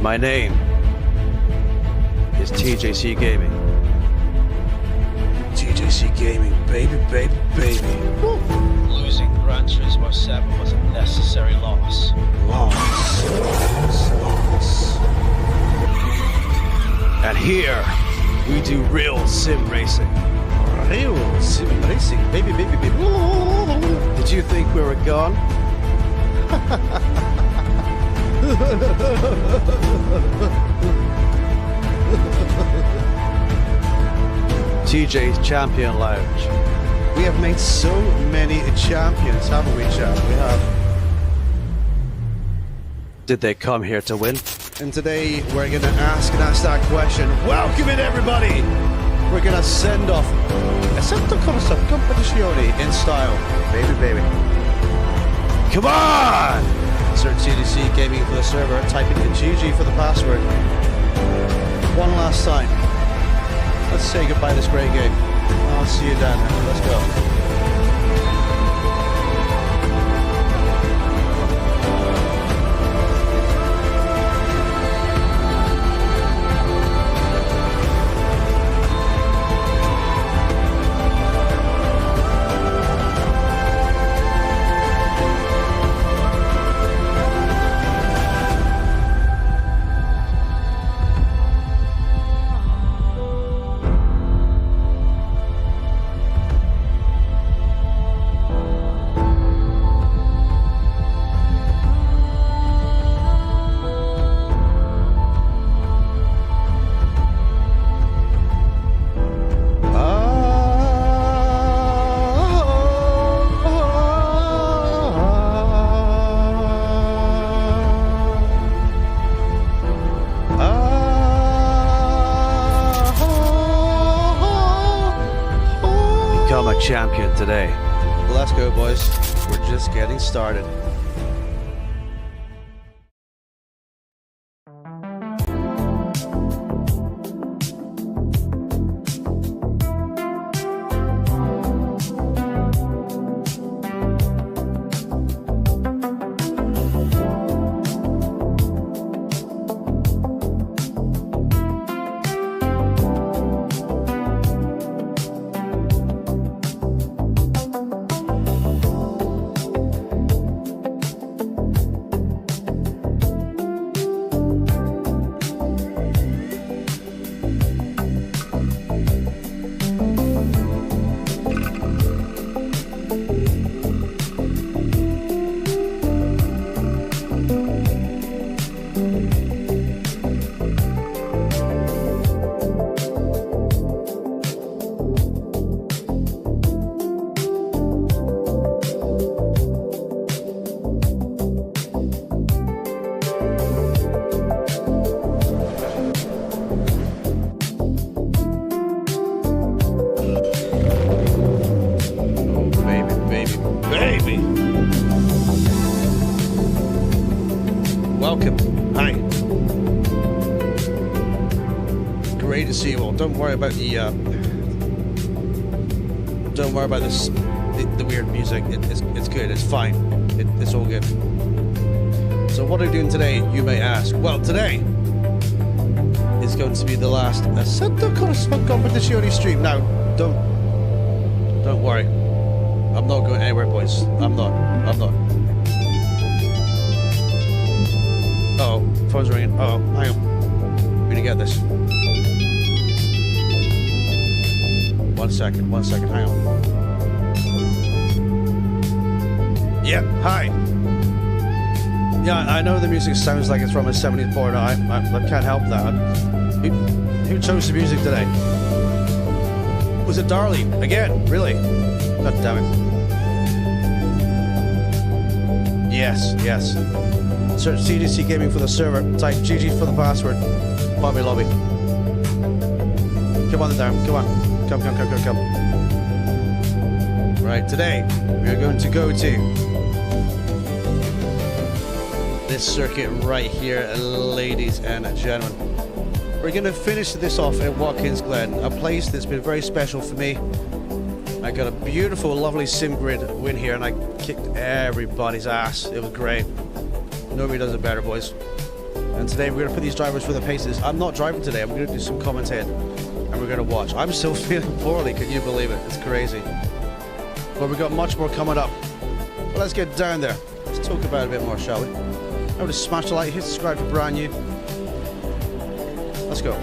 My name is TJC Gaming. TJC Gaming, baby, baby, baby. Woo. Losing Gran Turismo 7 was a necessary loss. Loss. And here, we do real sim racing. Real sim racing, baby, baby, baby. Did you think we were gone? TJ's Champion Lounge. We have made so many champions, haven't we, chap? We have. Did they come here to win? And today we're going to ask that question. Welcome in, everybody! We're going to send off Assetto Corsa Competizione in style. Baby, baby. Come on! Search TJC Gaming for the server, type in GG for the password. One last time. Let's say goodbye to this great game. I'll see you down there. Let's go. Champion today. Let's go, boys. We're just getting started. Welcome. Hi. Great to see you all. Don't worry about the don't worry about this the weird music. It's good. It's fine. It's all good. So what are we doing today, you may ask? Well, today is going to be the last Assetto Corsa Competizione stream. Now, don't worry. I'm not going anywhere, boys. I'm not. Uh-oh, phone's ringing. Uh-oh, hang on. We're gonna get this. One second, hang on. Yeah, hi. Yeah, I know the music sounds like it's from a 70s porn. I can't help that. Who chose the music today? Was it Darlene? Again? Really? God damn it. Yes. Search TJC Gaming for the server. Type GG for the password. Bobby Lobby. Come on down. Come on. Come. Right, today we are going to go to this circuit right here, ladies and gentlemen. We're going to finish this off at Watkins Glen, a place that's been very special for me. I got a beautiful, lovely sim grid win here, and I kicked everybody's ass. It was great. Nobody does it better, boys. And today we're going to put these drivers through the paces. I'm not driving today. I'm going to do some commentating. And we're going to watch. I'm still feeling poorly. Can you believe it? It's crazy. But we've got much more coming up. But let's get down there. Let's talk about it a bit more, shall we? Remember to smash the like, hit subscribe if you're brand new. Let's go.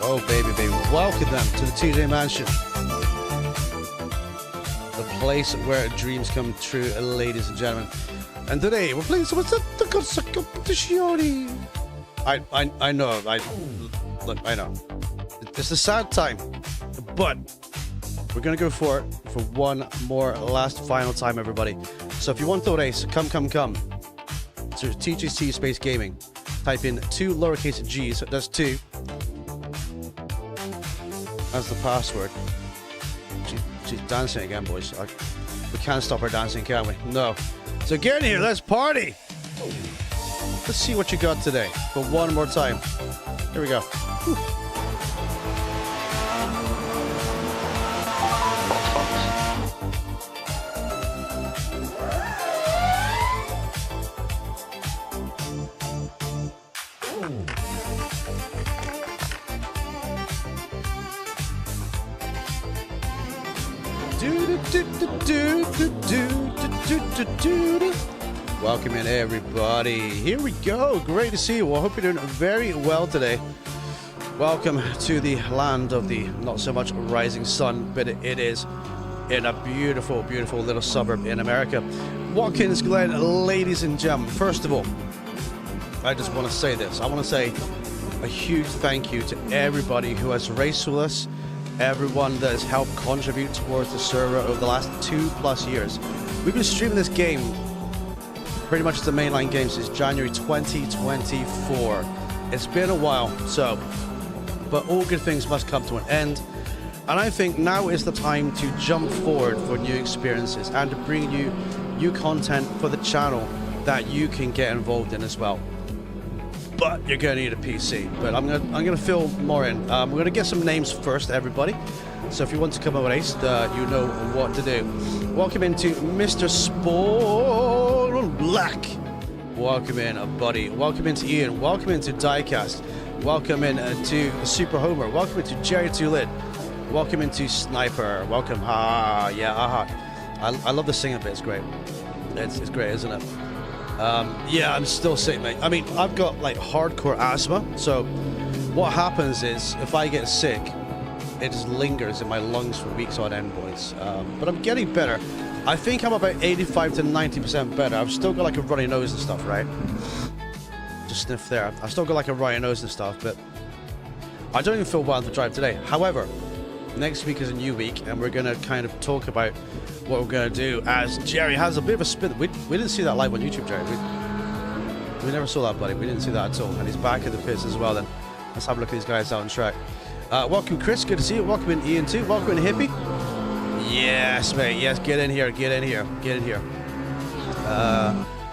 Oh, baby, baby. Welcome them to the TJ Mansion. The place where dreams come true, ladies and gentlemen. And today, we're playing some Assetto Corsa Competizione. I know. Look, I know. It's a sad time. But we're going to go for it for one more last final time, everybody. So if you want the race, come. So TJC Space Gaming. Type in 2 lowercase g's. That's 2. That's the password. She's dancing again, boys. We can't stop her dancing, can we? No. So get in here, let's party! Let's see what you got today. For one more time. Here we go. Whew. Welcome in, everybody. Here we go. Great to see you. Well, I hope you're doing very well today. Welcome to the land of the not so much rising sun, but it is in a beautiful, beautiful little suburb in America. Watkins Glen, ladies and gentlemen. First of all, I just want to say this. I want to say a huge thank you to everybody who has raced with us, everyone that has helped contribute towards the server over the last 2+ years. We've been streaming this game, pretty much the mainline game, since January 2024. It's been a while, but all good things must come to an end. And I think now is the time to jump forward for new experiences and to bring you new content for the channel that you can get involved in as well. But you're going to need a PC. But I'm gonna fill more in. We're gonna get some names first, everybody. So if you want to come over, Ace, you know what to do. Welcome into Mr. Spawn Black. Welcome in, buddy. Welcome into Ian. Welcome into Diecast. Welcome in to Super Homer. Welcome into Jerry Tulid. Welcome into Sniper. Welcome. I love the singing bit. It's great. It's great, isn't it? Yeah, I'm still sick, mate. I mean, I've got like hardcore asthma, so what happens is if I get sick, it just lingers in my lungs for weeks on end, boys. But I'm getting better. I think I'm about 85 to 90% better. I've still got like a runny nose and stuff, right? Just sniff there. I've still got like a runny nose and stuff, but I don't even feel bad to drive today. However, next week is a new week, and we're going to kind of talk about what we're going to do as Jerry has a bit of a spin. We didn't see that live on YouTube, Jerry. We never saw that, buddy. We didn't see that at all. And he's back in the pits as well then. Let's have a look at these guys out on track. Welcome, Chris. Good to see you. Welcome in, Ian, too. Welcome in, Hippie. Yes, mate. Yes, get in here. Get in here. Get in here.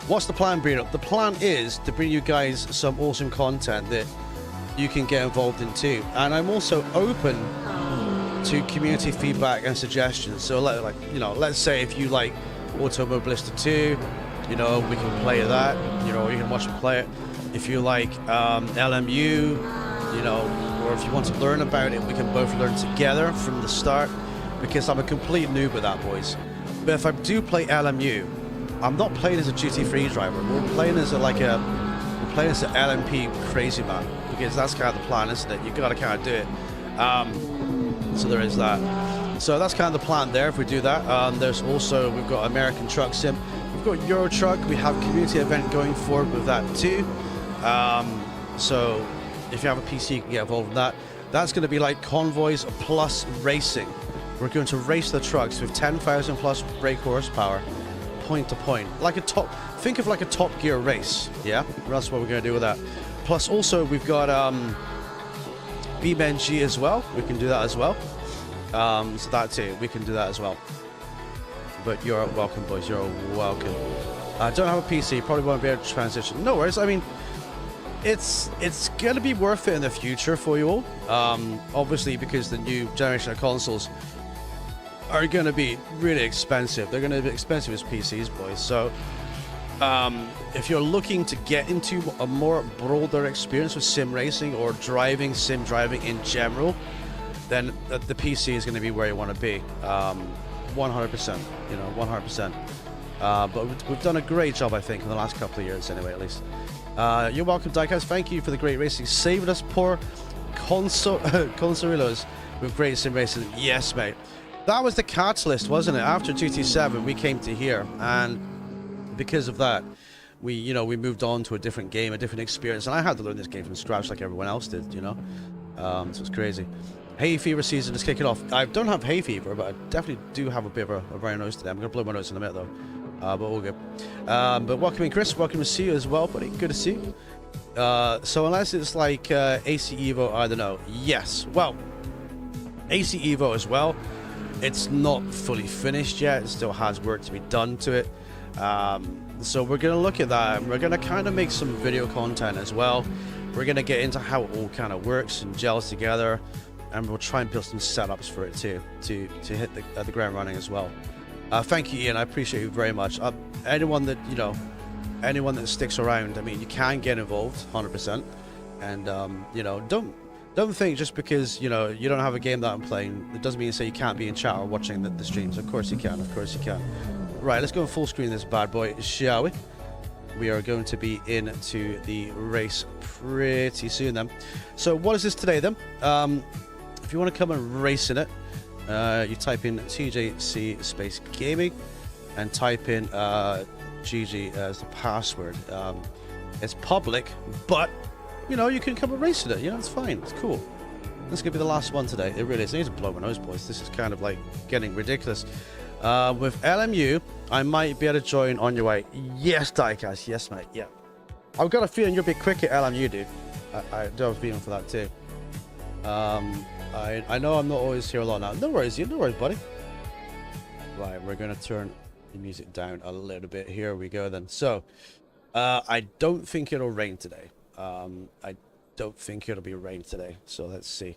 What's the plan, Bruno? The plan is to bring you guys some awesome content that you can get involved in too. And I'm also open to community feedback and suggestions. So let's say if you like Automobilista 2, we can play that, you can watch them play it. If you like LMU, or if you want to learn about it, we can both learn together from the start, because I'm a complete noob at that, boys. But if I do play LMU, I'm not playing as a GT3 driver. We're playing as an LMP crazy man, because that's kind of the plan, isn't it? You got to kind of do it. So there is that. So that's kind of the plan there if we do that. There's also, we've got American Truck Sim. We've got Euro Truck. We have a community event going forward with that too. So if you have a PC, you can get involved in that. That's going to be like convoys plus racing. We're going to race the trucks with 10,000 plus brake horsepower, point to point, like a top. Think of like a Top Gear race. Yeah, that's what we're going to do with that. Plus, also we've got BeamNG as well. We can do that as well. So that's it. We can do that as well. But you're welcome, boys. You're welcome. I don't have a PC. Probably won't be able to transition. No worries. I mean, it's gonna be worth it in the future for you all. Obviously, because the new generation of consoles are gonna be really expensive. They're gonna be expensive as PCs, boys. So, if you're looking to get into a more broader experience with sim racing or sim driving in general, then the PC is going to be where you want to be. 100%, you know, 100%. But we've done a great job, I think, in the last couple of years, anyway, at least. You're welcome, Diecast. Thank you for the great racing. Saving us poor consorillos with great sim racing. Yes, mate. That was the catalyst, wasn't it? After GT7, we came to here, and because of that, we moved on to a different game, a different experience, and I had to learn this game from scratch like everyone else did, you know. So it's crazy. Hay fever season is kicking off. I don't have hay fever, but I definitely do have a bit of a runny nose today. I'm going to blow my nose in a minute, though. But all good. But welcome in, Chris. Welcome to see you as well, buddy. Good to see you. So unless it's like AC Evo, I don't know. Yes. Well, AC Evo as well. It's not fully finished yet. It still has work to be done to it. So we're going to look at that, and we're going to kind of make some video content as well. We're going to get into how it all kind of works and gels together, and we'll try and build some setups for it too, to hit the ground running as well. Thank you, Ian. I appreciate you very much. Anyone that sticks around, I mean, you can get involved 100%, and don't think just because you don't have a game that I'm playing, it doesn't mean to say you can't be in chat or watching the streams. Of course you can. Of course you can. Right, let's go in full screen this bad boy, shall we? We are going to be into the race pretty soon then. So what is this today then? If you want to come and race in it, you type in TJC space gaming and type in GG as the password. It's public, but you can come and race in it. It's fine. It's cool. This is going to be the last one today. It really is. I need to blow my nose, boys. This is kind of like getting ridiculous. With LMU, I might be able to join on your way. Yes, Diecast. Yes, mate. Yeah. I've got a feeling you'll be quick at LMU, dude. I do have a feeling for that, too. I know I'm not always here a lot now. No worries, no worries, buddy. Right, we're going to turn the music down a little bit. Here we go, then. So, I don't think it'll rain today. I don't think it'll be rain today. So, let's see.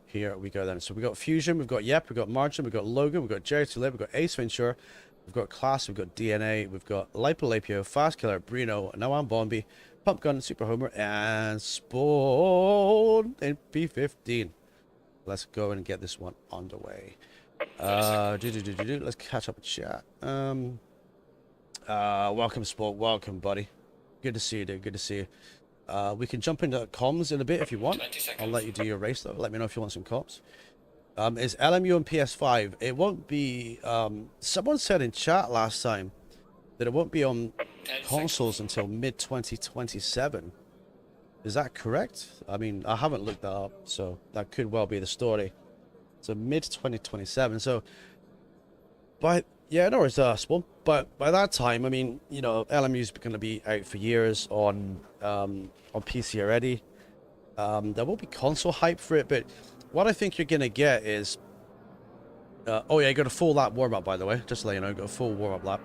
Here we go then. So we got Fusion, we've got Yep, we've got Margin, we've got Logan, we've got Jerry to Live, we've got Ace Ventura, we've got Class, we've got DNA, we've got Lipolapio, Fast Killer, Brino, Now I'm Bombi, Pump Gun, Super Homer, and Spawn in P15. Let's go and get this one underway. Let's catch up with chat. Welcome, Sport. Welcome, buddy. Good to see you, dude. Good to see you. We can jump into comms in a bit if you want. I'll let you do your race though. Let me know if you want some comms. It's LMU and PS5. It won't be. Someone said in chat last time that it won't be on consoles until mid-2027. Is that correct? I mean, I haven't looked that up, so that could well be the story. So mid-2027. So, yeah, no worries, Spawn. But by that time, I mean, LMU's going to be out for years on PC already. There will be console hype for it, but what I think you're going to get is... oh yeah, you got a full lap warm-up, by the way. Just to let you know, got a full warm-up lap.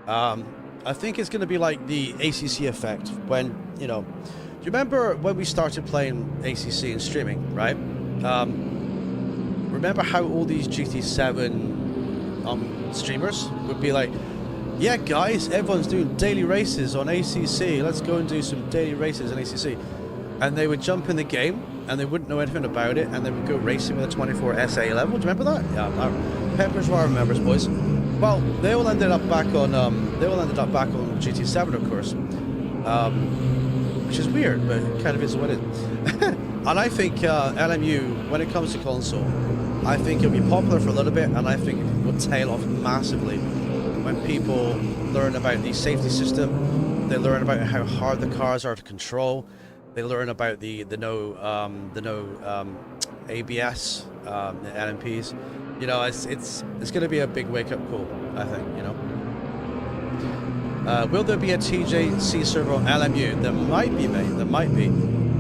I think it's going to be like the ACC effect when, do you remember when we started playing ACC and streaming, right? Remember how all these GT7 streamers would be like, yeah guys, everyone's doing daily races on ACC, let's go and do some daily races on ACC, and they would jump in the game and they wouldn't know anything about it, and they would go racing with a 24 SA level. Do you remember that? Yeah, Peppers War remembers, boys. Well, they all ended up back on GT7, of course, which is weird, but it kind of is what it is. And I think LMU, when it comes to console, I think it'll be popular for a little bit, and I think it will tail off massively when people learn about the safety system. They learn about how hard the cars are to control. They learn about the no ABS, the LMPs, you know, it's going to be a big wake-up call, I think, you know. Will there be a TJC server on LMU? There might be, mate. There might be.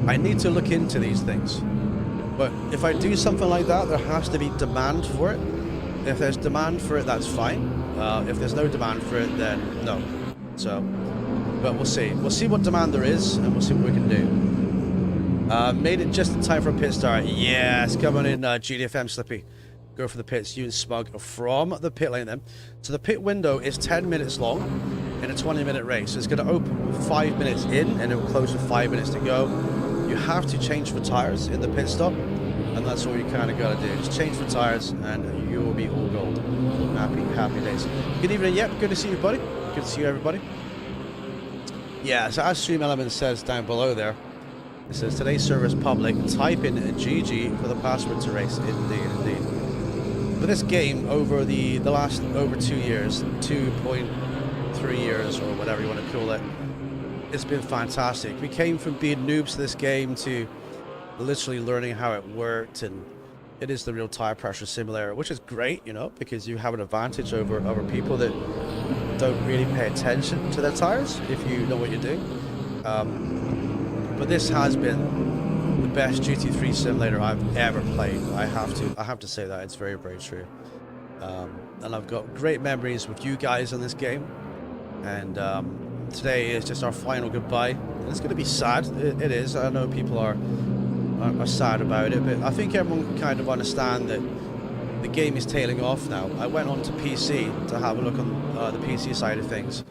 I need to look into these things. But if I do something like that, there has to be demand for it. If there's demand for it, that's fine. If there's no demand for it, then no. So, but we'll see. We'll see what demand there is, and we'll see what we can do. Made it just in time for a pit start. Yes, come on in, GDFM Slippy. Go for the pits, you and Smug from the pit lane then. So the pit window is 10 minutes long in a 20-minute race. So it's going to open 5 minutes in, and it will close with 5 minutes to go. You have to change for tires in the pit stop, and that's all you kind of got to do. Just change for tires, and you will be all gold. Happy days. Good evening. Yep, good to see you, buddy. Good to see you, everybody. Yeah, so as Stream Element says down below there, it says today's server is public. Type in GG for the password to race. Indeed. But this game over the last over 2 years, 2.3 years or whatever you want to call it, it's been fantastic. We came from being noobs to this game to literally learning how it worked, and it is the real tire pressure simulator, which is great, you know, because you have an advantage over other people that don't really pay attention to their tires if you know what you're doing. But this has been the best GT3 simulator I've ever played. I have to say that. It's very, very true. And I've got great memories with you guys on this game. And today is just our final goodbye. And it's going to be sad. It is. I know people are sad about it, but I think everyone can kind of understand that the game is tailing off now. I went on to PC to have a look on the PC side of things.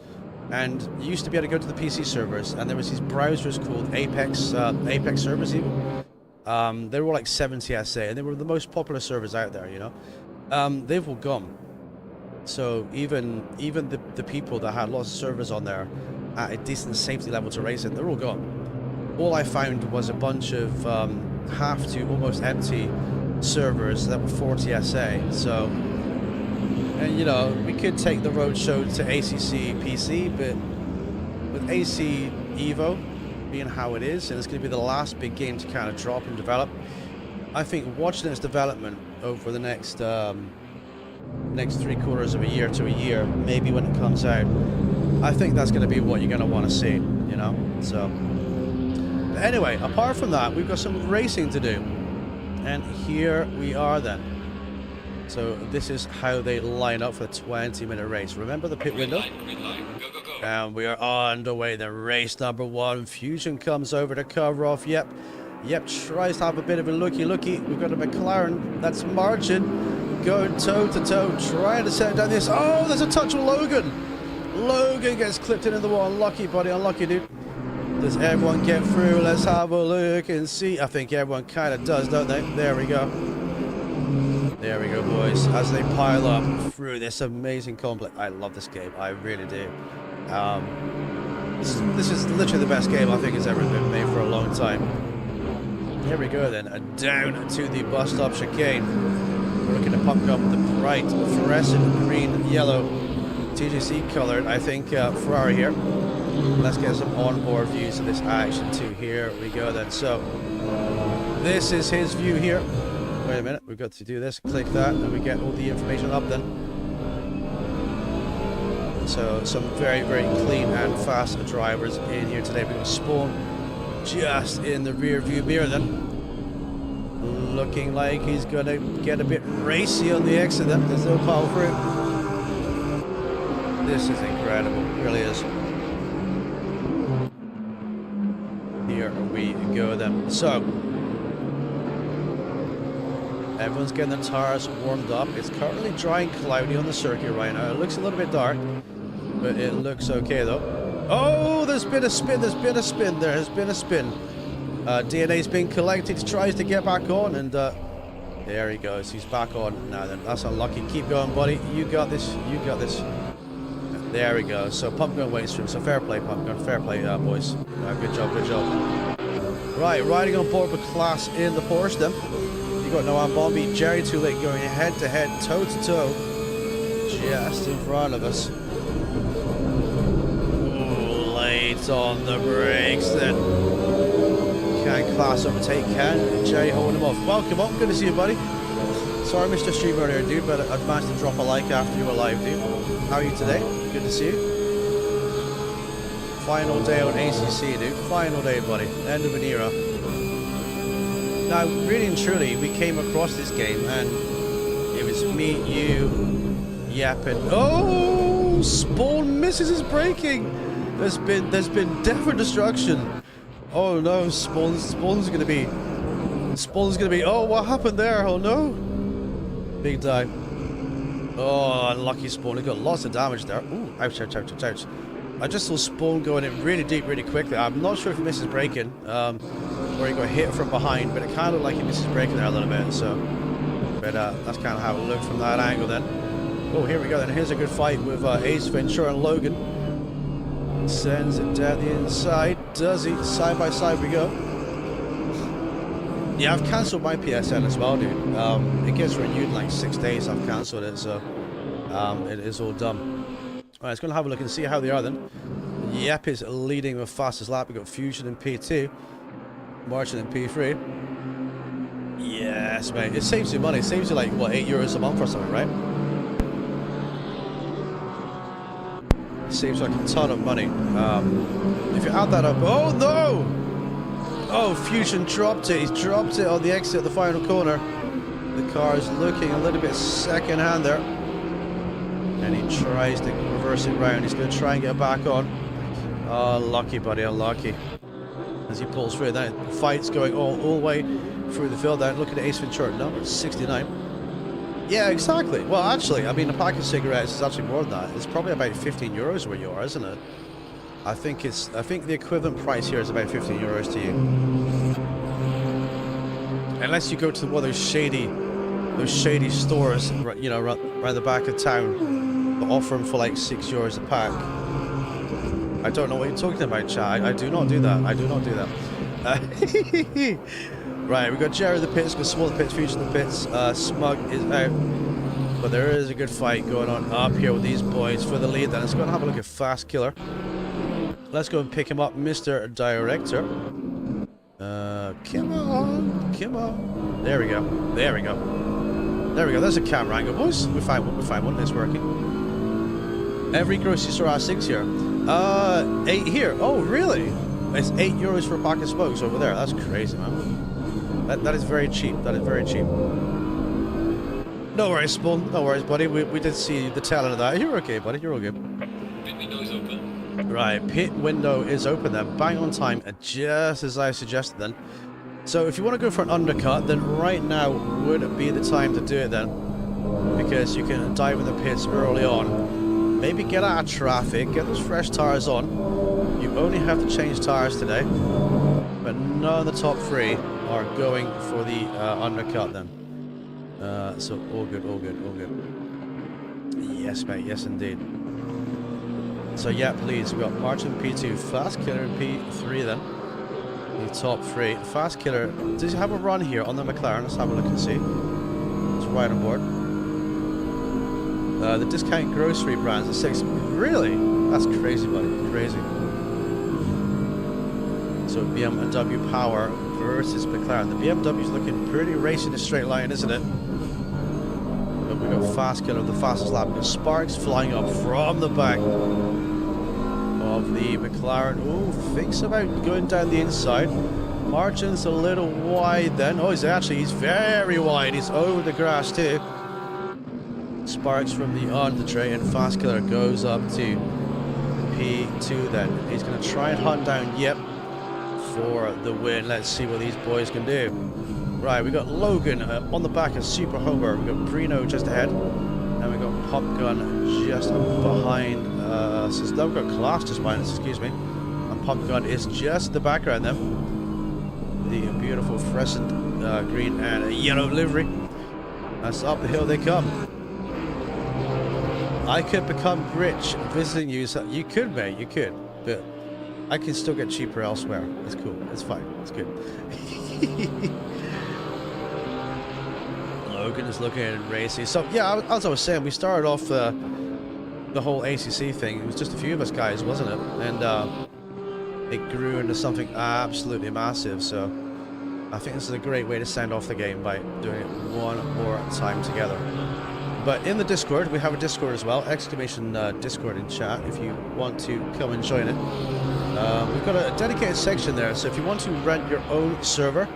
And you used to be able to go to the PC servers, and there was these browsers called Apex servers even. They were like 70 SA, and they were the most popular servers out there, you know. They've all gone. So even the people that had lots of servers on there at a decent safety level to race in, they're all gone. All I found was a bunch of half to almost empty servers that were 40 SA. So, and you know, we could take the roadshow to ACC PC, but with AC Evo being how it is, and it's going to be the last big game to kind of drop and develop, I think watching its development over the next 3/4 of a year to a year, maybe when it comes out, I think that's going to be what you're going to want to see, you know. So, but anyway, apart from that, we've got some racing to do, and here we are then. So this is how they line up for the 20-minute race. Remember the pit window? Green line. Go, go, go. And we are underway. The race number 1. Fusion comes over to cover off. Yep, tries to have a bit of a looky. We've got a McLaren. That's Margin going toe-to-toe, trying to set down this. Oh, there's a touch with Logan. Logan gets clipped into the wall. Unlucky, buddy. Unlucky, dude. Does everyone get through? Let's have a look and see. I think everyone kind of does, don't they? There we go. There we go, boys, as they pile up through this amazing complex. I love this game, I really do. This is literally the best game I think has ever been made for a long time. Here we go then, down to the bus stop chicane. We're looking to pump up the bright fluorescent green, yellow, TJC colored, I think, Ferrari here. Let's get some onboard views of this action too. Here we go then. So, this is his view here. Wait a minute, we've got to do this, click that, and we get all the information up then. So, some very, very clean and fast drivers in here today. We've got Spawn just in the rear view mirror then. Looking like he's going to get a bit racy on the exit then. There's no power for it. This is incredible, it really is. Here we go then. So, everyone's getting the tires warmed up. It's currently dry and cloudy on the circuit right now. It looks a little bit dark, but it looks okay though. Oh, there's been a spin. There has been a spin. DNA's been collected. He tries to get back on, and there he goes. He's back on now then. That's unlucky. Keep going, buddy. You got this. There we go. So Pumpgun waits for him. So fair play, Pumpgun. Fair play, boys. Good job. Right, riding on board with class in the Porsche then. You got Noam Bombi, Jerry Too Late going head to head, toe to toe, just in front of us. Ooh, late on the brakes then. Can class overtake? Can Jerry hold him off? Welcome on, good to see you, buddy. Sorry I missed your stream earlier, dude, but I've managed to drop a like after you were live, dude. How are you today? Good to see you. Final day on ACC, dude. Final day, buddy. End of an era. Now, really and truly, we came across this game, and it was me, you, Yep, and oh, Spawn misses his braking. There's been death and destruction. Oh no, Spawn's gonna be. Oh, what happened there? Oh no. Big dive. Oh, unlucky Spawn. He got lots of damage there. Ooh, ouch, ouch, ouch, ouch, ouch. I just saw Spawn going in really deep, really quickly. I'm not sure if he misses braking, or he got hit from behind, but it kind of looked like he misses braking there a little bit. So, but that's kind of how it looked from that angle then. Oh, here we go then. Here's a good fight with Ace Ventura and Logan. Sends it down the inside. Does he? Side by side we go. Yeah, I've cancelled my PSN as well, dude. It gets renewed in like 6 days. I've cancelled it, so it is all done. Alright, let's go and have a look and see how they are then. Yep is leading with fastest lap. We've got Fusion in P2. Marching in P3. Yes, mate. It saves you money. It saves you like, what, €8 a month or something, right? It saves like a ton of money. If you add that up... Oh, no! Oh, Fusion dropped it. He's dropped it on the exit of the final corner. The car is looking a little bit second-hand there. And he tries to reverse it round. He's going to try and get back on. Oh, lucky, buddy. Unlucky. As he pulls through. That fight's going all the way through the field. Now, look at the Ace Ventura number. 69. Yeah, exactly. Well, actually, I mean, a pack of cigarettes is actually more than that. It's probably about €15 where you are, isn't it? I think the equivalent price here is about €15 to you. Unless you go to one of those shady stores, you know, around the back of town, that offer them for like €6 a pack. I don't know what you're talking about, chat. I do not do that. I do not do that. Right, we've got Jerry in the pits, got Small in the pits, Fusion in the pits, Smug is out. But there is a good fight going on up here with these boys for the lead then. Let's go and have a look at Fast Killer. Let's go and pick him up, Mr. Director. Come on, come on. There we go, there we go. There we go, there's a camera angle, boys. We find one, it's working. Every grocery store has 6 here. 8 here, oh really? It's €8 for a pack of smokes over there. That's crazy, man. That is very cheap. That is very cheap. No worries, Spawn. No worries, buddy. We did see the talent of that. You're okay, buddy. You're all good. Pit window is open. Right, pit window is open then. Bang on time, just as I suggested then. So if you want to go for an undercut, then right now would be the time to do it then. Because you can dive in the pits early on. Maybe get out of traffic, get those fresh tires on. You only have to change tires today. But none of the top 3 are going for the undercut then. So all good, all good, all good. Yes, mate, yes indeed. So yeah, please, we've got March in P2, Fast Killer in P3 then. The top 3. Fast Killer, does he have a run here on the McLaren? Let's have a look and see. It's right on board. The discount grocery brands are 6. Really? That's crazy, buddy. Crazy. So BMW Power versus McLaren. The BMW's looking pretty racy in a straight line, isn't it? But we got Fast Killer, the fastest lap. We got Sparks flying up from the back of the McLaren. Ooh, thinks about going down the inside. Margin's a little wide then. Oh, he's very wide. He's over the grass too. Sparks from the on the tray, and Fast Killer goes up to P2 then. He's going to try and hunt down Yep for the win. Let's see what these boys can do. Right, we got Logan on the back of Super Homer. We got Brino just ahead, and we got Pop Gun just behind. So we've got Class just behind us, excuse me, and Pop Gun is just in the background then. The beautiful fluorescent green and yellow livery. That's up the hill they come. I could become rich visiting you. So you could, mate. You could, but I can still get cheaper elsewhere. It's cool. It's fine. It's good. Logan is looking at racy. So yeah, as I was saying, we started off the whole ACC thing. It was just a few of us guys, wasn't it? And it grew into something absolutely massive. So I think this is a great way to send off the game by doing it one more time together. But in the Discord, we have a Discord as well, exclamation Discord in chat if you want to come and join it. We've got a dedicated section there, so if you want to rent your own server,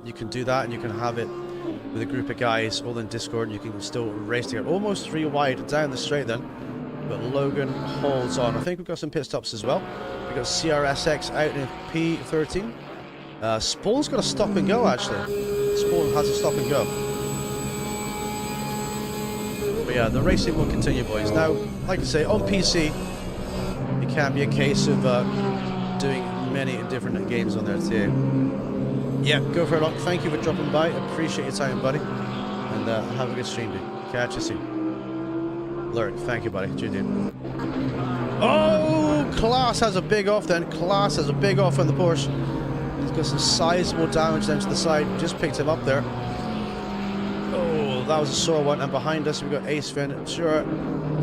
you can do that, and you can have it with a group of guys all in Discord. You can still race together, almost 3 wide down the straight then. But Logan holds on. I think we've got some pit stops as well. We've got CRSX out in P13. Spawn's got a stop and go actually. Spawn has a stop and go. But yeah, the racing will continue, boys. Now, like I say, on PC, it can be a case of doing many different games on there too. Yeah, go for it. Thank you for dropping by. Appreciate your time, buddy. And have a good stream, dude. Catch you soon. Lurk, thank you, buddy. Dude. Oh, Class has a big off then. Class has a big off on the Porsche. He's got some sizable damage down to the side. Just picked him up there. Oh, that was a sore one. And behind us, we've got Ace Ventura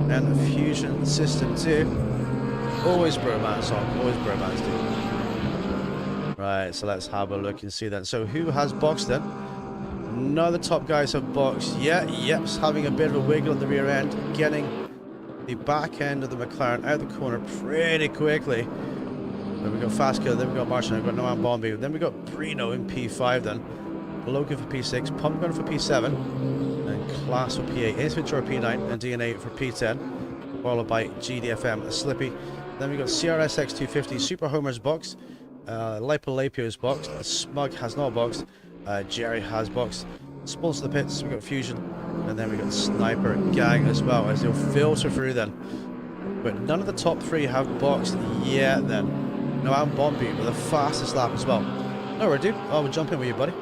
and the Fusion System too. Always bromance on. Always bromance, dude. Right, so let's have a look and see then. So who has boxed then? None of the top guys have boxed. Yeah, yep's having a bit of a wiggle at the rear end, getting the back end of the McLaren out the corner pretty quickly. Then we got Fastkill, then we got Martian, we've got Noam Bombi, then we got Brino in P5 then. Logan for P6, Pump Gun for P7, and Class for P8, Ace Ventura P9, and DNA for P10, followed by GDFM Slippy. Then we got CRSX 250, Super Homer's box, Lipolapio's boxed, Smug has not boxed, Jerry has boxed, Spawns to the pits, we got Fusion, and then we got Sniper Gang as well, as they'll filter through then. But none of the top 3 have boxed yet then. No, I'm Bombi with the fastest lap as well. No worry, dude. I will jump in with you, buddy.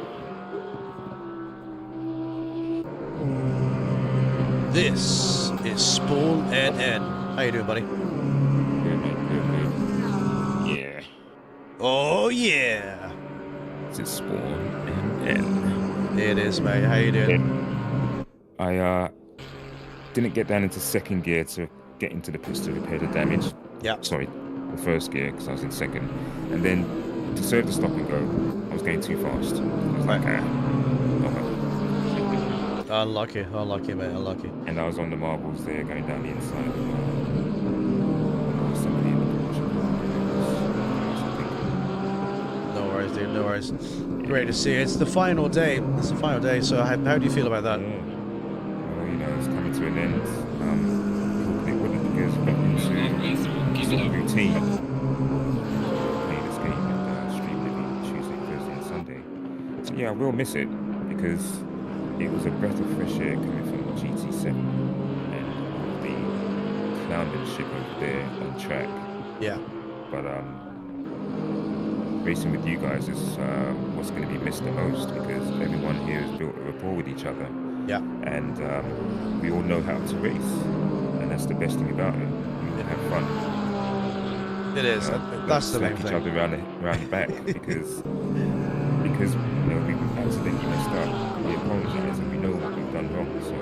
This is Spawn NN. How you doing, buddy? Good. Yeah. Oh, yeah. This is Spawn NN. It is, mate. How you doing? I didn't get down into second gear to get into the pits to repair the damage. Yeah. Sorry, the first gear because I was in second. And then to serve the stop and go, I was going too fast. I was like, Unlucky, unlucky, mate, unlucky. And I was on the marbles there going down the inside. Somebody in the No worries, dude, no worries. Great to see you. It's the final day. It's the final day, so how do you feel about that? Yeah. Well, you know, it's coming to an end. It wouldn't get back into sort of routine. Playing this game and Streamlabs Tuesday, Thursday and Sunday. So yeah, I will miss it because it was a breath of fresh air coming from the GT7 and all the clownmanship over there on track. Yeah. But racing with you guys is what's going to be missed the most because everyone here has built a rapport with each other. Yeah. And we all know how to race, and that's the best thing about it. We can have fun. It is. That's the main thing. thing. Each other around the back because you know we accidentally messed up. We apologise and we know what we've done wrong. So,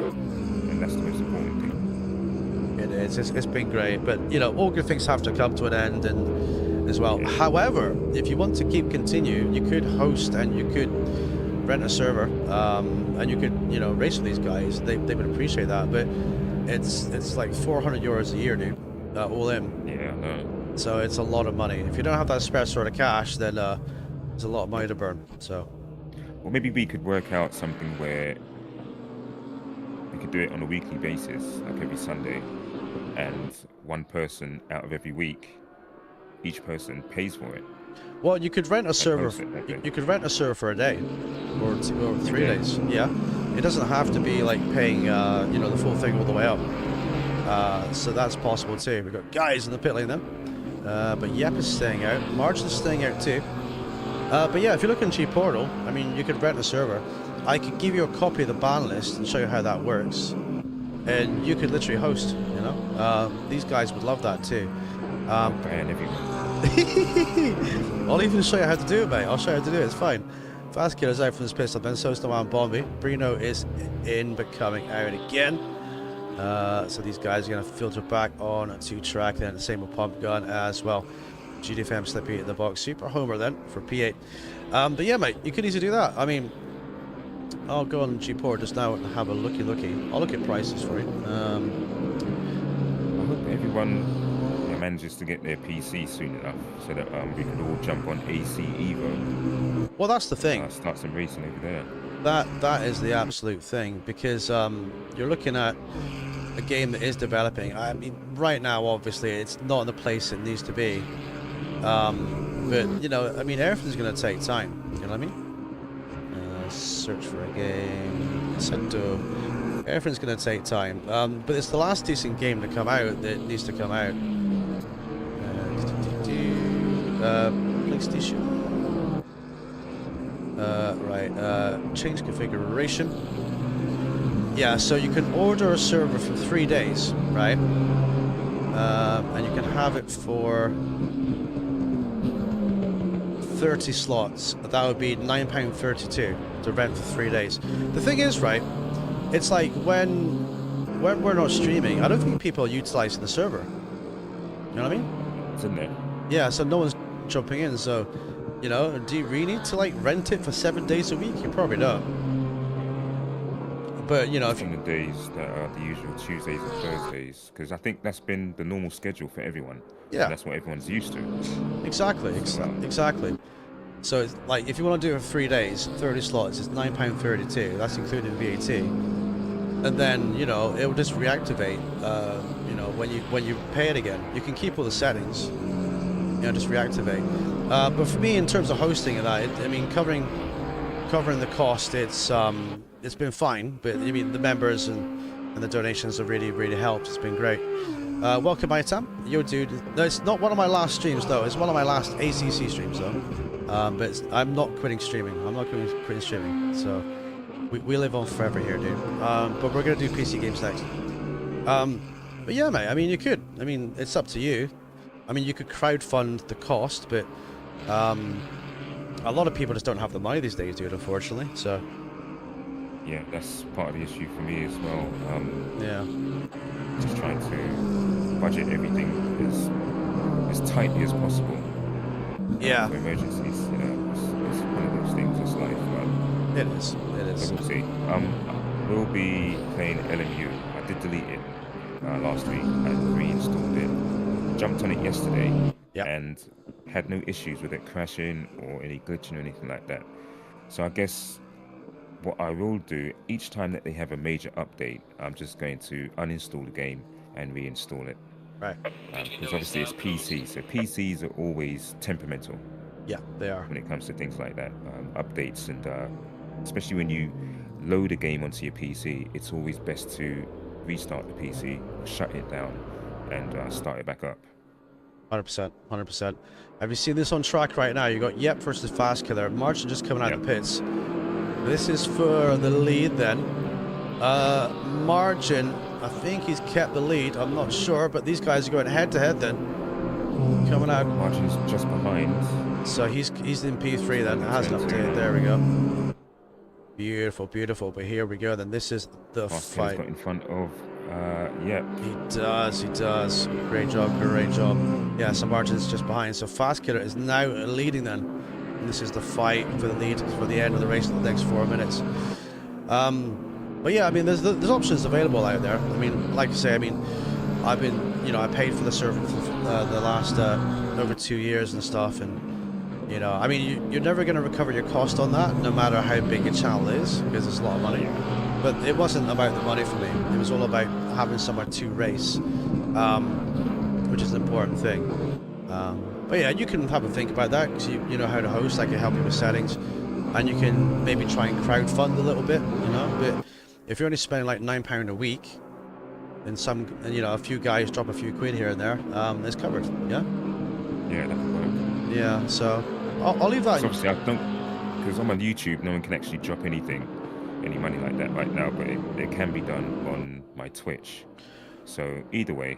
and that's the most important thing. It is. It's been great, but you know, all good things have to come to an end, and as well. Yeah. However, if you want to continue, you could host and you could rent a server, and you could, you know, race with these guys. They would appreciate that, but it's like 400 euros a year, dude, all in. Yeah, I know. So it's a lot of money. If you don't have that spare sort of cash, then there's a lot of money to burn. So, well, maybe we could work out something where we could do it on a weekly basis, like every Sunday, and one person out of every week, each person pays for it. Well, you could rent a server. You could rent a server for a day, or 3 days. Yeah, it doesn't have to be like paying, you know, the full thing all the way up. So that's possible too. We've got guys in the pit lane then, but Yep is staying out. March is staying out too. But yeah, if you're looking at G Portal, I mean, you could rent a server. I could give you a copy of the ban list and show you how that works, and you could literally host. You know, these guys would love that too. Ban everyone. I'll even show you how to do it, mate. I'll show you how to do it. It's fine. Fast Killer's out from this pistol, then so's Noam Bombi. Brino is in, but coming out again. So these guys are going to filter back on to track, then the same with Pump Gun as well. GDFM Slippy in the box. Super Homer then for P8. But yeah, mate, you could easily do that. I mean, I'll go on G-Port just now and have a looky. I'll look at prices for you. I hope everyone manages to get their PC soon enough so that we can all jump on AC Evo. Well, that's the thing. Start some racing over there. That is the absolute thing, because you're looking at a game that is developing. I mean, right now, obviously, it's not in the place it needs to be. But, you know, I mean, everything's going to take time. You know what I mean? Search for a game. Assetto. Everything's going to take time. But it's the last decent game to come out that needs to come out. PlayStation. Right. Change configuration. Yeah, so you can order a server for 3 days, right? And you can have it for 30 slots. That would be £9.32 to rent for 3 days. The thing is, right, it's like when we're not streaming, I don't think people are utilizing the server. You know what I mean? It's in there. Yeah, so no one's jumping in, so, you know, do you really need to, like, rent it for 7 days a week? You probably don't. But, you know, if the days that are the usual Tuesdays and Thursdays, because I think that's been the normal schedule for everyone. Yeah. And that's what everyone's used to. Exactly, exactly. So it's like, if you want to do it for 3 days, 30 slots, it's £9.32. That's including VAT. And then, you know, it will just reactivate. You know, when you pay it again, you can keep all the settings. You know, just reactivate. But for me, in terms of hosting and that, I mean, covering the cost, it's been fine. But I mean, the members and the donations have really helped. It's been great. Welcome, Itam. Yo, dude. No, it's not one of my last streams though. It's one of my last ACC streams though. But I'm not quitting streaming. I'm not quitting streaming. So we live on forever here, dude. But we're gonna do PC games next. But yeah, mate. I mean, you could. I mean, it's up to you. I mean, you could crowdfund the cost, but a lot of people just don't have the money these days, dude. Unfortunately, so. Yeah, that's part of the issue for me as well. Yeah. Just trying to budget everything as tightly as possible. Yeah. For emergencies, you know, it's one of those things. It's life, but It is. we'll see. We'll be playing LMU. I did delete it last week. I reinstalled it. Jumped on it yesterday. Yep. And had no issues with it crashing or any glitching or anything like that. So I guess what I will do, each time that they have a major update, I'm just going to uninstall the game and reinstall it. Right. Because obviously it's PC, so PCs are always temperamental. Yeah, they are. When it comes to things like that, updates, and especially when you load a game onto your PC, it's always best to restart the PC, shut it down, and start it back up. 100%, 100%. Have you seen this on track right now? You got Yep versus Fast Killer. Martin just coming out of the pits. This is for the lead then. Margin, I think he's kept the lead. I'm not sure, but these guys are going head to head then. Coming out. Margin's just behind. So he's in P3 then. It hasn't updated. There we go. Beautiful, beautiful. But here we go. Then this is the fight. Got in front of. Yep. He does. Great job. Yeah, so Martin's just behind. So Fast Killer is now leading then. And this is the fight for the lead for the end of the race in the next 4 minutes. But yeah, I mean, there's options available out there. I mean, like I say, I mean, I paid for the server for the last over 2 years and stuff, and you know, I mean, you're never going to recover your cost on that, no matter how big your channel is, because it's a lot of money. But it wasn't about the money for me. It was all about having somewhere to race, which is an important thing. But yeah, you can have a think about that, because you know how to host. I can help you with settings, and you can maybe try and crowdfund a little bit, you know. But if you're only spending like £9 a week, and a few guys drop a few quid here and there, it's covered. Yeah. Yeah, that would work. Yeah. So I'll leave that. So obviously, I don't, because I'm on YouTube. No one can actually drop any money like that right now, but it can be done on my Twitch. So either way,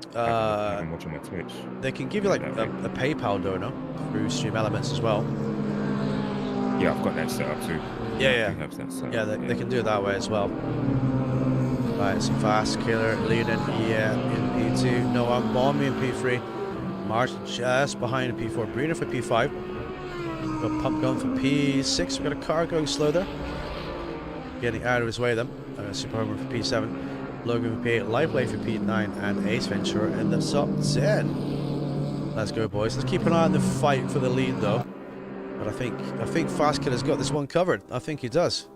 you can watch on my Twitch. They can give you like a PayPal donor through Stream Elements as well. Yeah, I've got that set up too. Yeah. They can do it that way as well. Right, so Fast Killer leading, in P2. No, I'm bombing in P3. March just behind the P4. Bruno for P5. Got Pump going for P6. We've got a car going slow there. Getting out of his way then. Super Homer for P7. Logan for P8. Lively for P9. And Ace Ventura in the top 10. Let's go, boys. Let's keep an eye on the fight for the lead, though. But I think Fast Killer's got this one covered. I think he does.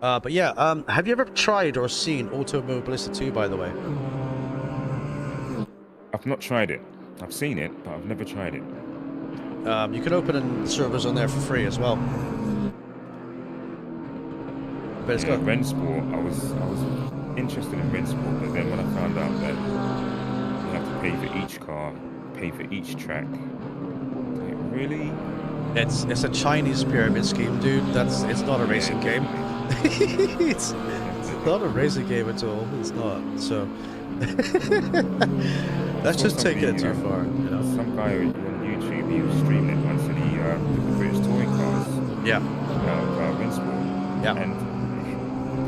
But yeah, have you ever tried or seen Automobilista 2, by the way? I've not tried it. I've seen it, but I've never tried it. You can open in servers on there for free as well. But it's got Rensport. I was interested in Rensport, but then when I found out that you have to pay for each car, pay for each track, like, really? It's a Chinese pyramid scheme, dude. It's not a racing game. It's not a racing game at all. It's not. So that's just taking it too far. You know? Some guy on YouTube, he was streaming it once, and he took the British touring cars. Yeah. Rensport. Yeah. And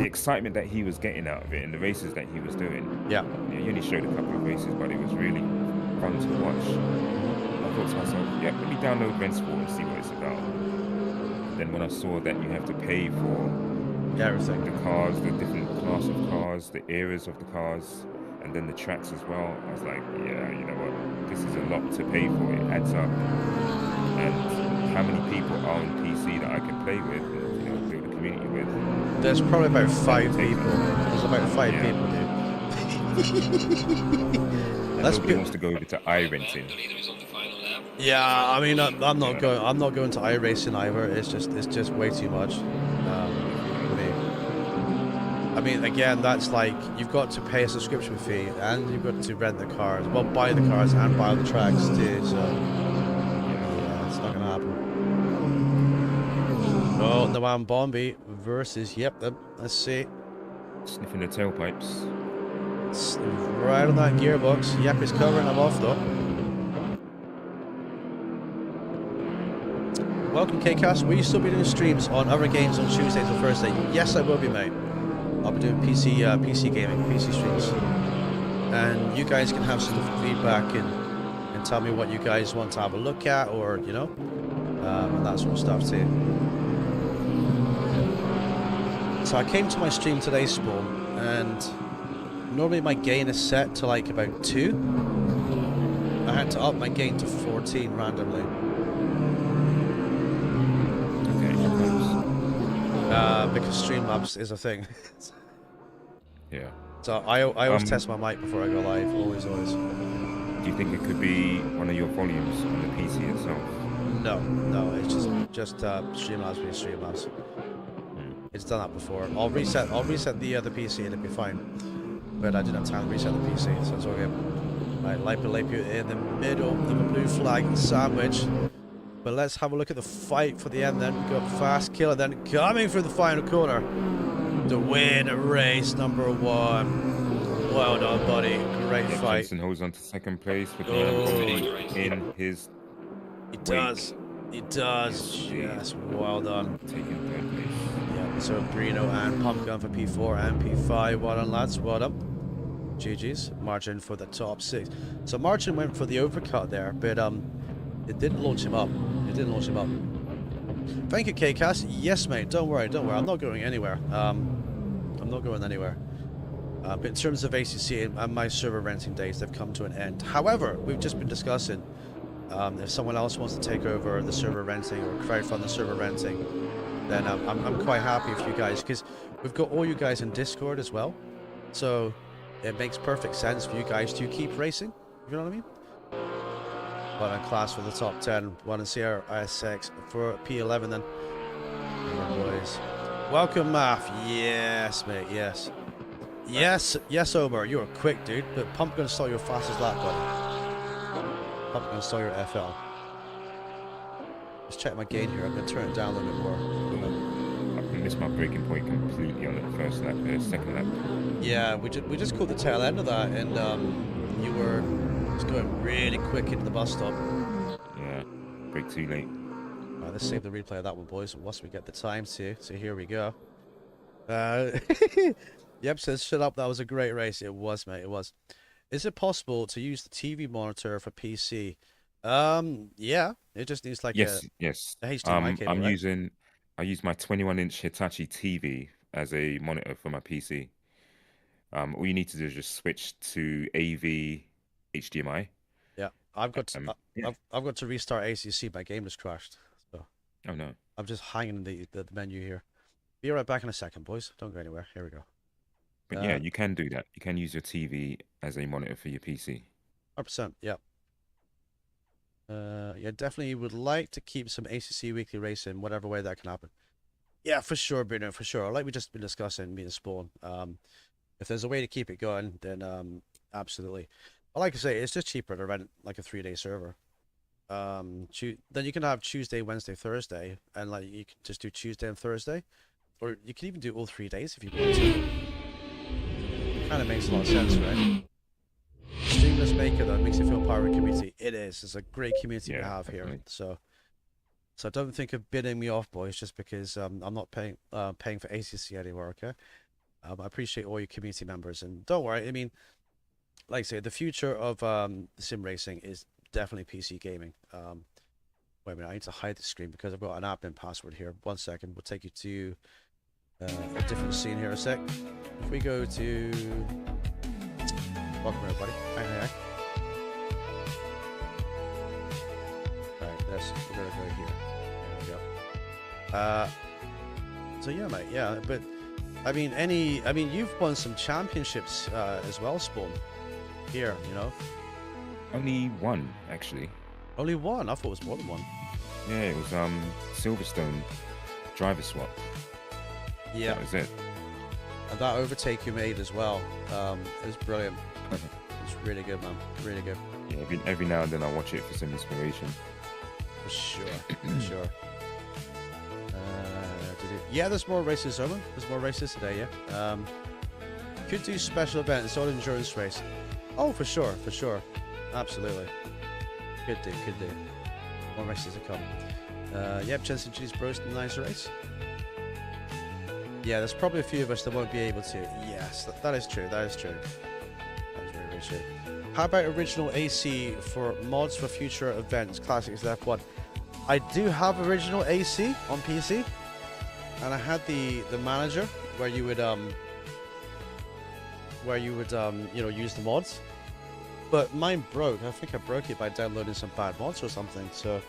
the excitement that he was getting out of it, and the races that he was doing. Yeah. He only showed a couple of races, but it was really fun to watch. I thought to myself, yeah, let me download Rensport and see what it's about. Then when I saw that you have to pay for everything, the cars, the different class of cars, the eras of the cars, and then the tracks as well, I was like, yeah, you know what, this is a lot to pay for. It adds up. And how many people are on PC that I can play with, and, you know, build a community with? There's probably about 5 people. There's about 5 people, dude. That's nobody wants to go over to iRenting. Yeah, I mean, I'm not going to iRacing either. It's just way too much for me. I mean, again, that's like you've got to pay a subscription fee and you've got to rent the cars, well, buy the cars and buy the tracks too. So yeah, it's not gonna happen. Oh, the one Bombi versus let's see. Sniffing the tailpipes. It's right on that gearbox. Yep, he's covering them off though. Welcome, KCast. Will you still be doing streams on other games on Tuesdays or Thursday? Yes, I will be, mate. I'll be doing PC gaming, PC streams. And you guys can have some feedback and tell me what you guys want to have a look at, or, you know, and that sort of stuff too. So I came to my stream today, Spawn, and normally my gain is set to like about 2. I had to up my gain to 14 randomly. Because Streamlabs is a thing. Yeah. So I always test my mic before I go live. Always. Do you think it could be one of your volumes on the PC itself? No. It's just Streamlabs being Streamlabs. It's done that before. I'll reset the PC and it'll be fine. But I didn't have time to reset the PC, so it's all good. Right, Lipo in the middle of a blue flag sandwich. But let's have a look at the fight for the end then. We've got Fast Killer then coming through the final corner to win race number 1. Well done, buddy. Great fight. Jensen holds on to second place with the Lamborghini in his He does. Yes, well done. Taking third place. Yeah, so Brino and Pumpgun for P4 and P5. Well done, lads. Well done. GG's. Margin for the top 6. So Margin went for the overcut there, but it didn't launch him up. Thank you, KCast. Yes, mate. Don't worry. I'm not going anywhere. I'm not going anywhere. But in terms of ACC and my server renting days, they've come to an end. However, we've just been discussing if someone else wants to take over the server renting or crowdfund the server renting, then I'm quite happy for you guys, because we've got all you guys in Discord as well. So it makes perfect sense for you guys to keep racing. You know what I mean? One on class for the top 10, one in Sierra IS6 for P11 then. Yeah, boys. Welcome, Math. Yes, mate, yes. Yes, Omar, you were quick, dude, but Pump gonna stall your fastest lap, buddy. Pump gonna stall your FL. Let's check my gain here. I'm gonna turn it down a little bit more. I missed my breaking point completely on the first lap, second lap. Yeah, we just caught the tail end of that, and you were just going really quick into the bus stop. Yeah, brake too late. Right, let's save the replay of that one, boys, once we get the time to. So here we go. Yep, says shut up. That was a great race. It was, mate. It was. Is it possible to use the TV monitor for PC? Yeah, it just needs like Yes, yes. a HDMI cable, right? I use my 21-inch Hitachi TV as a monitor for my PC. All you need to do is just switch to AV HDMI. Yeah, I've got to, Yeah. I've got to restart ACC. My game just crashed, so Oh no. I'm just hanging in the menu here. Be right back in a second, boys. Don't go anywhere. Here we go. But yeah, you can do that. You can use your TV as a monitor for your PC. 100%. Yeah. Yeah, definitely would like to keep some ACC weekly racing, whatever way that can happen. Yeah, for sure, Bruno, for sure. Like we just been discussing, me and Spawn. If there's a way to keep it going, then absolutely. But like I say, it's just cheaper to rent like a 3-day server. Then you can have Tuesday, Wednesday, Thursday, and like you can just do Tuesday and Thursday, or you can even do all 3 days if you want to. Kind of makes a lot of sense, right? Streamless Maker though makes you feel part of a community. It is. It's a great community we have here. So don't think of bidding me off, boys, just because I'm not paying for ACC anymore. Okay. I appreciate all your community members, and don't worry. I mean, like I say, the future of sim racing is definitely PC gaming. Wait a minute, I need to hide the screen because I've got an admin password here. 1 second, we'll take you to a different scene here in a sec. If we go to welcome everybody. Hi. Right, we're gonna go here. There we go. So yeah, mate. Yeah, but I mean, you've won some championships as well, Spawn. Here, you know. Only one, actually. Only one? I thought it was more than one. Yeah, it was Silverstone driver swap. Yeah. That was it. And that overtake you made as well. It was brilliant. It's really good, man. Really good. Yeah, every now and then I watch it for some inspiration. For sure. For sure. Yeah, there's more races, Owen. There's more races today, yeah. Could do special events, not endurance race. Oh, for sure, for sure. Absolutely. Could do. More races to come. Yep, Chelsea Cheese Bros, nice race. Yeah, there's probably a few of us that won't be able to. Yes, that is true. That is true. That is very, very true. How about original AC for mods for future events? Classics F1. I do have original AC on PC, and I had the manager where you would you know, use the mods. But mine broke. I think I broke it by downloading some bad mods or something. So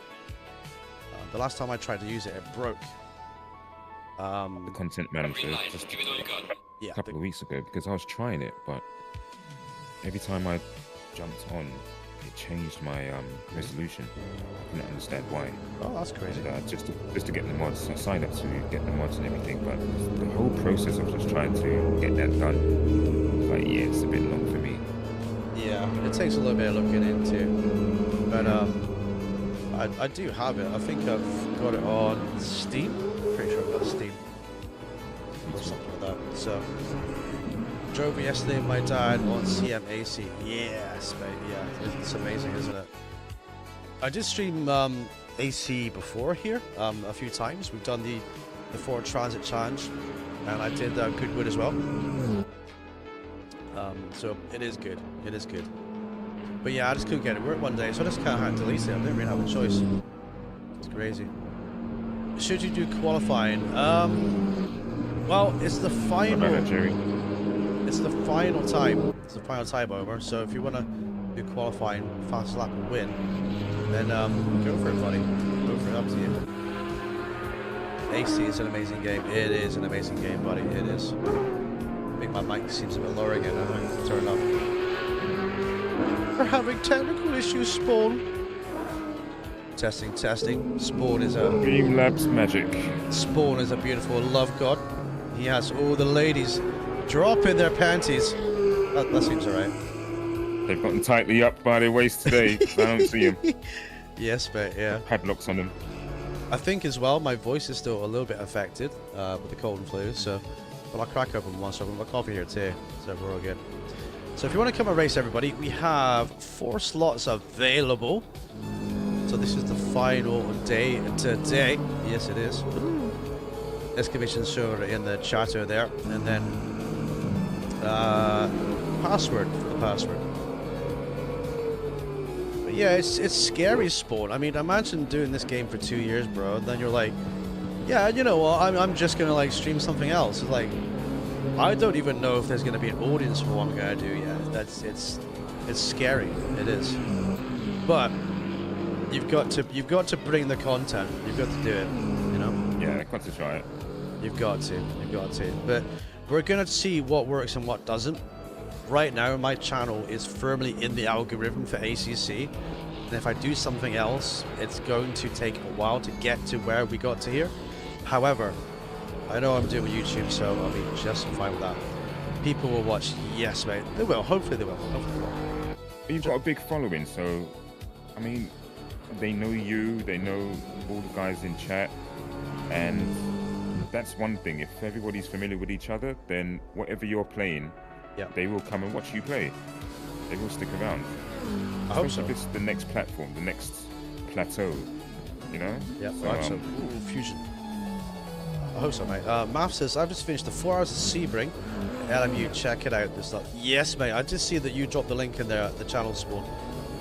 the last time I tried to use it, it broke. The content manager just a couple of weeks ago, because I was trying it, but every time I jumped on, it changed my resolution. I couldn't understand why. Oh, that's crazy. And, just to get the mods, I signed up to get the mods and everything, but the whole process of just trying to get that done, like, yeah, it's a bit long for me. Yeah, it takes a little bit of looking into, but I do have it. I think I've got it on Steam. Pretty sure I've got Steam or something like that. So drove it yesterday with my dad on CMAC. Yes, mate. Yeah, it's amazing, isn't it? I did stream AC before here a few times. We've done the Ford Transit Challenge, and I did Goodwood as well. So it is good. It is good. But yeah, I just couldn't get it work one day, so I just kind of had to delete it. I didn't really have a choice. It's crazy. Should you do qualifying? Well, it's the final. What about that, Jerry? It's the final time. It's the final time over. So if you want to do qualifying, fast lap and win, then go for it, buddy. Go for it. Up to you. AC is an amazing game. It is an amazing game, buddy. It is. I think my mic seems a bit lower again. I think I'll turn it up. We're having technical issues, Spawn. Testing. Spawn is a Streamlabs magic. Spawn is a beautiful love god. He has all the ladies dropping their panties. That seems alright. They've gotten tightly up by their waist today. I don't see them. Yes, but yeah. Padlocks on them. I think as well, my voice is still a little bit affected with the cold and flu. So, well, I'll crack open one. So I've got coffee here too. So we're all good. So if you want to come and race, everybody, we have 4 slots available. So this is the final day today. Yes, it is. Excavation server in the chatter there, and then password for the password. Yeah, it's scary, Spawn. I mean, imagine doing this game for 2 years, bro, and then you're like, yeah, you know what? I'm just gonna like stream something else. It's like, I don't even know if there's gonna be an audience for what I'm gonna do yet. It's scary. It is. But you've got to bring the content. You've got to do it. You know. Yeah, I've got to try it. You've got to. You've got to. But we're gonna see what works and what doesn't. Right now, my channel is firmly in the algorithm for ACC. And if I do something else, it's going to take a while to get to where we got to here. However, I know I'm doing YouTube, so I'll be just fine with that. People will watch. Yes, mate. They will. Hopefully they will. Hopefully they will. But you've got a big following, so, I mean, they know you, they know all the guys in chat, and that's one thing. If everybody's familiar with each other, then whatever you're playing, yeah, they will come and watch you play. They will stick around. I hope so. If it's the next platform, the next plateau, you know? Yeah, so, I hope so. Ooh, fusion. I hope so, mate. Math says, I've just finished the 4 hours of Sebring. LMU, check it out. This stuff. Yes, mate. I just see that you dropped the link in there at the channel Spawn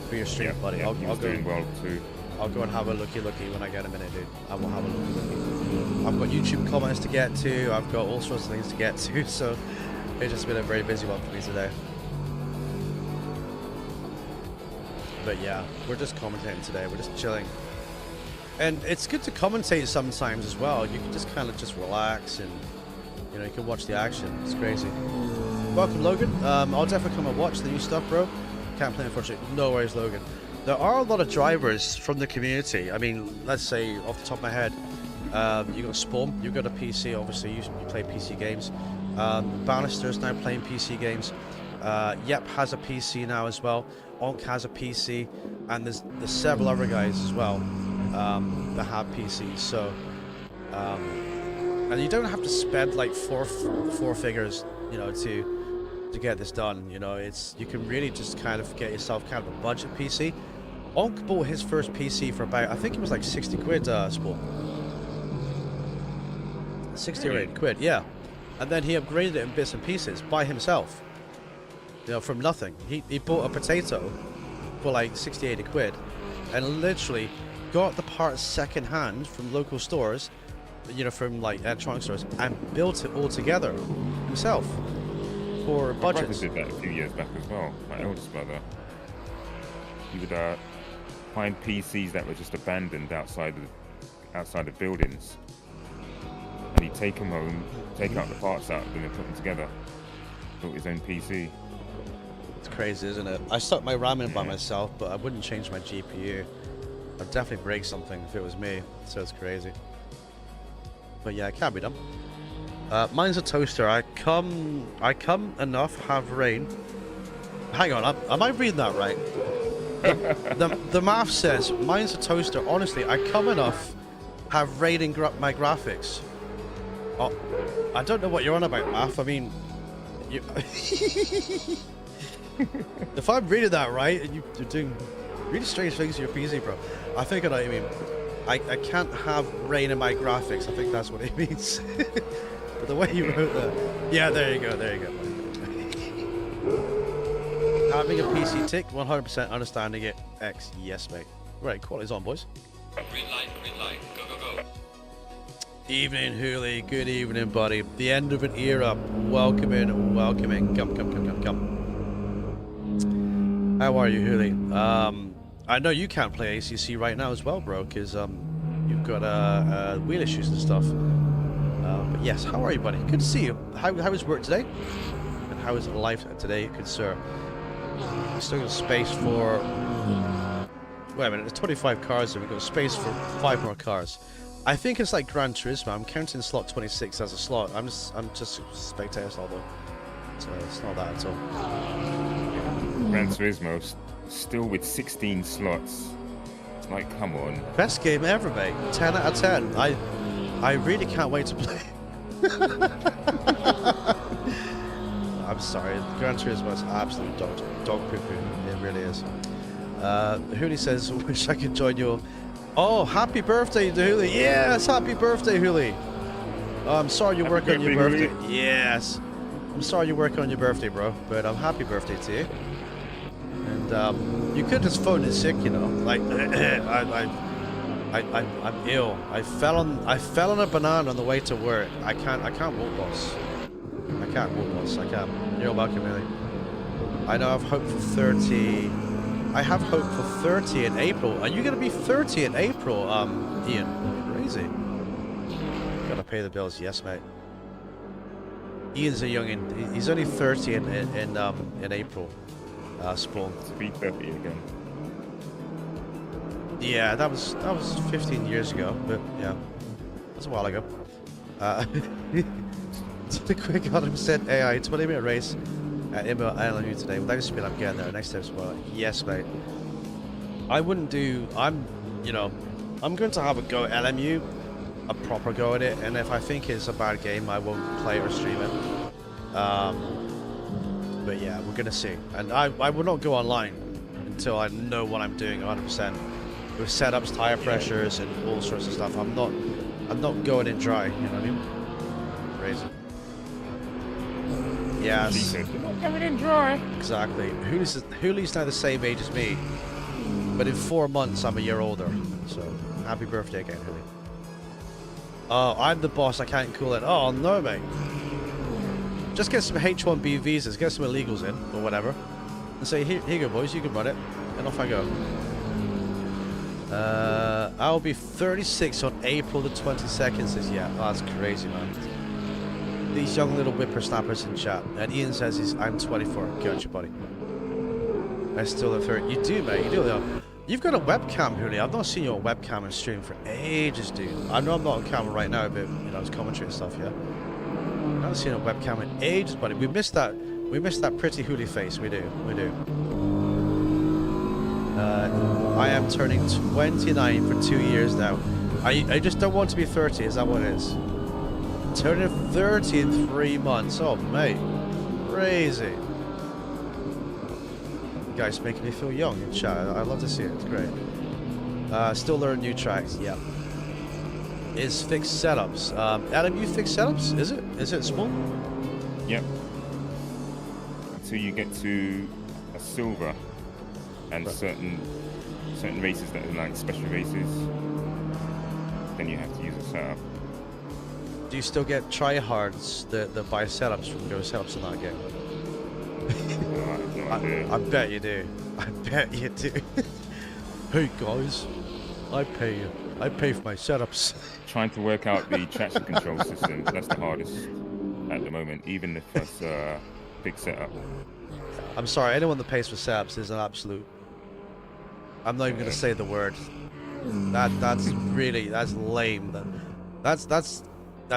for your stream, buddy. Yeah, I'll he go. was doing well too. I'll go and have a looky when I get a minute, dude. I will have a looky. I've got YouTube comments to get to. I've got all sorts of things to get to. So it's just been a very busy one for me today. But yeah, we're just commentating today. We're just chilling. And it's good to commentate sometimes as well. You can just kind of just relax and, you know, you can watch the action. It's crazy. Welcome, Logan. I'll definitely come and watch the new stuff, bro. Can't play, unfortunately. No worries, Logan. There are a lot of drivers from the community. I mean, let's say off the top of my head, you got Spawn, you got a PC, obviously you play PC games. Bannister's now playing PC games. Yep has a PC now as well. Onk has a PC, and there's several other guys as well that have PCs. So, and you don't have to spend like four figures, you know, to get this done. You know, you can really just kind of get yourself kind of a budget PC. Onk bought his first PC for about, I think it was like 60 quid, Spawn. 60 or 80 quid, yeah. And then he upgraded it in bits and pieces by himself. You know, from nothing. He bought a potato for like 60, 80 quid and literally got the parts second hand from local stores, you know, from like electronic stores, and built it all together himself for budgets. My brother did that a few years back as well, my eldest brother. He would find PCs that were just abandoned outside of buildings. And he'd take them home, take out the parts out of them and put them together. Built his own PC. It's crazy, isn't it? I stuck my RAM in by myself, but I wouldn't change my GPU. I'd definitely break something if it was me, so it's crazy. But yeah, it can't be done. Mine's a toaster. I come enough, have rain. Hang on, am I reading that right? The math says, mine's a toaster. Honestly, I come enough, have rain in my graphics. Oh, I don't know what you're on about, math. I mean, you... If I'm reading that right, and you're doing really strange things to your PC, bro. I think I know what you mean. I can't have rain in my graphics. I think that's what it means. But the way you wrote that, yeah, there you go, there you go. Having a PC tick, 100% understanding it. X, yes, mate. Right, quality's on, boys. Green light, go, go, go. Evening, Hooli. Good evening, buddy. The end of an era. Welcome in, welcome in. Come. How are you, Hooli? I know you can't play ACC right now as well, bro, because you've got wheel issues and stuff. But yes, how are you, buddy? Good to see you. How is work today? And how is life today, good sir? Still got space for... Wait a minute, there's 25 cars and we've got space for 5 more cars. I think it's like Gran Turismo. I'm counting slot 26 as a slot. I'm just a spectator slot though. So it's not that at all. Gran Turismo still with 16 slots. It's like, come on. Best game ever, mate. 10 out of 10. I really can't wait to play. I'm sorry. Gran Turismo is absolute dog poo-poo. It really is. Hooli says, wish I could join you. Oh, happy birthday, Hooli. Yes, happy birthday, Hooli. Oh, I'm sorry you work on your birthday. Yes. I'm sorry you work on your birthday, bro. But happy birthday to you. And You could just phone in sick, you know. Like, I'm ill. I fell on a banana on the way to work. I can't walk, boss. I can't walk, boss. I can't. You're welcome, really. I know I've hoped for 30. I have hope for 30 in April. Are you gonna be 30 in April, Ian? Crazy. Gotta pay the bills. Yes, mate. Ian's a youngin. He's only 30 in April. Spawn. To be 30 again. Yeah, that was 15 years ago, but yeah, that's a while ago. Just a quick 100% AI 20-minute race at LMU today. Without speed, I'm getting there. Next step as well. Yes, mate. I wouldn't do. I'm going to have a go at LMU, a proper go at it, and if I think it's a bad game, I won't play or stream it. But yeah, we're gonna see, and I will not go online until I know what I'm doing 100%. With setups, tire pressures, and all sorts of stuff. I'm not going in dry. You know what I mean? Crazy. Yes. She said, "You're not going in dry." Exactly. Hoolie's now the same age as me, but in 4 months I'm a year older. So happy birthday again, Hoolie. Oh, I'm the boss. I can't cool it. Oh no, mate. Just get some H1B visas, get some illegals in or whatever, and say, here you go, boys. You can run it, and off I go. I'll be 36 on April the 22nd, says, yeah. Oh, that's crazy, man. These young little whippersnappers in chat. And Ian says I'm 24. Gotcha, buddy. I still have 30. You do, mate. You do. You've got a webcam, Julie. I've not seen you on webcam and stream for ages, dude. I know I'm not on camera right now, but, you know, it's commentary and stuff, yeah? I've not seen a webcam in ages, buddy. We missed that. We missed that pretty Julie face. We do. We do. I am turning 29 for 2 years now. I just don't want to be 30. Is that what it is? Turning 30 in 3 months. Oh, mate. Crazy. You guys making me feel young in chat. I love to see it. It's great. Still learn new tracks. Yep. Is fixed setups. Adam, you fix setups? Is it? Is it small? Yep. Until you get to a silver. And certain races that are like special races, then you have to use a setup. Do you still get tryhards that buy setups from Go Setups in that game? I have no idea. I bet you do. I bet you do. Hey guys, I pay for my setups. Trying to work out the traction control system, that's the hardest at the moment, even if it's a big setup. I'm sorry, anyone that pays for setups is an absolute... I'm not even going to say the word. That's lame. That's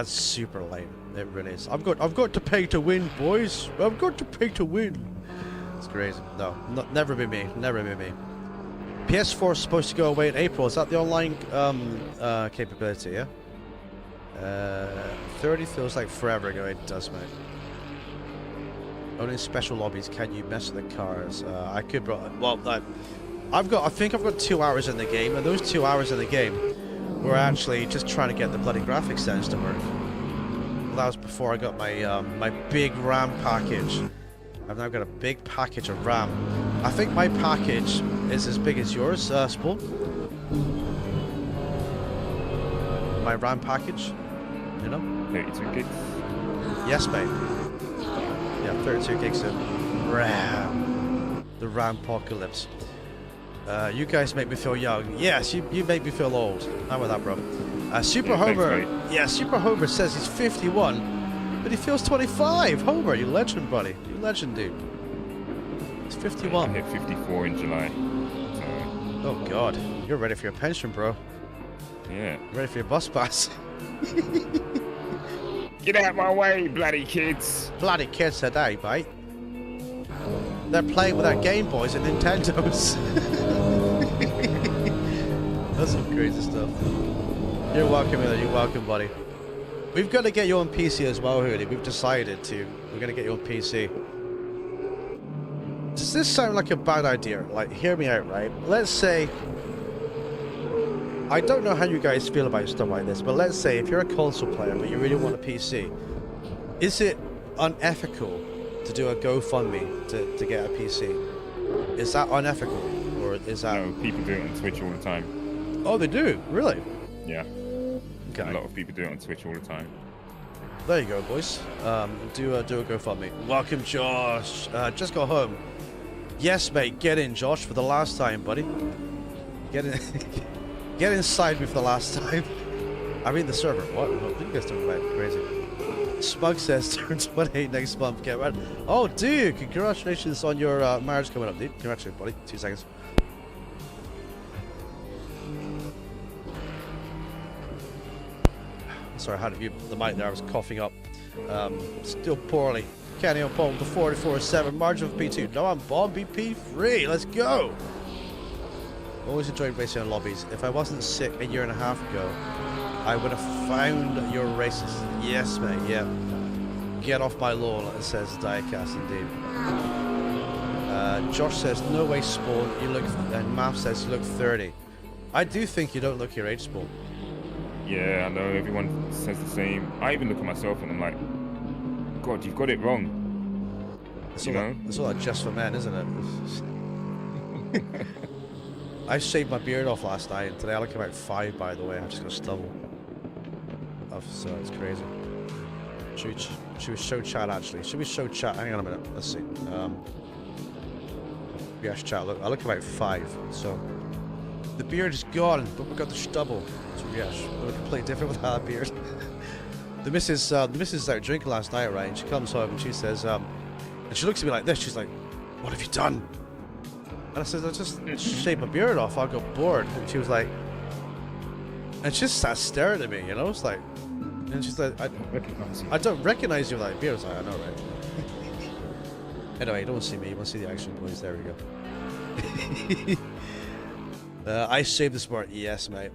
super lame. It really is. I've got to pay to win, boys. I've got to pay to win. It's crazy. No, never been me. Never been me. PS4 is supposed to go away in April. Is that the online capability? Yeah. 30 feels like forever ago. It does, mate. Only in special lobbies can you mess with the cars. I could, well, I think I've got 2 hours in the game, and those 2 hours in the game were actually just trying to get the bloody graphics settings to work. Well, that was before I got my my big RAM package. I've now got a big package of RAM. I think my package is as big as yours, Spool. My RAM package, you know? 32 gigs. Yes, mate. Yeah, 32 gigs of RAM. The RAM apocalypse. You guys make me feel young. Yes, you make me feel old. How about that, bro? Super Homer. Thanks, yeah, Super Homer says he's 51, but he feels 25. Homer, you legend, buddy. You legend, dude. He's 51. I hit 54 in July. So, oh, God. You're ready for your pension, bro. yeah. You're ready for your bus pass. Get out of my way, bloody kids. Bloody kids today, mate. They're playing with their Game Boys and Nintendos. That's some crazy stuff. You're welcome, Miller. You're welcome, buddy. We've got to get you on PC as well, Hoodie. We've decided to. We're going to get you on PC. Does this sound like a bad idea? Like, hear me out, right? Let's say... I don't know how you guys feel about stuff like this, but let's say if you're a console player but you really want a PC, is it unethical to do a GoFundMe to get a PC? Is that unethical? Is that? No, people do it on Twitch all the time. Oh, they do? Really? Yeah. Okay. A lot of people do it on Twitch all the time. There you go, boys. Do a GoFundMe. Welcome, Josh. Just got home. Yes, mate. Get in, Josh, for the last time, buddy. Get in. Get inside me for the last time. I mean the server. What are you guys talking about? Crazy. Smug says turn 28 next month. Get ready. Oh, dude! Congratulations on your marriage coming up, dude. Congratulations, buddy. 2 seconds. Sorry, I had to mute the mic there. I was coughing up. Still poorly. Kenny on Paul with the 44.7 margin of P2. No, I'm Bob BP3. Let's go. Always enjoyed racing in lobbies. If I wasn't sick a year and a half ago, I would have found your races. Yes, mate. Yeah. Get off my lawn, it says Diecast indeed. Josh says no way, Spawn. You look, and Math says you look 30. I do think you don't look your age, Spawn. Yeah, I know. Everyone says the same. I even look at myself and I'm like, God, you've got it wrong. It's all that just for men, isn't it? I shaved my beard off last night, and today I look about 5, by the way. I just got stubble. So it's crazy. Should we show chat, actually? Should we show chat? Hang on a minute. Let's see. Yes, chat. Look, I look about 5. So the beard is gone, but we've got the stubble. So yes, we're completely different without a beard. The missus is out drinking last night, right? And she comes home and she says, and she looks at me like this. She's like, "What have you done?" And I said, "I just shaved my beard off. I got bored." And she was like, and she just sat staring at me, you know? It's like, and she's like, I don't recognize you with that beard. I was like, I know, right? Anyway, you don't see me. You want to see the action, boys. There we go. I shaved this morning. Yes, mate.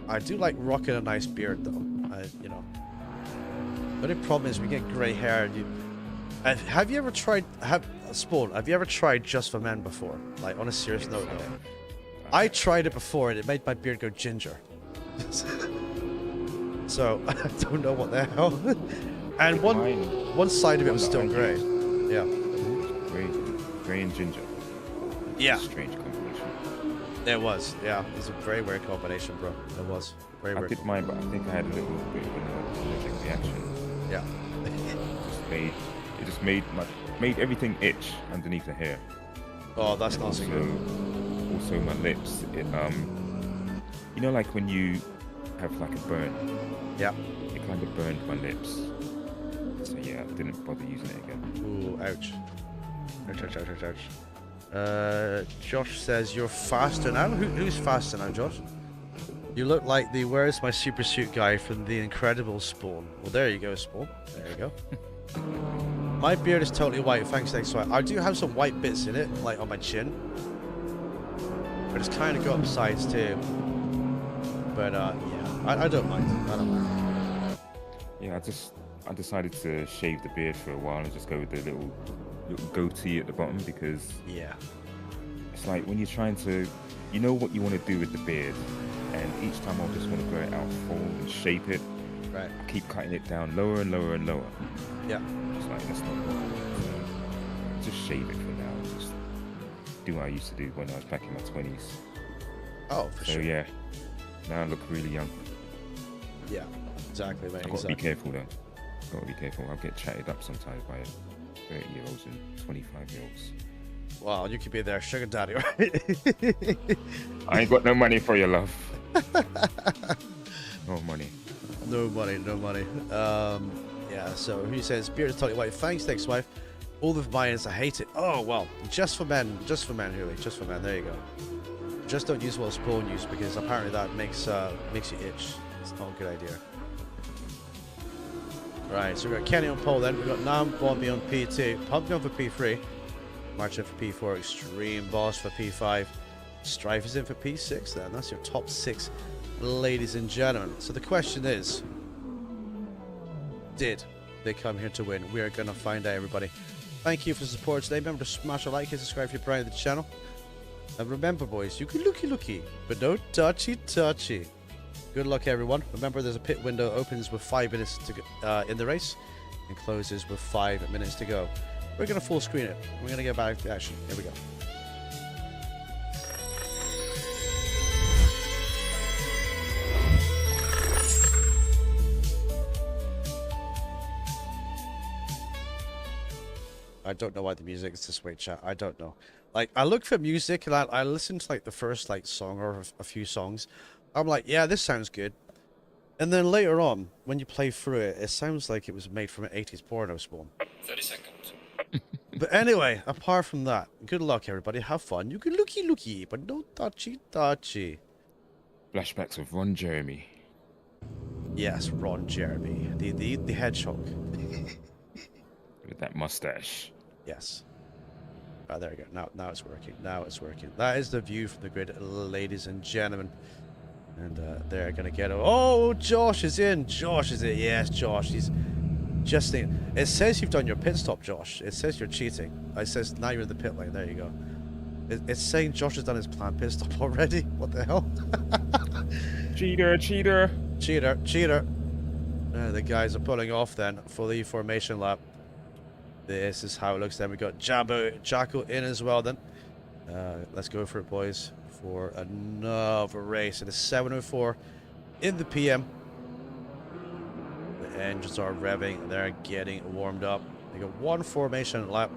I do like rocking a nice beard, though. You know. The only problem is we get grey hair. And have you ever tried? Spawn, have you ever tried Just for Men before? Like, on a serious note. I tried it before, and it made my beard go ginger. So I don't know what the hell. And one side of it was still grey. Yeah. Grey and ginger. Yeah. Strange combination. It was. Yeah. It was a very weird combination, bro. It was very weird. I did mine, but I think I had a little bit of an allergic reaction. Yeah. It just made everything itch underneath the hair. Oh, that's not so good. Also, my lips. You know, like when you have like a burn. Yeah. It kind of burned my lips. So yeah, I didn't bother using it again. Ooh, ouch. Ouch. Josh says you're faster now. Who's faster now, Josh? You look like the "Where's my super suit" guy from The Incredible Spawn. Well, there you go, Spawn. There you go. My beard is totally white, thanks, Swipe. I do have some white bits in it, like on my chin. But it's kind of got sides too. But yeah, I don't mind. I don't mind. Yeah, I decided to shave the beard for a while and just go with the little goatee at the bottom, because yeah, it's like when you're trying to, you know what you want to do with the beard, and each time I just want to grow it out full and shape it. Right. I keep cutting it down lower and lower and lower. Yeah. Just like, that's not good. So just shave it for now. Just do what I used to do when I was back in my 20s. Oh, for sure. So yeah, now I look really young. Yeah, exactly, mate. I've got to be careful though. Got to be careful. I'll get chatted up sometimes by 30-year-olds and 25-year-olds. Wow, you could be their sugar daddy, right? I ain't got no money for your love. No money. No money, no money. Yeah, so he says, beard is totally white. Thanks, next wife. All of mine is I hate it. Oh, well, just for men, Huey, just for men. There you go. Just don't use what Spawn use, because apparently that makes you itch. It's not a good idea. Right, so we've got Kenny on pole then. We've got Nam Bombi on P2. Pumpkin on for P3. March in for P4. Extreme Boss for P5. Strife is in for P6 then. That's your top 6, ladies and gentlemen. So the question is, did they come here to win? We're going to find out, everybody. Thank you for the support today. Remember to smash a like and subscribe if you're brand new to the channel. And remember, boys, you can looky, but no touchy. Good luck, everyone. Remember, there's a pit window, opens with 5 minutes to go, in the race and closes with 5 minutes to go. We're going to full screen it. We're going to get back to action. Here we go. I don't know why the music is this way, chat. I don't know. Like, I look for music and I listen to like the first like song or a few songs. I'm like, yeah, this sounds good. And then later on, when you play through it, it sounds like it was made from an 80s porno spawn. 30 seconds. But anyway, apart from that, good luck, everybody. Have fun. You can looky, but no touchy. Flashbacks of Ron Jeremy. Yes, Ron Jeremy, the hedgehog. With that mustache. Yes. Ah, there we go. Now it's working. Now it's working. That is the view from the grid, ladies and gentlemen. And they're gonna get. Oh, Josh is in. Josh is in. Yes, Josh. He's just in. It says you've done your pit stop, Josh. It says you're cheating. It says now you're in the pit lane. There you go. It's saying Josh has done his planned pit stop already. What the hell? Cheater. Cheater. The guys are pulling off then for the formation lap. This is how it looks. Then we got Jacko in as well then. Let's go for it, boys, for another race. It is 7:04 in the PM. The engines are revving. They're getting warmed up. They got one formation lap.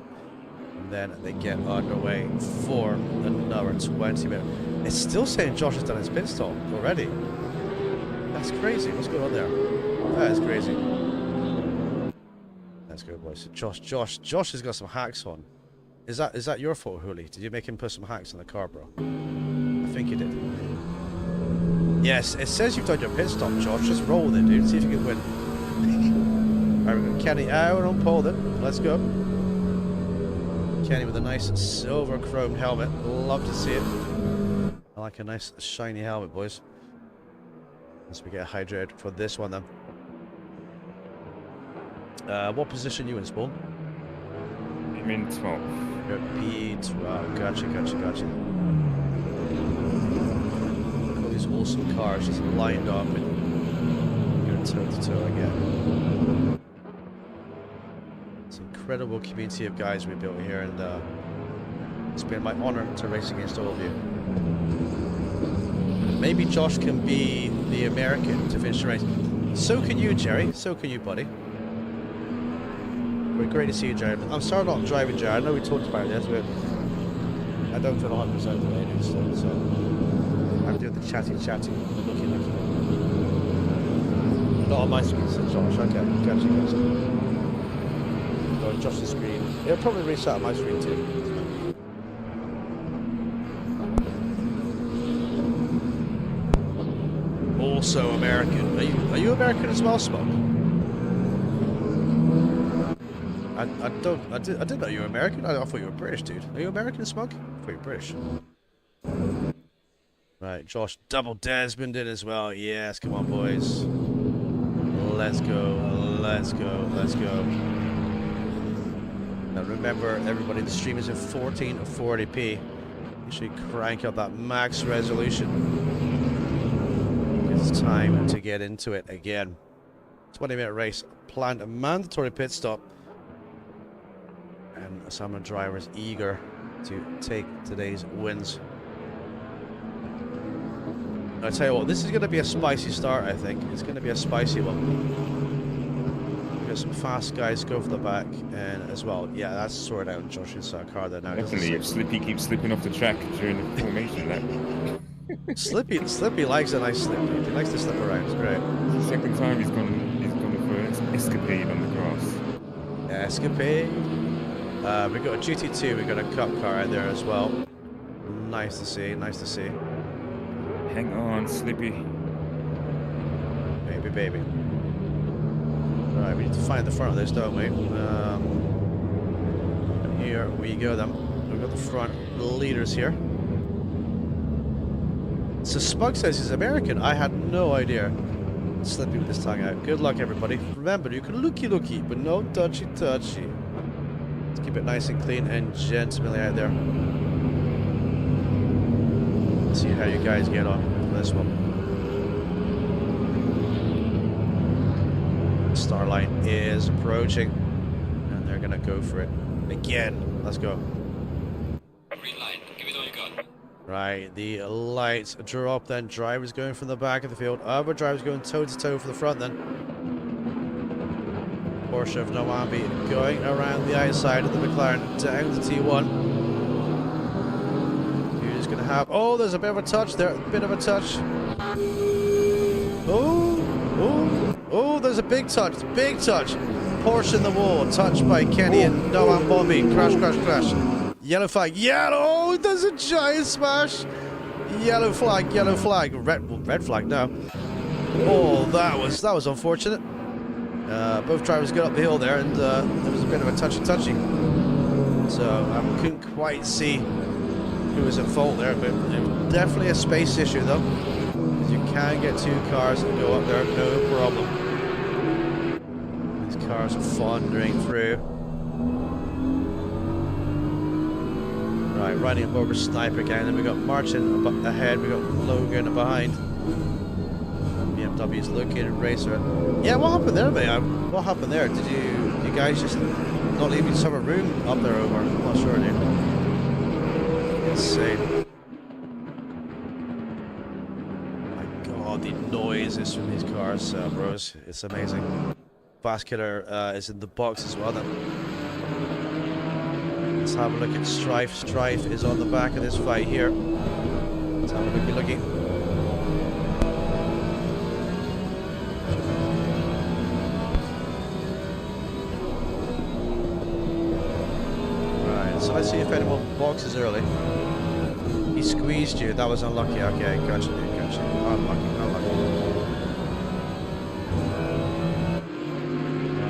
And then they get underway for another 20 minutes. It's still saying Josh has done his pit stop already. That's crazy. What's going on there? That is crazy. Let's go, boys. Josh has got some hacks on. Is that your fault, Hooli? Did you make him put some hacks on the car, bro? I think you did. Yes, it says you've done your pit stop, Josh. Just roll with it, dude. See if you can win. Alright, we've got Kenny out on pole then. Let's go. Kenny with a nice silver chrome helmet. Love to see it. I like a nice shiny helmet, boys. As we get hydrated for this one then. What position you in, Spawn? I'm in 12. You're P12. Gotcha. Look at all these awesome cars just lined up and going toe to toe again. It's an incredible community of guys we built here, and it's been my honor to race against all of you. Maybe Josh can be the American to finish the race. So can you, Jerry. So can you, buddy. Great to see you, Jared. I'm sorry I'm not driving, Jared. I know we talked about this, but I don't feel 100% today, dude, so I'm doing the chatty, looky. Not on my screen, said Josh. Okay, gotcha. Go on Josh's screen. It'll probably reset on my screen too. Also American. Are you American as well, Smoke? I didn't know you were American. I thought you were British, dude. Are you American, Smug? I thought you were British. Right, Josh, double Desmond in as well. Yes, come on, boys. Let's go. Now remember, everybody, the stream is in 1440p. You should crank up that max resolution. It's time to get into it again. 20-minute race. Planned a mandatory pit stop. And some drivers eager to take today's wins. I tell you what, this is going to be a spicy start, I think. It's going to be a spicy one. We've got some fast guys go for the back, and as well, yeah, that's sorted out in Josh's car there now. Definitely, if Slippy keeps slipping off the track during the formation lap. Slippy likes a nice slip, dude. He likes to slip around, it's great. It's the second time he's gone for an escapade on the grass. Escapade. We've got a GT2, we've got a cup car out there as well. Nice to see. Hang on, Slippy. Baby. Alright, we need to find the front of this, don't we? And here we go then. We've got the front leaders here. So Spug says he's American. I had no idea. Slippy with his tongue out. Good luck, everybody. Remember, you can looky, but no touchy. Let's keep it nice and clean and gentlemanly out there. Let's see how you guys get on for this one. The star line is approaching, and they're gonna go for it again. Let's go. Green light. Give it all you got. Right, the lights drop then. Drivers going from the back of the field. Other drivers going toe to toe for the front then. Porsche of Noambi going around the outside of the McLaren down to T1. Who's going to have... Oh, there's a bit of a touch there. A bit of a touch. Oh, there's a big touch. Big touch. Porsche in the wall. Touched by Kenny and Noam Bobby. Crash, crash, crash. Yellow flag. Yellow. Oh, there's a giant smash. Yellow flag. Yellow flag. Red flag now. Oh, that was unfortunate. Both drivers got up the hill there, and there was a bit of a touchy. So I couldn't quite see who was at fault there, but it was definitely a space issue though. Because you can get two cars and go up there, no problem. These cars are thundering through. Right, riding up over Sniper again, and we got Martin ahead, we got Logan behind. BMW's looking racer. Yeah, what happened there, mate? What happened there? Did you guys just not leave each other room up there over? I'm not sure, dude. Insane. My god, the noises from these cars, bros. It's amazing. Vascular is in the box as well then. Let's have a look at Strife. Strife is on the back of this fight here. Let's have a looky. Right, so let's see if anyone boxes early. He squeezed you. That was unlucky. Okay, gotcha, dude. Gotcha. Unlucky.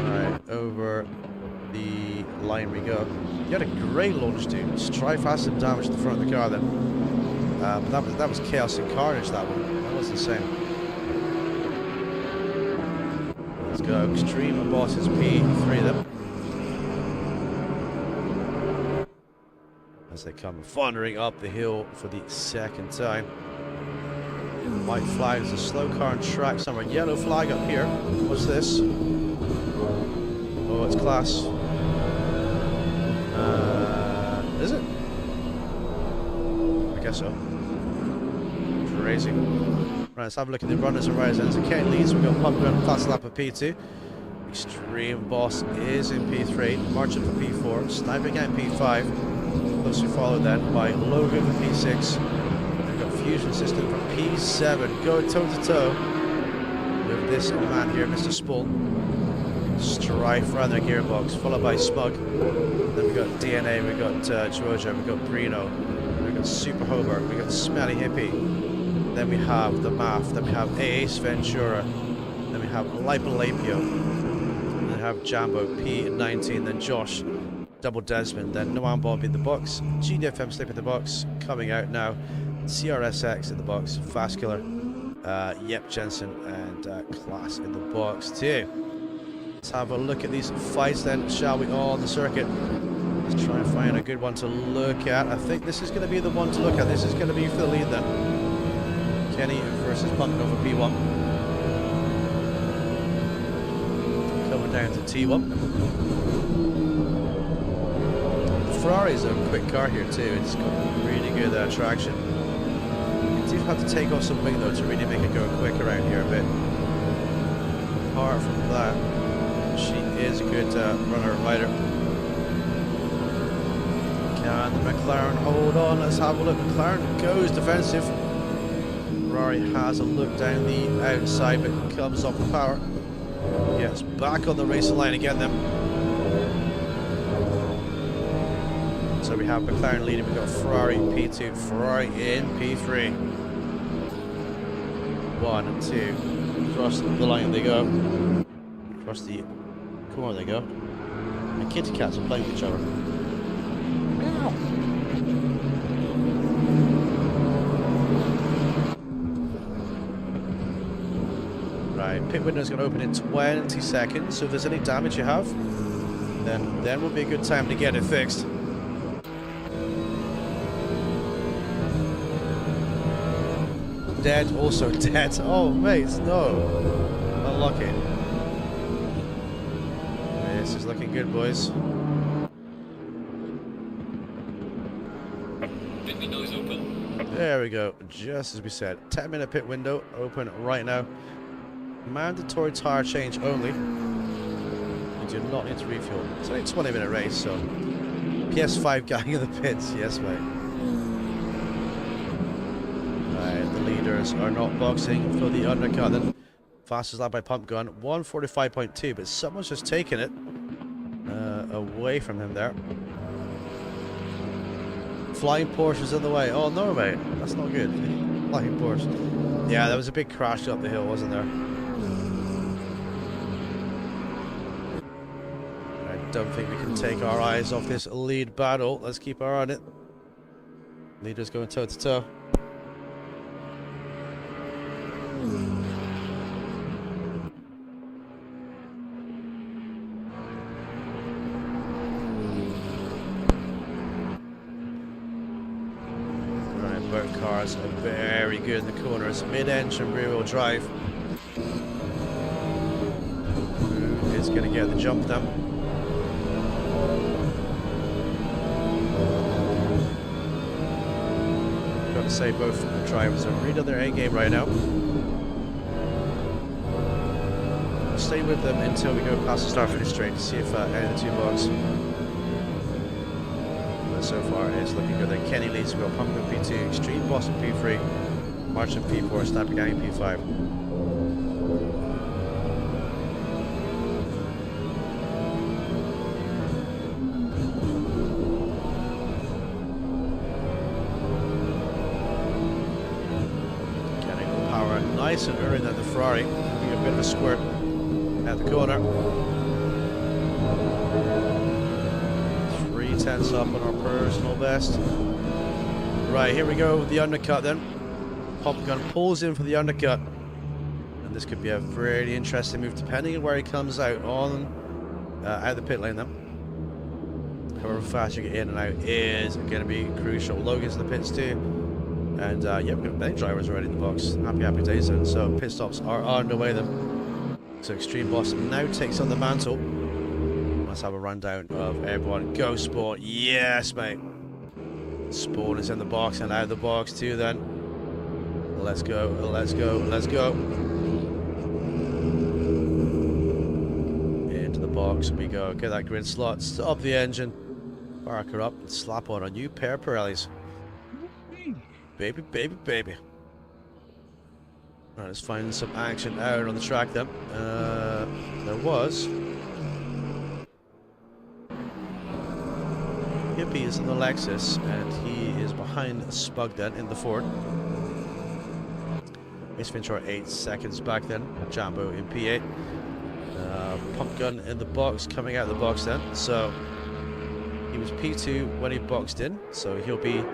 Alright, over the line we go. You had a great launch, dude. Strife has some damage to the front of the car then. But that was chaos and carnage, that one. That was insane. Let's go. Extreme Bosses P3 then. As they come thundering up the hill for the second time. White flag is a slow car on track somewhere. Yellow flag up here. What's this? Oh, it's class. Is it? I guess so. Crazy. Right, let's have a look at the runners and Ryzen. So Ken leads, we've got Pump Gun fast lap of P2. Extreme Boss is in P3. Marching for P4. Sniping at P5. Closely followed then by Logan for P6. We've got Fusion System for P7. Go toe to toe with this man here, Mr. Spool. Strife around their gearbox, followed by Smug. Then we got DNA, we got Georgia, we got Brino, we got Super Hobart, we got Smelly Hippie. Then we have the Math, then we have Ace Ventura, then we have Lipolapio, then we have Jambo P19, then Josh, Double Desmond, then Noam Bob in the box, GDFM Slip in the box, coming out now, CRSX in the box, Vascular, Yep Jensen, and Class in the box too. Let's have a look at these fights then, shall we, on the circuit. Let's try and find a good one to look at. I think this is going to be the one to look at. This is going to be for the lead then. Kenny versus Punk over P1. Coming down to T1. The Ferrari's a quick car here too. It's got really good traction. You do have to take off some wing though to really make it go quick around here a bit. Apart from that, she is a good runner and rider. Can the McLaren hold on? Let's have a look. McLaren goes defensive. Ferrari has a look down the outside, but comes off the power. Yes, back on the racing line again then. So we have McLaren leading. We've got Ferrari P2, Ferrari in P3. 1 and 2. Across the line they go. Across the corner they go. And kitty cats are playing with each other. Meow. Right, pit window's going to open in 20 seconds. So if there's any damage you have, then will be a good time to get it fixed. Dead, also dead. Oh, mate, no. Unlucky. This is looking good, boys. Pit window is open. There we go. Just as we said. 10-minute pit window open right now. Mandatory tire change only. do not need to refuel. It's only a 20-minute race, so PS5 gang in the pits, yes mate. Right, the leaders are not boxing for the undercut then. Fastest lap by Pump Gun, 145.2, but someone's just taken it away from him there. Flying Porsche's in the way. Oh no mate, that's not good. Flying Porsche. Yeah, there was a big crash up the hill, wasn't there? I don't think we can take our eyes off this lead battle. Let's keep our eye on it. Leaders going toe to toe. Right, both cars are very good in the corners. Mid-engine rear-wheel drive. Who is going to get the jump now? Say both drivers are really on their A game right now. Stay with them until we go past the start finish straight to see if any of the two bogs. But so far it's looking good. Then Kenny leads. We've got Pumpkin P2, Extreme Boston P3, Marching P4, Sniper Gang P5. Nice and early than the Ferrari. Be a bit of a squirt at the corner. 3/10 up on our personal best. Right, here we go. The undercut then. Pump Gun pulls in for the undercut. And this could be a very interesting move depending on where he comes out on out of the pit lane then. However fast you get in and out is going to be crucial. Logan's in the pits too. And yeah, we've got many drivers already in the box. Happy days then. So pit stops are underway then. So Extreme Boss now takes on the mantle. Let's have a rundown of everyone. Go Spawn. Yes, mate. Spawn is in the box and out of the box too then. Let's go, let's go, let's go. Into the box we go. Get that grid slot. Stop the engine. Park her up and slap on a new pair of Pirellis. Baby, baby, baby. Alright, let's find some action out on the track then. There was. Hippie is in the Lexus, and he is behind Spug then in the Ford. Ace Ventura 8 seconds back then. Jambo in P8. Pump Gun in the box, coming out of the box then. So, he was P2 when he boxed in, so he'll be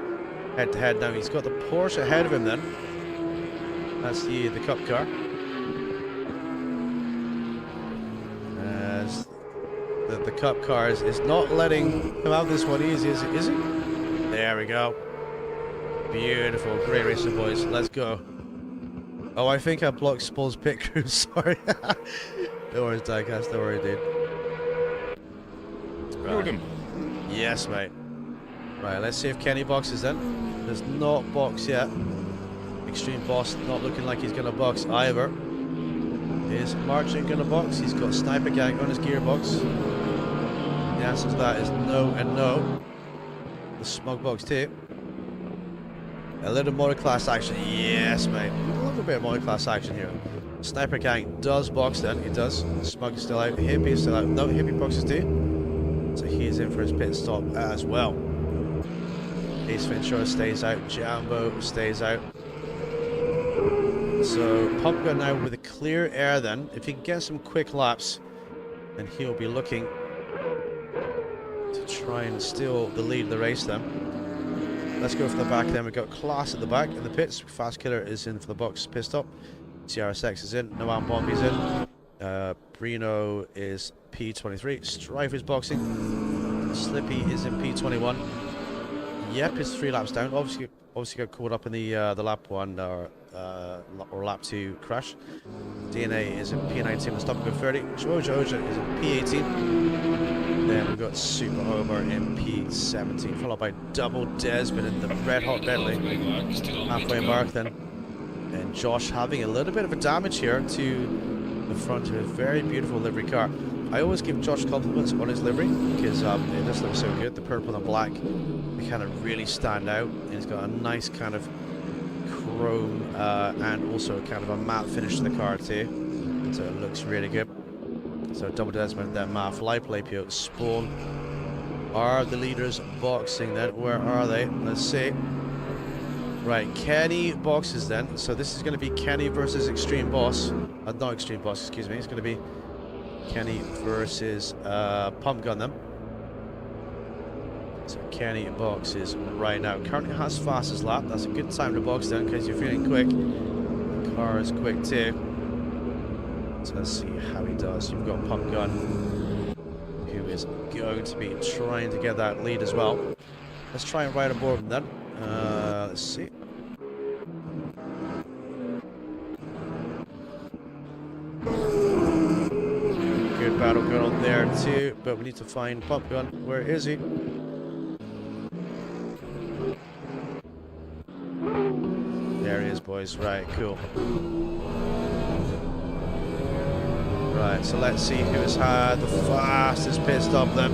head to head now. He's got the Porsche ahead of him then. That's the Cup car. As the Cup car is not letting him out this one easy, is he? There we go. Beautiful. Great racing, boys. Let's go. Oh, I think I blocked Spall's pit crew. Sorry. Don't worry, Diecast. Don't worry, dude. Right. Yes, mate. Right, let's see if Kenny boxes then. Does not box yet. Extreme Boss not looking like he's going to box either. Is Marching going to box? He's got Sniper Gang on his gearbox. The answer to that is no and no. The Smug box too. A little multi-class action. Yes, mate. A little bit of multi-class action here. Sniper Gang does box then. He does. Smug is still out. Hippie is still out. No, Hippie boxes too. So he's in for his pit stop as well. Ace Ventura stays out, Jambo stays out. So Pump Gun now with a clear air then. If he can get some quick laps, then he'll be looking to try and steal the lead of the race then. Let's go for the back then. We've got Class at the back in the pits. Fast Killer is in for the box pit stop. CRSX is in. Noam Bombi's in. Brino is P23. Strife is boxing. Slippy is in P21. Yep, it's 3 laps down. Obviously got caught up in the lap 1 or lap 2 crash. DNA is in P19 with stop and go 30. Jojo is in P18. Then we've got Super Homer in P17, followed by Double Desmond in the red hot Bentley. Halfway mark then. And Josh having a little bit of a damage here to the front of a very beautiful livery car. I always give Josh compliments on his livery because it just looks so good. The purple and black, they kind of really stand out. And it's got a nice kind of chrome and also kind of a matte finish to the car too. So it looks really good. So double Desmond, then Math, Light Playpio, Spawn are the leaders boxing then. Where are they? Let's see. Right, Kenny boxes then. So this is going to be Kenny versus Extreme Boss. Not Extreme Boss, excuse me. It's going to be Kenny versus Pump Gun then. So Kenny boxes right now. Currently has fastest lap. That's a good time to box then because you're feeling quick. The car is quick too. So let's see how he does. You've got Pump Gun, who is going to be trying to get that lead as well. Let's try and ride aboard him then. Let's see. Good battle going on there too, but we need to find Pump Gun. Where is he? There he is, boys. Right, cool. Right, so let's see who has had the fastest pit stop then.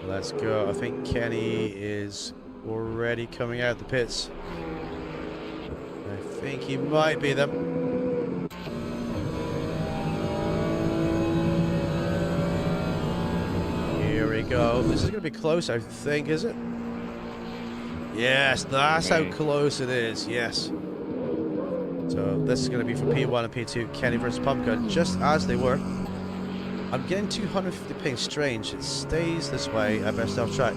Let's go. I think Kenny is already coming out the pits. I think he might be them. Here we go. This is going to be close, I think, is it? Yes, that's how close it is. Yes. So this is going to be for P1 and P2, Kenny versus Pump Gun, just as they were. I'm getting 250 ping. Strange. It stays this way at best off track.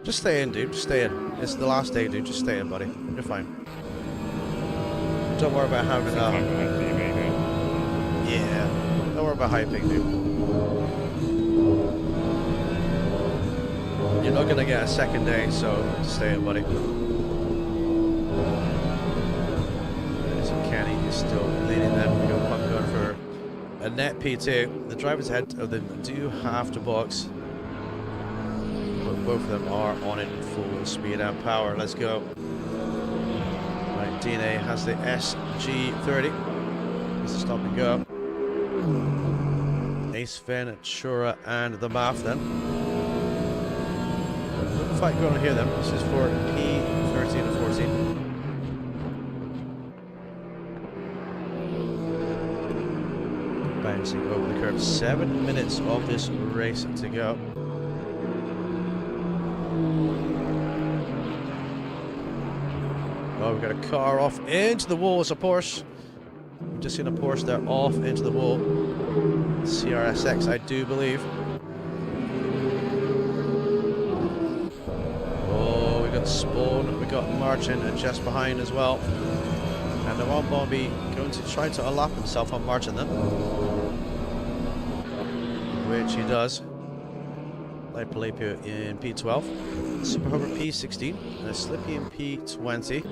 Just stay in, dude. Just stay in. It's the last day, dude. Just stay in, buddy. You're fine. Don't worry about having yeah. Don't worry about high ping, dude. You're not gonna get a second day, so just stay in, buddy. So Kenny is still leading them. We got Pump Gun for a net P2. The drivers ahead of them do have to box, but both of them are on it full speed and power. Let's go. Right, DNA has the SG30. This is stop and go. Ace Ventura and the Math then. Fight going on here then. This is for P13 and 14. Bouncing over the curve. 7 minutes of this race to go. Oh, we've got a car off into the wall. It's a Porsche. We've just seen a Porsche there off into the wall. CRSX, I do believe. Oh, we got Spawn, we got Marchand and just behind as well. And the one Bobby going to try to lap himself on Marchand then. Which he does. Light Palapio in P12. Super Hover P16. And a Slippy in P20.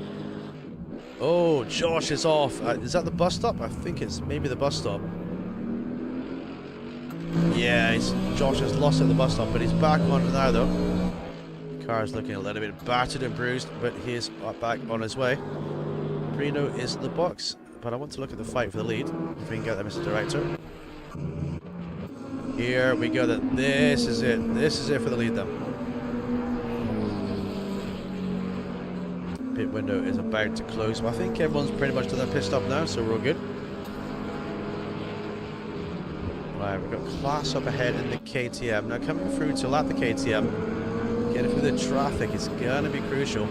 Oh, Josh is off. Is that the bus stop? I think it's maybe the bus stop. Yeah, Josh has lost at the bus stop, but he's back on it now though. The car is looking a little bit battered and bruised, but he is back on his way. Reno is in the box, but I want to look at the fight for the lead. If we can get that, Mr. Director. Here we go then. This is it. This is it for the lead then. Pit window is about to close. Well, I think everyone's pretty much done their pit stop now, so we're all good. Right, we've got class up ahead in the KTM. Now coming through to lap the KTM, getting through the traffic is gonna be crucial.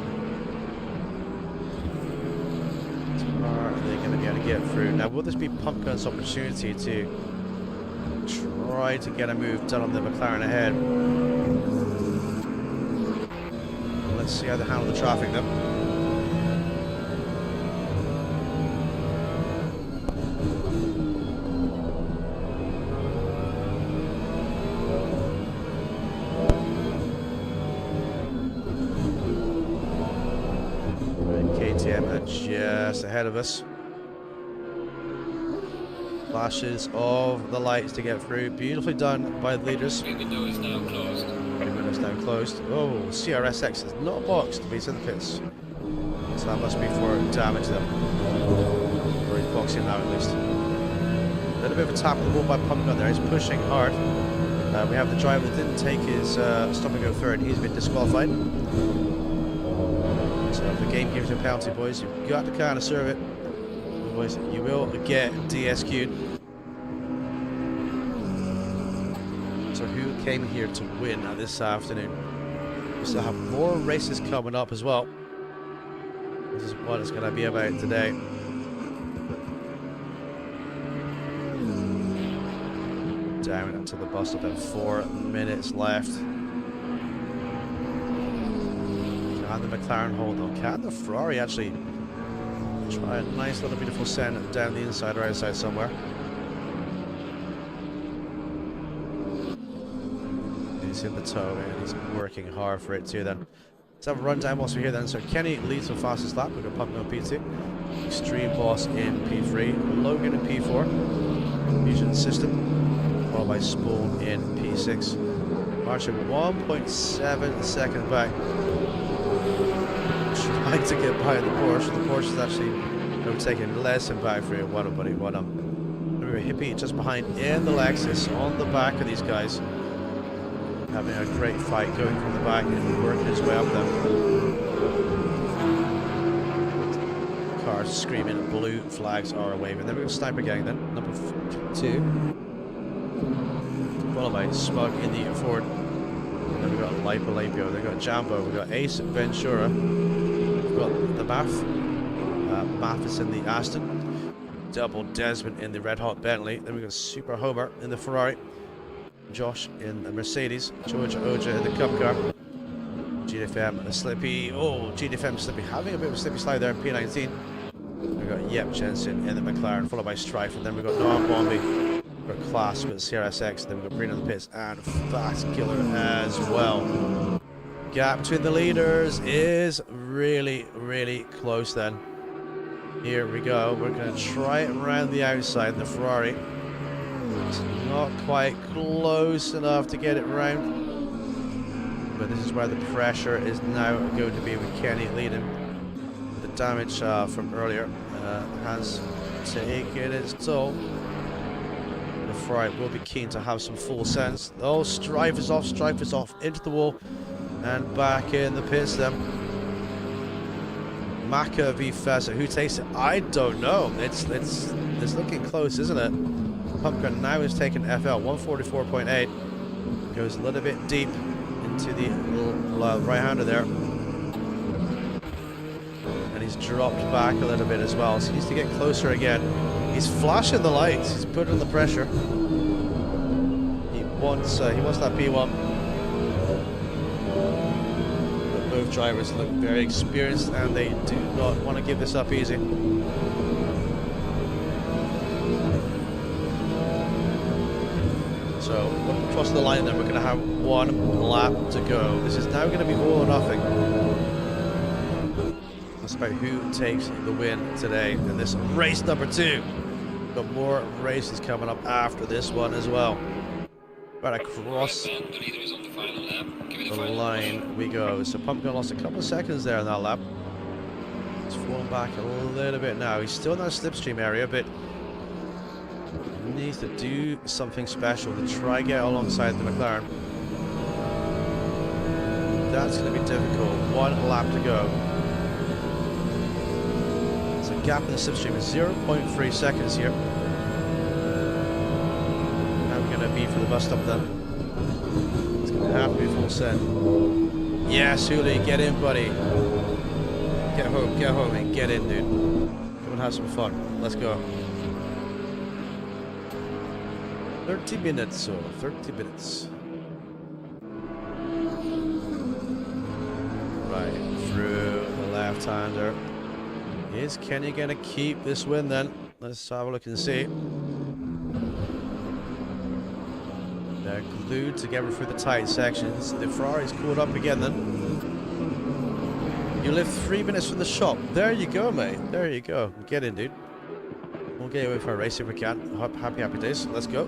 Are they gonna be able to get through? Now will this be Pump Gun's opportunity to try to get a move done on the McLaren ahead? Let's see how they handle the traffic then. Just ahead of us. Flashes of the lights to get through. Beautifully done by the leaders. The window is now closed. The window's now closed. Oh, CRSX is not boxed, but he's in the pits. So that must be for damage then. Or he's boxing now at least. A little bit of a tap on the wall by Pumpgun there. He's pushing hard. We have the driver that didn't take his stop and go third. He's been disqualified. So if the game gives you a penalty, boys, you've got to kind of serve it. Otherwise, you will get DSQ'd. So who came here to win this afternoon? We still have more races coming up as well. This is what it's going to be about today. Down to the bus stop, then 4 minutes left. Can the McLaren hold on? Can the Ferrari actually try a nice little beautiful send down the inside or outside somewhere? He's in the toe and he's working hard for it too then. Let's have a rundown whilst we're here then. So Kenny leads the fastest lap. We've got Pumpkin on P2. Extreme Boss in P3. Logan in P4. Fusion System. Followed by Spoon in P6. Marching 1.7 seconds back. Trying to get by the Porsche. The Porsche is actually overtaking less than back for you. What a buddy, what Remember Hippie just behind in the Lexus on the back of these guys. Having a great fight going from the back and working his way up them. Cars screaming, blue flags are waving. Then we've got Sniper Gang then, number 2. Followed by Smug in the Ford. And then we've got Lipolapio, they've got Jambo, we've got Ace Ventura. We've got the Math. Math is in the Aston. Double Desmond in the Red Hot Bentley. Then we've got Super Homer in the Ferrari. Josh in the Mercedes, George Oja in the Cup Car, GDFM Slippy, GDFM Slippy having a bit of a slippy slide there in P19. We've got Yep Jensen in the McLaren, followed by Strife, and then we've got Noam Bombi, we've got Class with CRSX, then we've got Breen on the pits, and Fast Killer as well. Gap between the leaders is really, really close then. Here we go, we're going to try it around the outside in the Ferrari. It's not quite close enough to get it round, but this is where the pressure is now going to be with Kenny leading. The damage from earlier has taken its toll. The Ferrari will be keen to have some full sense. Oh, Strife is off, into the wall and back in the pits then. Maka v Feza, who takes it? I don't know. It's looking close, isn't it? Pumpkin now is taking FL 144.8, goes a little bit deep into the right-hander there, and he's dropped back a little bit as well, so he needs to get closer again. He's flashing the lights, he's putting the pressure. He wants that P1. But both drivers look very experienced and they do not want to give this up easy. So, across the line then, we're going to have 1 lap to go. This is now going to be all or nothing. That's about who takes the win today in this race number 2. Got more races coming up after this one as well. Right across the line we go. So Pumpkin lost a couple of seconds there in that lap. He's fallen back a little bit now. He's still in that slipstream area, but needs to do something special to try get alongside the McLaren. That's going to be difficult. 1 lap to go. So gap in the slipstream is 0.3 seconds here. How are we going to be for the bus stop then? It's going to have to be full send. Yes, Huli, get in, buddy. Get home and get in, dude. Come and have some fun. Let's go. 30 minutes or 30 minutes. Right through the left-hander. Is Kenny going to keep this win then? Let's have a look and see. They're glued together through the tight sections. The Ferrari's caught up again then. You live 3 minutes from the shop. There you go, mate. There you go. Get in, dude. We'll get away for a race if we can. Happy days. Let's go.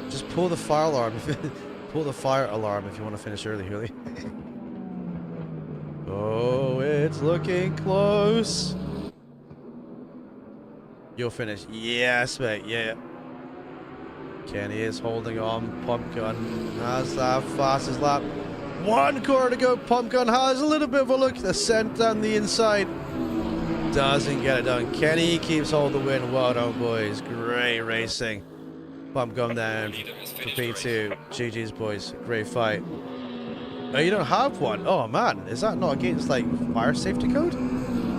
Just pull the fire alarm. Pull the fire alarm if you want to finish early, Huli. Oh, it's looking close. You'll finish. Yes, mate. Yeah. Kenny is holding on. Pump gun has that fastest lap. 1 corner to go. Pump gun has a little bit of a look. Ascent down the inside. Doesn't get it done. Kenny keeps hold the win. Well done, boys. Great racing. Pump gun down for P2. GG's, boys. Great fight. Oh, you don't have one? Oh, man. Is that not against, like, fire safety code?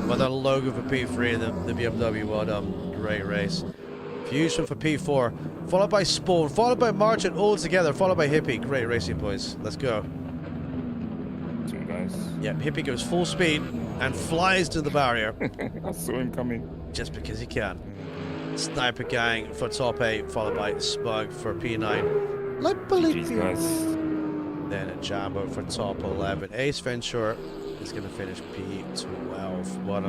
Well done, logo for P3, the BMW. Well done. Great race. Fusion for P4. Followed by Spawn. Followed by Marchant all together. Followed by Hippie. Great racing, boys. Let's go. See you guys. Yep, Hippie goes full speed and flies to the barrier. I saw him coming. Just because he can. Sniper Gang for top 8, followed by Spug for P9. Like believe GG's, guys. Then a Jambo for top 11. Ace Venture is going to finish P12. What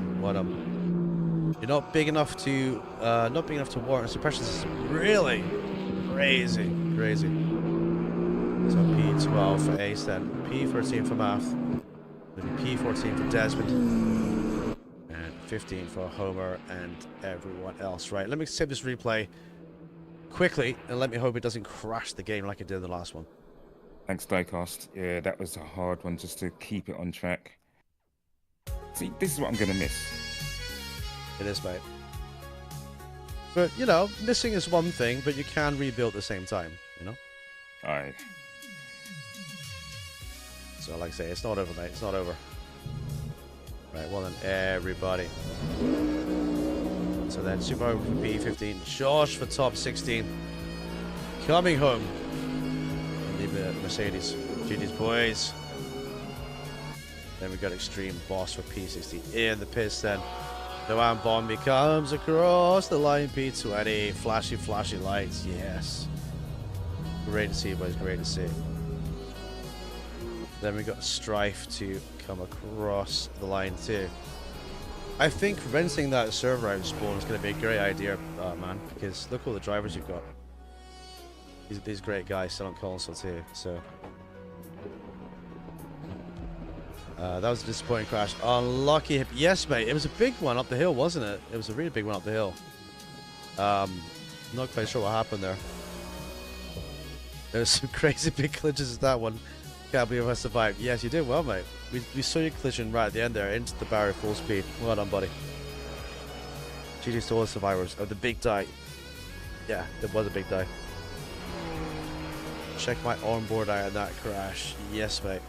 You're not big enough to warrant suppression. This is really crazy. So P12 for Ace, then P13 for Math, then P14 for Desmond, and 15 for Homer and everyone else. Right, let me save this replay quickly, and let me hope it doesn't crash the game like it did in the last one. Thanks, Diecast. Yeah, that was a hard one just to keep it on track. See, this is what I'm going to miss. It is, mate. But, you know, missing is one thing, but you can rebuild at the same time, you know? Aye. So, like I say, it's not over, mate. It's not over. Right, well then, everybody. So then, Super Home for P15. Josh for top 16. Coming home. The Mercedes. GG's, boys. Then we got Extreme Boss for P16 in the pits then. Noam Bombi comes across the line. P20. Flashy lights. Yes. Great to see, boys. Great to see. Then we got Strife to come across the line too. I think renting that server out Spawn is going to be a great idea, man, because look at all the drivers you've got. These great guys still on console too, so. That was a disappointing crash. Unlucky. Yes, mate. It was a big one up the hill, wasn't it? It was a really big one up the hill. Not quite sure what happened there. There was some crazy big collisions at that one. Can't believe I survived. Yes, you did well, mate. We saw your collision right at the end there into the barrier full speed. Well done, buddy. GG's to all the survivors of the big die. Yeah, there was a big die. Check my onboard eye on that crash. Yes, mate.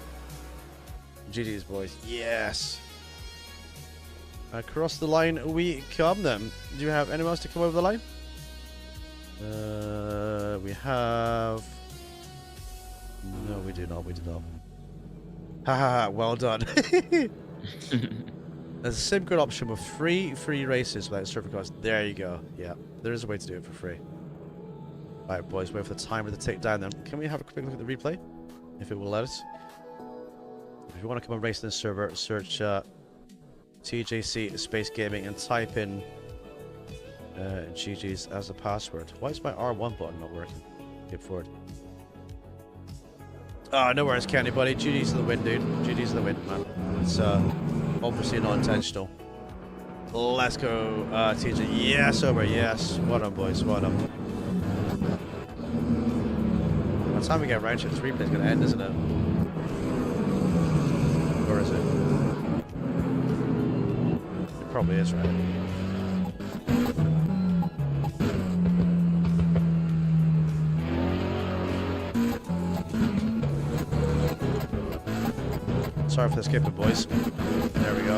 GG's, boys. Yes. Across the line we come then. Do you have anyone else to come over the line? We have... No, we do not. We do not. Haha, well done. There's a sim card option with free races without server costs. There you go. Yeah, there is a way to do it for free. Alright, boys, wait for the timer to tick down then. Can we have a quick look at the replay? If it will let us. If you want to come and race in this server, search TJC Space Gaming and type in GG's as a password. Why is my R1 button not working? Skip forward. Oh, no worries, Kenny, buddy. GG's to the win, dude. GG's to the win, man. It's obviously not intentional. Let's go, TJ. Yes, over. Yes. Well done, boys. Well done. By the time we get around to it, this replay's going to end, isn't it? Or is it? It probably is, right? Sorry for the skipping, boys. There we go.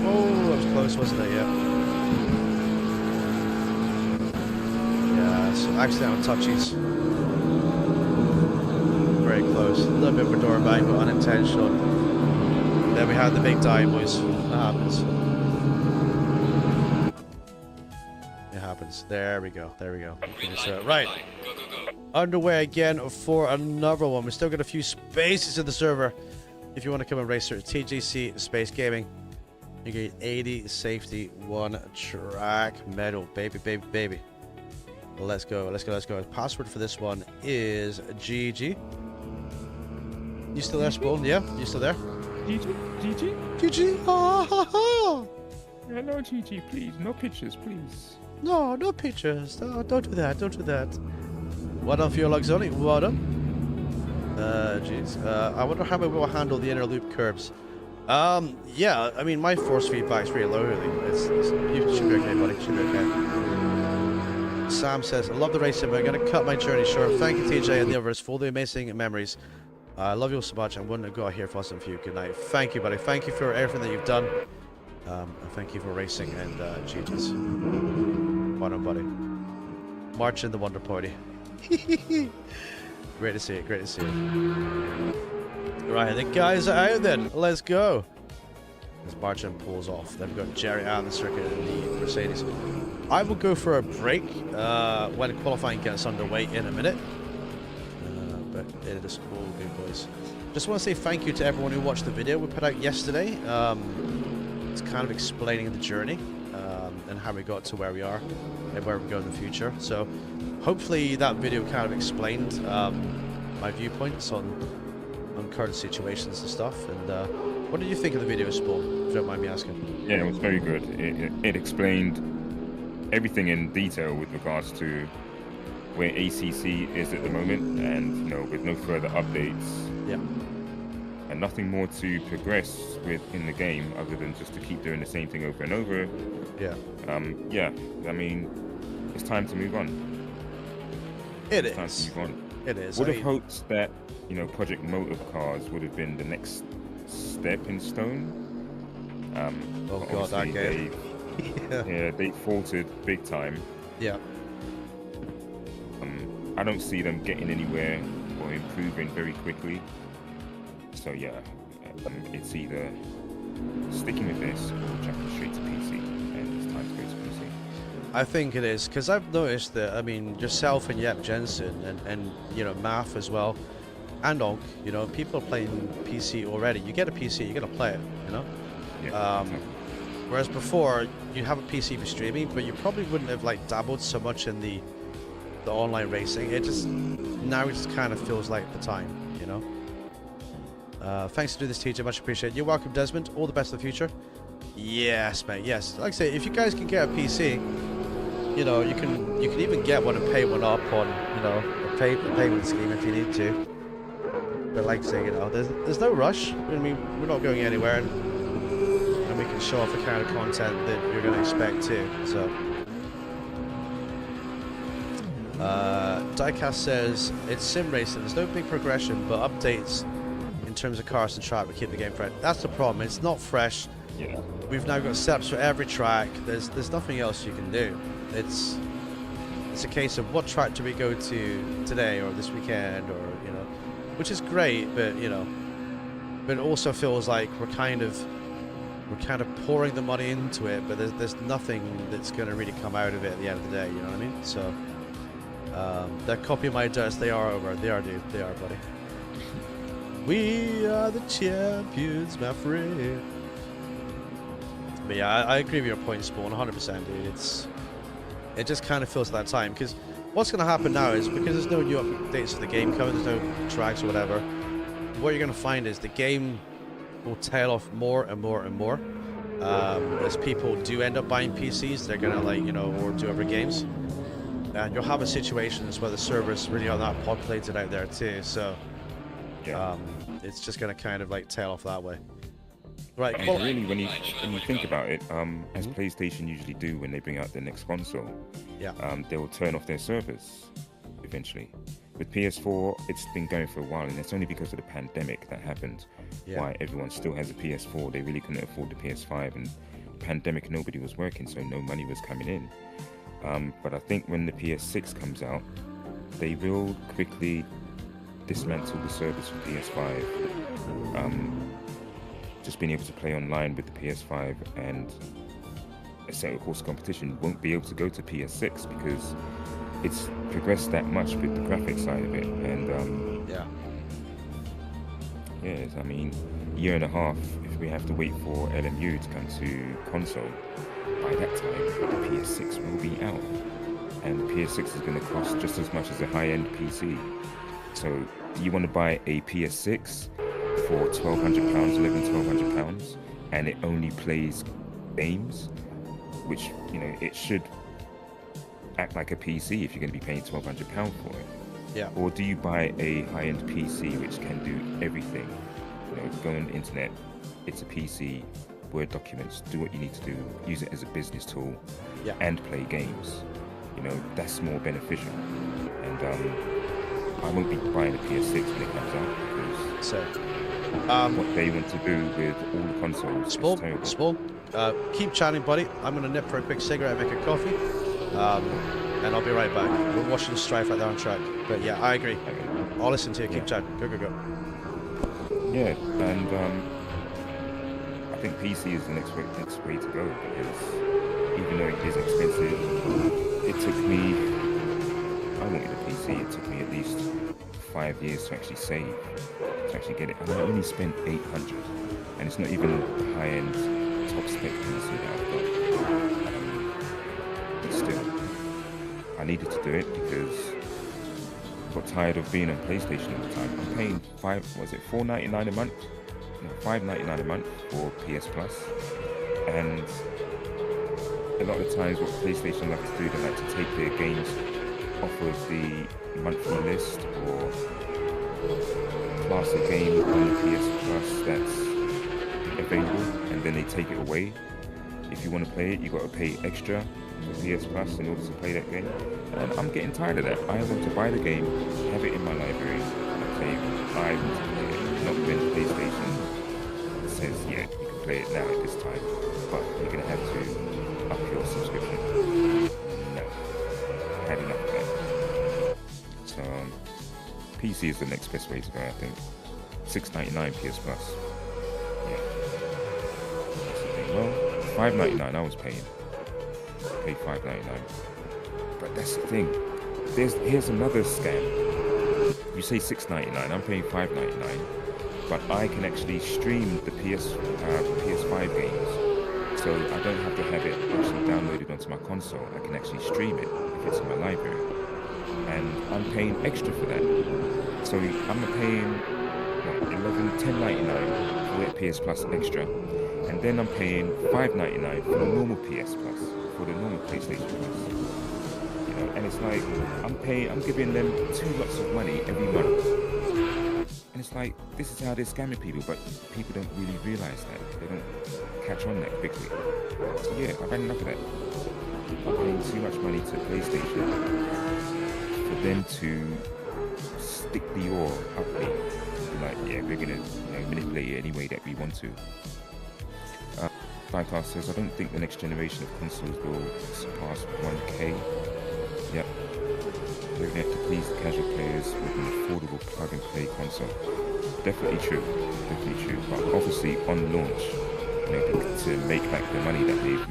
Oh, that was close, wasn't it? Yeah. Yeah, so accidental touchies. Very close. A little bit of a door bang, but unintentional. Then we had the big dive, boys. That happens. There we go. There we go. Right. Underway again for another one. We still got a few spaces in the server. If you want to come and race, search TJC Space Gaming. You get 80 safety, 1 track medal. Baby, baby, baby. Let's go, let's go, let's go. Password for this one is GG. You still there, Spawn? Yeah? You still there? GG? GG? GG! Ah, ha, ha. Yeah, no, GG, please. No pictures, please. No, no pictures. No, don't do that, don't do that. What up for your lugs only? What up? Jeez. I wonder how we will handle the inner loop curbs. Yeah, I mean, my force feedback's really low, really. You should be okay, buddy. Should be okay. Sam says, I love the racing, but I'm going to cut my journey short. Thank you, TJ and the others, for all the amazing memories. I love you all so much. I wouldn't have got here if it wasn't for you. Good night. Thank you, buddy. Thank you for everything that you've done. And thank you for racing and GG's. Well done, buddy. March in the Wonder Party. Great to see it. Great to see it. Right, the guys are out then. Let's go. As Marchand pulls off. Then we've got Jerry out on the circuit in the Mercedes. I will go for a break when qualifying gets underway in a minute. But it is all good, boys. Just want to say thank you to everyone who watched the video we put out yesterday. It's kind of explaining the journey and how we got to where we are and where we go in the future. So hopefully that video kind of explained my viewpoints on current situations and stuff. And what did you think of the video, Spawn, if you don't mind me asking? Yeah, it was very good. It explained everything in detail with regards to where ACC is at the moment, and with no further updates. Yeah. And nothing more to progress with in the game other than just to keep doing the same thing over and over. Yeah. Yeah. I mean, it's time to move on. It's time to move on. It is. Would have hoped that Project Motive Cars would have been the next stepping stone. Oh god, that game. Yeah, they faltered big time. Yeah. I don't see them getting anywhere or improving very quickly. So yeah, it's either sticking with this or jumping straight to PC, and it's time to go to PC. I think it is, because I've noticed that, I mean, yourself and Yep Jensen and Math as well, and Onk, people are playing PC already. You get a PC, you're going to play it, Yeah, exactly. Whereas before, you have a PC for streaming, but you probably wouldn't have dabbled so much in the online racing. Now it just kind of feels like the time, Thanks to do this, TJ, much appreciated. You're welcome, Desmond. All the best in the future. Yes, mate. Yes. Like I say, if you guys can get a PC, you can even get one and pay one up on, a payment scheme if you need to. But like I say, there's no rush. I mean, we're not going anywhere, and we can show off the kind of content that you're going to expect too. So. Diecast says it's sim racing. There's no big progression, but updates in terms of cars and track will keep the game fresh. That's the problem. It's not fresh. Yeah. We've now got steps for every track. There's nothing else you can do. It's a case of what track do we go to today or this weekend, or which is great, but but it also feels like we're kind of pouring the money into it, but there's nothing that's going to really come out of it at the end of the day. You know what I mean? So. That copy my dust, they are over. They are, dude. They are, buddy. We are the champions, my friend. But yeah, I agree with your point, Spawn, 100%, dude. It just kind of feels that time, because what's going to happen now is, because there's no new updates for the game coming, there's no tracks or whatever, what you're going to find is the game will tail off more and more and more. As people do end up buying PCs, they're going to or do other games. And you'll have situations where the servers really are not populated out there too, so yeah. It's just going to kind of tail off that way. Right. And really, when you think about it, as PlayStation usually do when they bring out their next console, they will turn off their servers eventually. With PS4, it's been going for a while, and it's only because of the pandemic that happened why everyone still has a PS4. They really couldn't afford the PS5, and pandemic, nobody was working, so no money was coming in. But I think when the PS6 comes out, they will quickly dismantle the service for PS5. Just being able to play online with the PS5 and Assetto Corsa Competition won't be able to go to PS6 because it's progressed that much with the graphics side of it. And yes, I mean, a year and a half, we have to wait for LMU to come to console. By that time, the PS6 will be out, and the PS6 is going to cost just as much as a high-end PC. So you want to buy a PS6 for £1,200, £1,1200, and it only plays games, which, you know, it should act like a PC if you're going to be paying £1,200 for it. Yeah. Or do you buy a high-end PC which can do everything? You know, go on the internet, it's a PC, Word documents, do what you need to do, use it as a business tool, Yeah. and play games. You know, that's more beneficial. And I won't be buying a PS6 when it comes out, because So, what they want to do with all the consoles is terrible. Small, keep chatting, buddy. I'm going to nip for a quick cigarette and make a coffee. And I'll be right back. We're watching Strife right there on track. But yeah, I agree. I'll listen to you. Keep chatting. Go, go, go. Yeah, and I think PC is the next way to go, because even though it is expensive, it took me, I wanted a PC, it took me at least 5 years to actually save, to actually get it. And I only spent 800, and it's not even the high-end top spec PC that I've got. But still, I needed to do it because I got tired of being on PlayStation all the time. I'm paying $4.99 a month? No, $5.99 a month for PS Plus. And a lot of the times what PlayStation like to do, they like to take their games off of the monthly list, or class a game on the PS Plus that's available, and then they take it away. If you want to play it, you got to pay extra for PS Plus in order to play that game. And I'm getting tired of that. I want to buy the game, have it in my library, and play it. I want to play it, not when PlayStation says, yeah, you can play it now at this time, but you're going to have to up your subscription. No. I had enough of that. So, PC is the next best way to go, I think. $6.99 PS Plus. Yeah. That's the thing. Well, $5.99 I was paying. I paid $5.99. But that's the thing. Here's another scam. You say $6.99, I'm paying $5.99, but I can actually stream the PS5 games. So I don't have to have it actually downloaded onto my console. I can actually stream it if it's in my library. And I'm paying extra for that. So I'm paying $10.99 for that PS Plus extra. And then I'm paying $5.99 for the normal PS Plus, for the normal PlayStation Plus. You know, and it's like I'm giving them 2 lots of money every month. And it's like, this is how they're scamming people, but people don't really realize that. They don't catch on that quickly. So yeah, I've had enough of that. I'm paying too much money to PlayStation for them to stick the oar up me. Like, yeah, we're gonna manipulate it any way that we want to. Thankyou says, I don't think the next generation of consoles will surpass 1K. Yep. We're going to have to please the casual players with an affordable plug-and-play console. Definitely true. Definitely true. But obviously, on launch, to make back the money that they've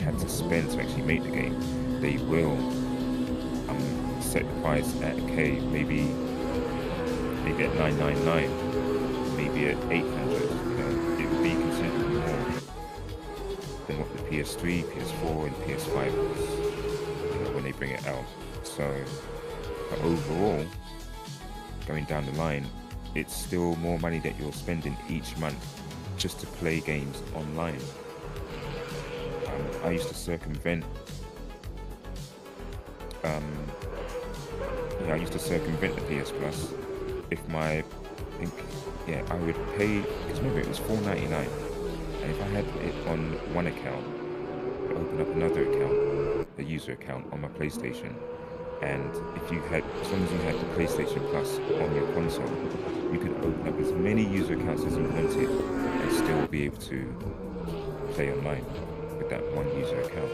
had to spend to actually make the game, they will set the price at K, maybe at $999, maybe at $800. It would be considerably more than what the PS3, PS4, and PS5 was when they bring it out. So, but overall, going down the line, it's still more money that you're spending each month just to play games online. I used to circumvent the PS Plus if I would pay, because remember it was $4.99, and if I had it on one account, I'd open up another account, a user account on my PlayStation, and as long as you had the PlayStation Plus on your console, you could open up as many user accounts as you wanted and still be able to play online with that one user account.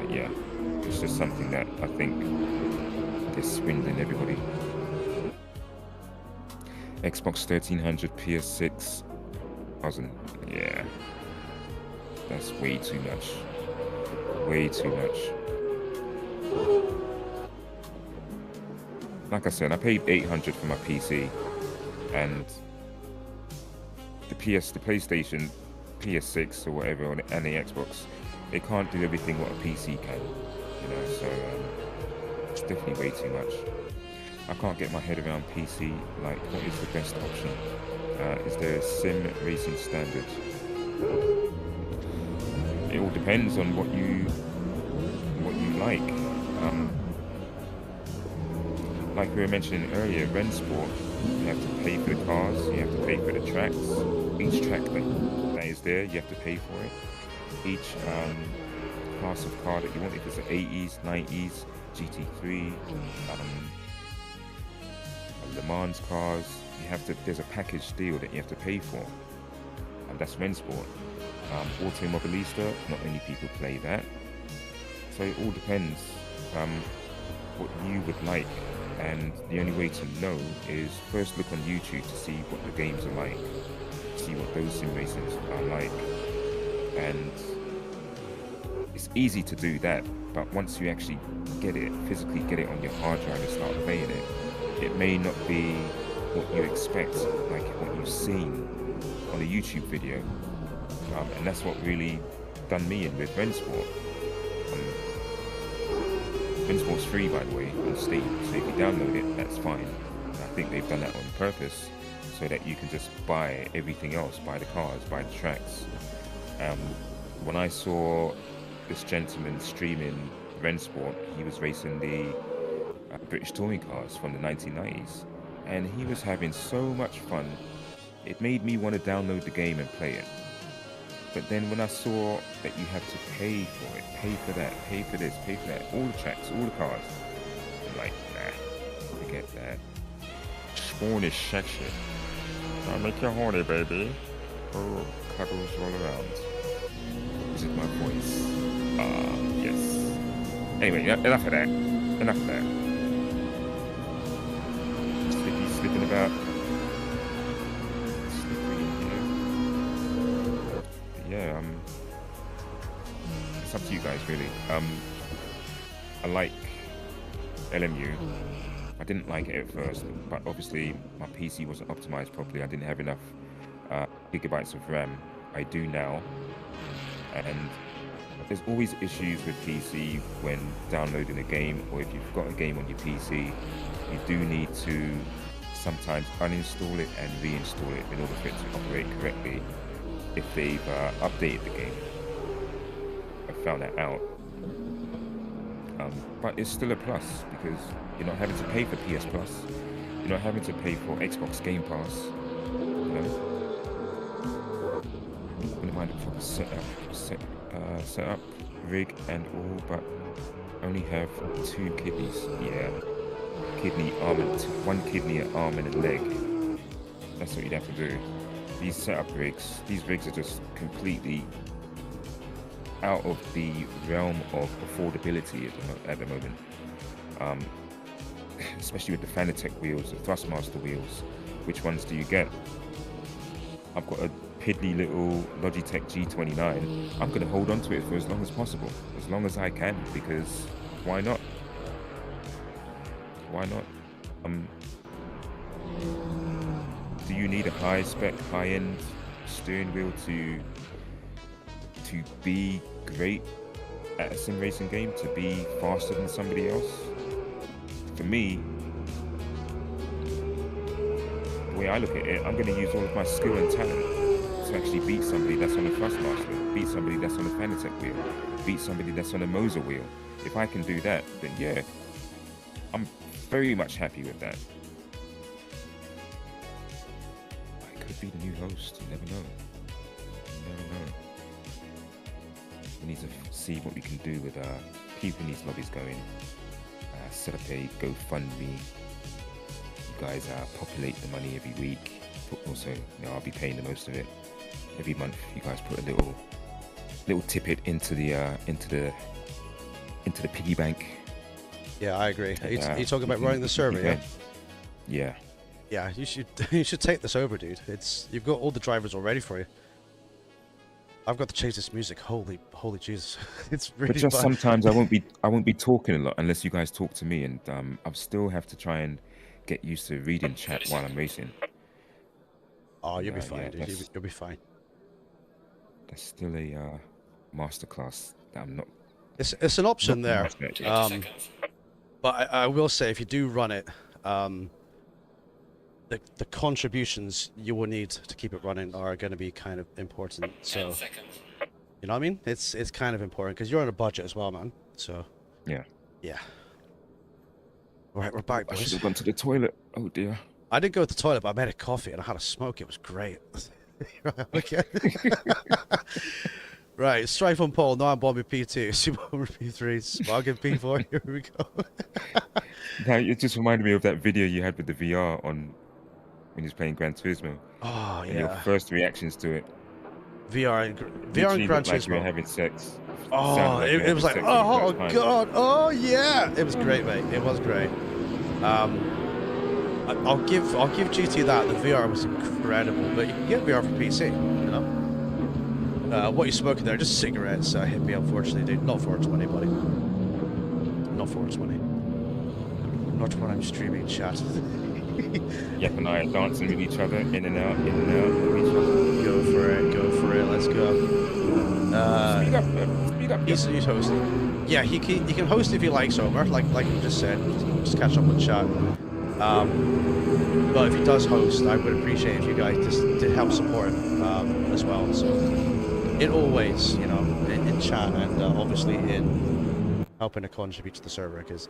But yeah, it's just something that I think is swindling everybody. Xbox 1300 PS6 yeah, that's way too much. Way too much. Like I said, I paid $800 for my PC, and the PlayStation, PS6 or whatever, and the Xbox, they can't do everything what a PC can. You know, so it's definitely way too much. I can't get my head around PC. Like, what is the best option? Is there a sim racing standard? It all depends on what you like. Like we were mentioning earlier, Rensport, you have to pay for the cars, you have to pay for the tracks. Each track that is there, you have to pay for it. Each class of car that you want, if it's an 80s, 90s, GT3, Le Mans cars, there's a package deal that you have to pay for. And that's Rensport. Automobilista, not many people play that. So it all depends what you would like. And the only way to know is first look on YouTube to see what the games are like, see what those sim races are like. And it's easy to do that, but once you actually physically get it on your hard drive and start playing it, it may not be what you expect, like what you've seen on a YouTube video. And that's what really done me in with Rensport. Rensport's free, by the way, on Steam, so if you download it, that's fine. And I think they've done that on purpose, so that you can just buy everything else, buy the cars, buy the tracks. When I saw this gentleman streaming Rensport, he was racing the British touring cars from the 1990s, and he was having so much fun, it made me want to download the game and play it. But then when I saw that you have to pay for it, pay for that, pay for this, pay for that, all the tracks, all the cars, I'm like, nah, forget that. Spawnish section. I'll make you horny, baby. Oh, cuddles all around. Is it my voice? Yes. Anyway, enough of that. Enough of that. Slipping about. Yeah, it's up to you guys, really. I like LMU. I didn't like it at first, but obviously my PC wasn't optimized properly. I didn't have enough gigabytes of RAM. I do now, and there's always issues with PC when downloading a game, or if you've got a game on your PC, you do need to sometimes uninstall it and reinstall it in order for it to operate correctly if they've updated the game. I found that out. But it's still a plus, because you're not having to pay for PS Plus, you're not having to pay for Xbox Game Pass, you know. I wouldn't mind a proper setup, rig and all, but only have 2 kidneys. Yeah, one kidney, an arm and a leg. That's what you'd have to do. These rigs are just completely out of the realm of affordability at the moment. Especially with the Fanatec wheels, the Thrustmaster wheels. Which ones do you get? I've got a piddly little Logitech G29. I'm going to hold on to it for as long as possible, as long as I can, because why not? Why not? Do you need a high-spec, high-end steering wheel to be great at a sim racing game, to be faster than somebody else? For me, the way I look at it, I'm going to use all of my skill and talent to actually beat somebody that's on a Thrustmaster, beat somebody that's on a Fanatec wheel, beat somebody that's on a Moser wheel. If I can do that, then yeah, I'm very much happy with that. I could be the new host, you never know. You never know. We need to see what we can do with keeping these lobbies going. Set up a GoFundMe. You guys populate the money every week. Also, I'll be paying the most of it every month. You guys put a little tippet into the piggy bank. Yeah, I agree. Are you talking about running the server? Yeah. Yeah. Yeah, you should take this over, dude. You've got all the drivers all ready for you. I've got to change this music. Holy Jesus, it's really. But just bad. sometimes I won't be talking a lot unless you guys talk to me, and I'll still have to try and get used to reading chat while I'm racing. Oh, you'll be Yeah, fine, yeah, dude. that's- You'll be fine. That's still a masterclass that I'm not. It's an option not there. master at yet. 20 seconds. But I will say, if you do run it, the contributions you will need to keep it running are going to be kind of important. 10 So, seconds. you know what I mean? It's kind of important because you're on a budget as well, man. So, Yeah. yeah. All right, we're back, I should boys. have gone to the toilet. Oh dear. I did go to the toilet, but I made a coffee and I had a smoke. It was great. Okay. Right, Strife on pole, no, I'm Bobby P2, Super Homer P3, Smug and P4, here we go. Now it just reminded me of that video you had with the VR on when he was playing Gran Turismo. Oh, And your yeah. first reactions to it. VR and Literally Gran looked like you were Turismo. having sex. Oh, Sounded like you were it was like, having sex for the oh, first time. God, oh, yeah. It was great, mate. It was great. I'll give GT that. The VR was incredible, but you can get VR for PC, you know? What you smoking there? Just cigarettes, hippie, unfortunately, dude. Not 420, buddy. Not 420. Not when I'm streaming chat. Yep, and I are dancing with each other, in and out of each other. Go for it, let's go. Speed up. He's hosting. Yeah, he can host if he likes, Homer, like you just said. Just catch up with chat. But if he does host, I would appreciate if you guys just did help support him as well. So, in all ways, you know, in chat and obviously in helping to contribute to the server, because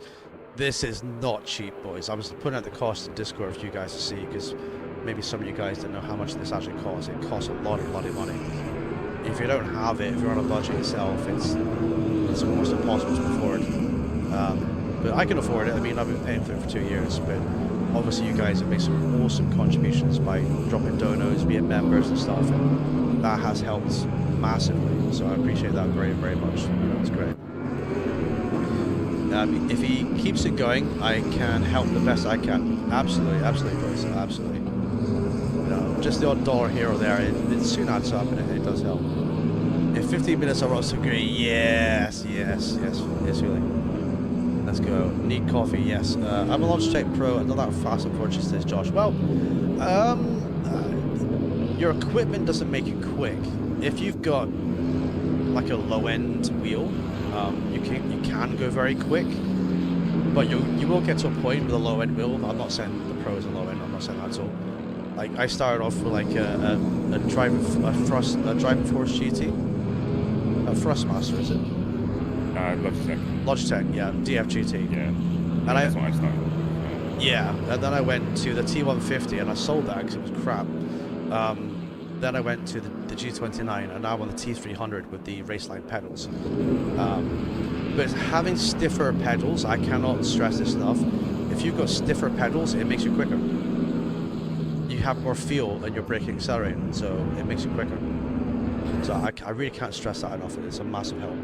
this is not cheap, boys. I was putting out the cost in Discord for you guys to see, because maybe some of you guys didn't know how much this actually costs. It costs a lot of bloody money. If you don't have it, if you're on a budget yourself, it's almost impossible to afford. But I can afford it. I mean, I've been paying for it for 2 years, but obviously you guys have made some awesome contributions by dropping donos, being members and stuff, and that has helped massively. So I appreciate that very, very much. You know, it's great. If he keeps it going, I can help the best I can. Absolutely, boys, absolutely. You know, just the odd dollar here or there, it soon adds up, and it does help. In 15 minutes, I'll roast a great. Yes, really. Let's go. Need coffee, yes. I'm a Logitech Pro, and not that fast, unfortunately, says Josh. Well, your equipment doesn't make you quick. If you've got like a low-end wheel, you can go very quick, but you will get to a point with a low-end wheel. I'm not saying the Pro is a low-end. I'm not saying that at all. Like I started off with like a driving force GT, a Thrustmaster, is it? Logitech. Logitech, yeah, DFGT. Yeah. And That's what I started. Yeah, and then I went to the T150 and I sold that because it was crap. Then I went to the G29 and now on the T300 with the Raceline pedals. But having stiffer pedals, I cannot stress this enough. If you've got stiffer pedals, it makes you quicker. You have more feel and you're braking accelerating, so it makes you quicker. So I really can't stress that enough. It's a massive help.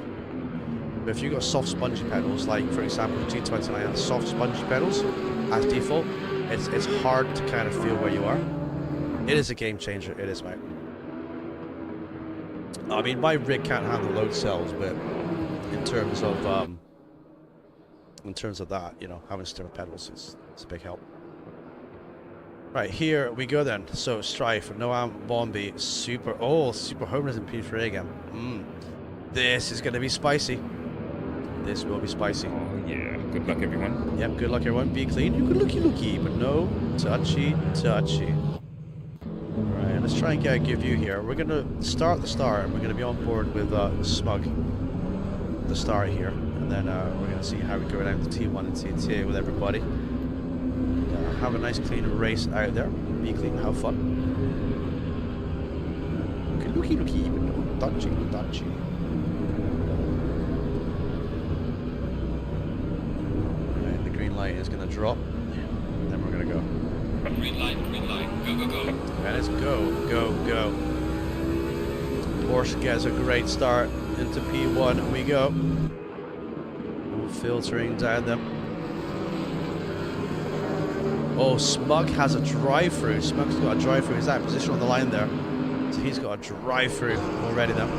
But if you've got soft spongy pedals, like for example the G29 has soft spongy pedals as default, it's hard to kind of feel where you are. It is a game changer, it is, mate. I mean, my rig can't handle load cells, but in terms of that, you know, having stiffer pedals is a big help. Right, here we go then. So Strife, Noam, Bombi, Super Homers and P3 again. This is gonna be spicy. This will be spicy. Oh yeah. Good luck, everyone. Yep, good luck everyone. Be clean. You can looky, but no touchy. Right, let's try and get a good view here. We're gonna start the start. We're gonna be on board with Smug, the start here, and then we're gonna see how we go down to T1 and T2 with everybody. Have a nice clean race out there. Be clean, have fun. Okay, looky, but no touchy. Right, the green light is gonna drop. Then we're gonna go. Green light, go. And it's go. Porsche gets a great start into P1. We go. Filtering down them. Oh, Smug has a drive-through. Smug's got a drive-through. He's out of position on the line there. So he's got a drive-through already then.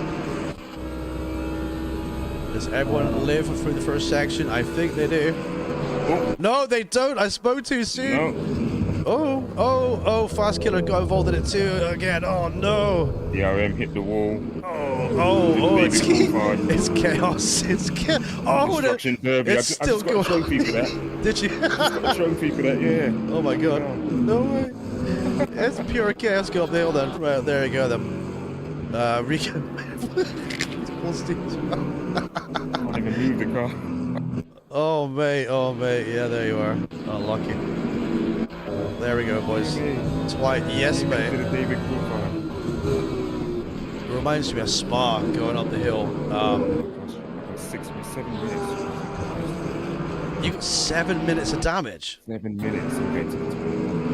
Does everyone live through the first section? I think they do. Oh. No, they don't. I spoke too soon. Oh, Fast Killer got involved in it too again. Oh no. The RM hit the wall. Oh, it's it's chaos. It's chaos. Oh, Destruction Derby. it's I still just got a trophy for that. Did you? Got a trophy for that, yeah. Oh my god. No way. It's pure chaos. Go up the hill then. Right, there you go then. Rico. Can't even move the car. Oh mate, yeah, there you are. Unlucky. There we go, boys. Twice, yes, To mate. the David Cooper. It reminds me of Spa going up the hill. I got 7 minutes. You got 7 minutes of damage. 7 minutes and get to the top.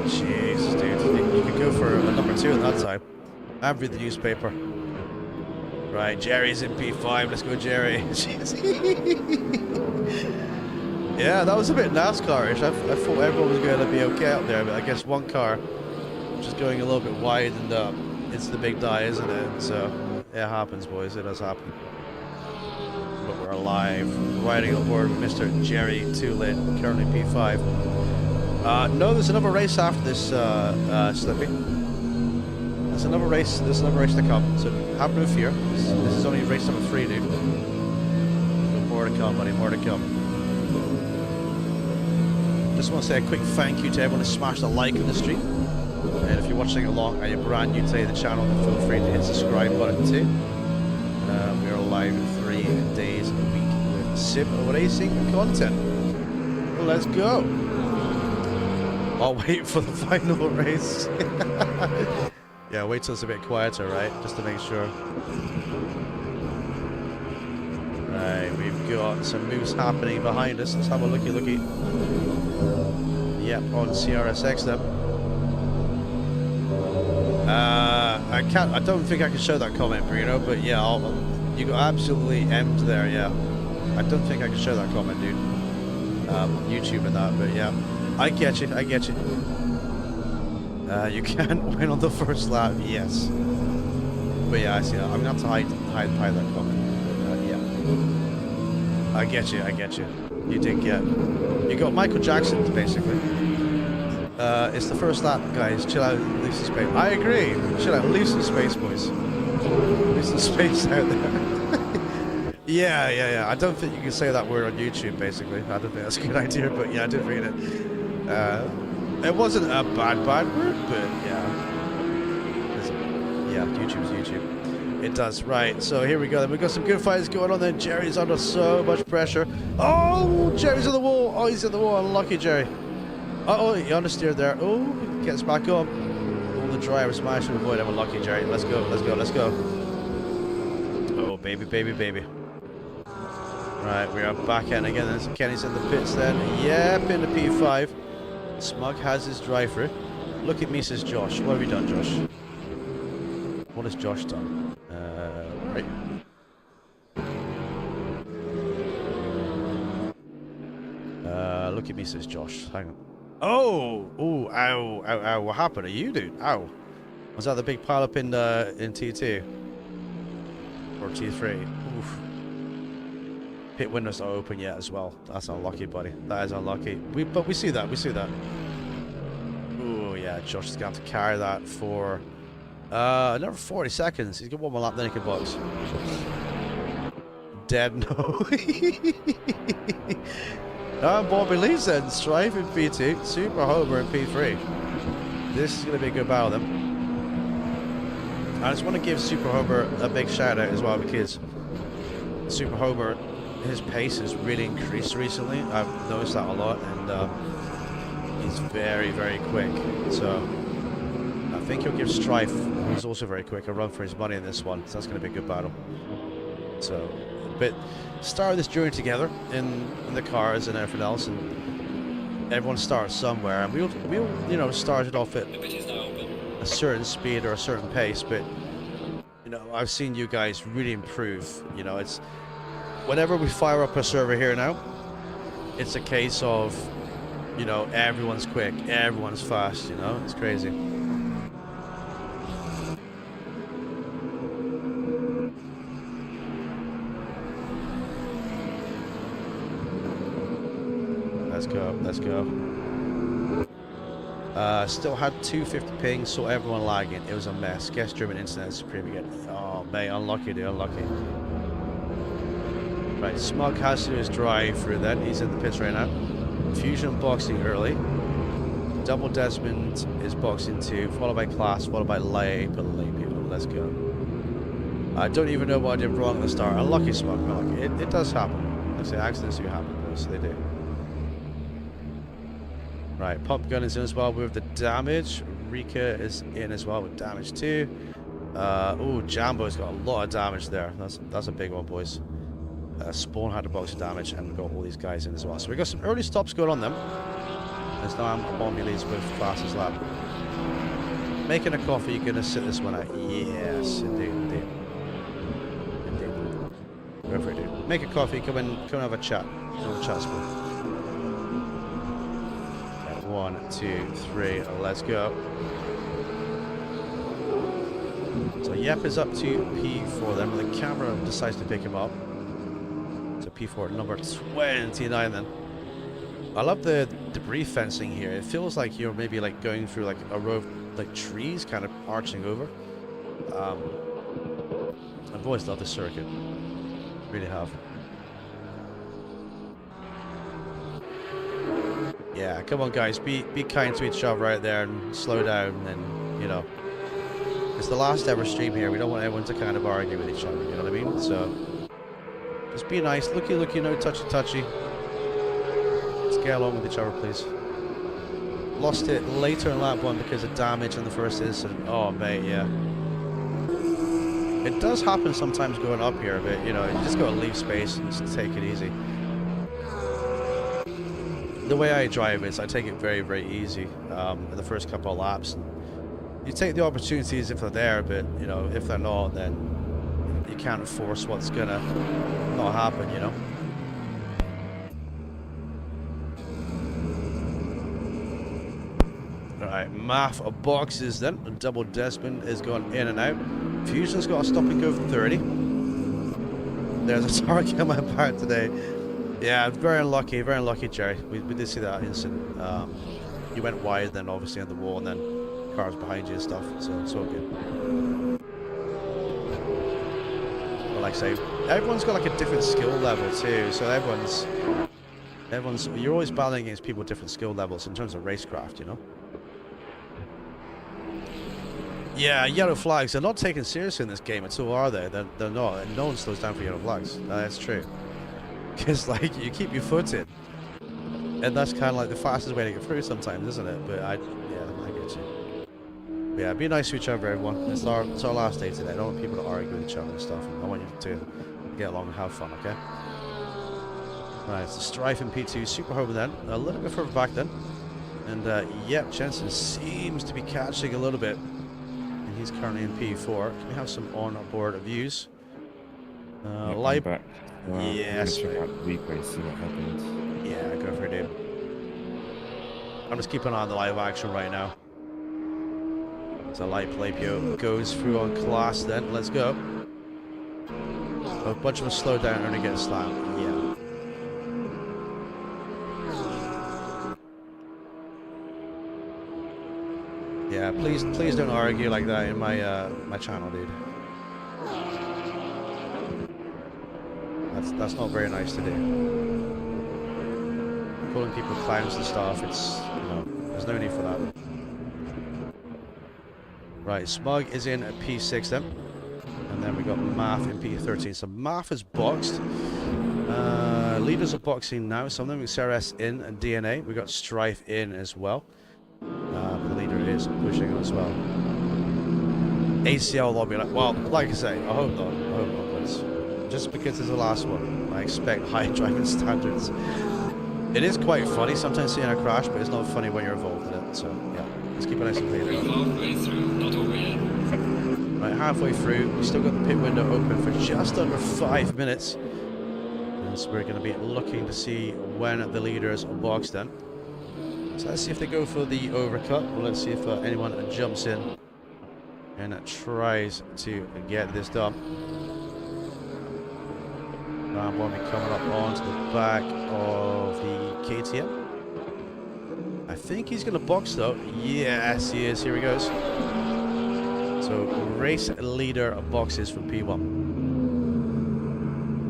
Jeez, dude. You could go for a number 2 at that time. And read the newspaper. Right, Jerry's in P5. Let's go, Jerry. Jeez. Yeah, that was a bit NASCAR-ish. I thought everyone was going to be okay out there, but I guess one car just going a little bit wide and it's the big die, isn't it? So it happens, boys. It does happen. But we're alive. Riding aboard Mr. Jerry Tulin, currently P5. No, there's another race after this, Slippy. There's another race to come, so have no fear. This is only race number 3, dude. More to come, buddy, more to come. Just want to say a quick thank you to everyone who smashed a like in the stream. And if you're watching along and you're brand new to the channel, then feel free to hit the subscribe button too. We are live 3 days a week with sim racing content. Let's go. I'll wait for the final race. Yeah, wait till it's a bit quieter, right? Just to make sure. Right, we've got some moves happening behind us. Let's have a looky. Yep, on CRSX then. I don't think I can show that comment, Bruno, but yeah, you got absolutely emmed there, yeah. I don't think I can show that comment, dude. YouTube and that, but yeah. I get you. You can't win on the first lap, yes. But yeah, I see that. I'm gonna have to hide that comment. Yeah. I get you. You did get. You got Michael Jackson, basically. It's the first lap, guys. Chill out, leave some space. I agree. Chill out, leave some space, boys. Leave some space out there. Yeah. I don't think you can say that word on YouTube, basically. I don't think that's a good idea, but yeah, I did read it. It wasn't a bad word, but yeah. Yeah, YouTube's YouTube. It does, right. So here we go. We've got some good fights going on then. Jerry's under so much pressure. Oh, Jerry's on the wall. Oh, he's at the wall. Unlucky, Jerry. Oh, he understeered there. Oh, gets back up. Oh, the driver smash to avoid him. Unlucky, Jerry. Let's go. Oh, baby. Right, we are back in again. There's Kenny's in the pits then. Yep, in the P5. Smug has his drive through. Look at me, says Josh. What have you done, Josh? What has Josh done? Right. Look at me, says Josh. Hang on. Oh, ow. What happened to you, dude? Ow. Was that the big pile up in T2? Or T3? Oof. Pit windows not open yet as well. That's unlucky, buddy. That is unlucky. But we see that. Oh yeah, Josh is going to have to carry that for another 40 seconds. He's got one more lap, then he can box. Dead, no. Bobby leads then. Strife in P2, Super Homer in P3. This is going to be a good battle then. I just want to give Super Homer a big shout out as well, because Super Homer, his pace has really increased recently. I've noticed that a lot, and he's very quick. So I think he'll give Strife, who's also very quick, a run for his money in this one. So that's going to be a good battle. So, but start this journey together in the cars and everything else, and everyone starts somewhere, and we'll you know, start it off at a certain speed or a certain pace. But you know, I've seen you guys really improve. You know, it's whenever we fire up a server here now, it's a case of, you know, everyone's quick, everyone's fast. You know, it's crazy. Let's go. Still had 250 ping, saw everyone lagging. It was a mess. Guess German internet supreme again. Oh, mate, unlucky, dude, unlucky. Right, Smug has to do his drive through then. He's in the pits right now. Fusion boxing early. Double Desmond is boxing 2, followed by Class, followed by Lay, but Lay people. Let's go. I don't even know what I did wrong at the start. Unlucky, Smug, unlucky. It does happen. I say accidents do happen, so they do. Right, Pump Gun is in as well with the damage. Rika is in as well with damage too. Oh, Jambo's got a lot of damage there. That's a big one, boys. Spawn had a box of damage, and we've got all these guys in as well. So we got some early stops going on them. As now I'm Bombi leads with fastest lap. Making a coffee, you're gonna sit this one out. Yes, indeed, indeed. Indeed. Go for it, dude. Make a coffee, come and have a chat. Have a chat spot. 1, 2, 3, let's go. So Yep is up to P4 then, the camera decides to pick him up. So P4 number 29 then. I love the debris fencing here. It feels like you're maybe like going through like a row of like trees kind of arching over. I've always loved this circuit. Really have. Yeah, come on guys, be kind to each other right there and slow down, and you know, it's the last ever stream here. We don't want everyone to kind of argue with each other, you know what I mean? So just be nice, looky, no touchy. Let's get along with each other, please. Lost it later in lap 1 because of damage in the first incident. Oh mate, yeah. It does happen sometimes going up here a bit, you know, you just gotta leave space and just take it easy. The way I drive is I take it very, very easy in the first couple of laps. You take the opportunities if they're there, but you know, if they're not, then you can't force what's gonna not happen, you know. Alright, math of boxes then. Double Desmond is going in and out. Fusion's got a stop and go for 30. There's a target on my back today. Yeah, very unlucky, Jerry. We did see that incident. You went wide, then obviously on the wall, and then cars behind you and stuff. So it's all good. But like I say, everyone's got like a different skill level too. So everyone's you're always battling against people with different skill levels in terms of racecraft, you know. Yeah, yellow flags. They're not taken seriously in this game at all, are they? They're not. No one slows down for yellow flags. That's true. Because like you keep your foot in, and that's kind of like the fastest way to get through sometimes, isn't it? But I get you. But yeah, be nice to each other, everyone. It's our last day today. I don't want people to argue with each other and stuff. I want you to get along and have fun, okay? Right, so Strife in P2, Super Home then, a little bit further back then, and yep, Jensen seems to be catching a little bit, and he's currently in P4. Can we have some on-board views? Live. Back. Yes, check out the replay, see what happens. Yeah, go for it, dude. I'm just keeping an eye on the live action right now. So light Playpio goes through on Class then. Let's go. A bunch of them slow down and only get slammed. Yeah. Yeah, please don't argue like that in my my channel, dude. That's not very nice to do. Calling people clowns and stuff, it's, you know, there's no need for that. Right, Smug is in at P6 then. And then we got Math in P13. So Math is boxed. Leaders are boxing now. Some of them, CRS in and DNA. We got Strife in as well. The leader is pushing as well. ACL lobby, well, like I say, I hope not. Please. Just because it's the last one, I expect high driving standards. It is quite funny sometimes seeing a crash, but it's not funny when you're involved in it. So yeah, let's keep it nice and clear. Halfway through, not over yet. Right, halfway through, we still got the pit window open for just under 5 minutes. And so we're going to be looking to see when the leaders are boxed in. So let's see if they go for the overcut. Well, let's see if anyone jumps in and tries to get this done. Ram will be coming up onto the back of the KTM. I think he's going to box though. Yes, he is. Here he goes. So race leader boxes from P1.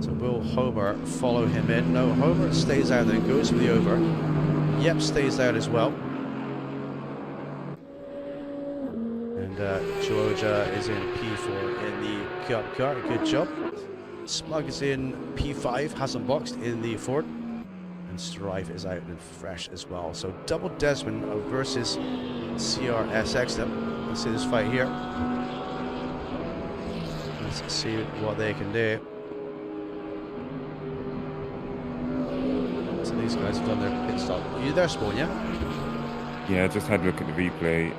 So will Homer follow him in? No, Homer stays out there, goes for the over. Yep, stays out as well. And Georgia is in P4 in the Cup car. Good job. Smug is in P5, hasn't boxed in the Ford. And Strive is out in fresh as well. So double Desmond versus CRSX then. Let's see this fight here. Let's see what they can do. So these guys have done their pit stop. Are you there, Spawn, yeah? Yeah, I just had a look at the replay.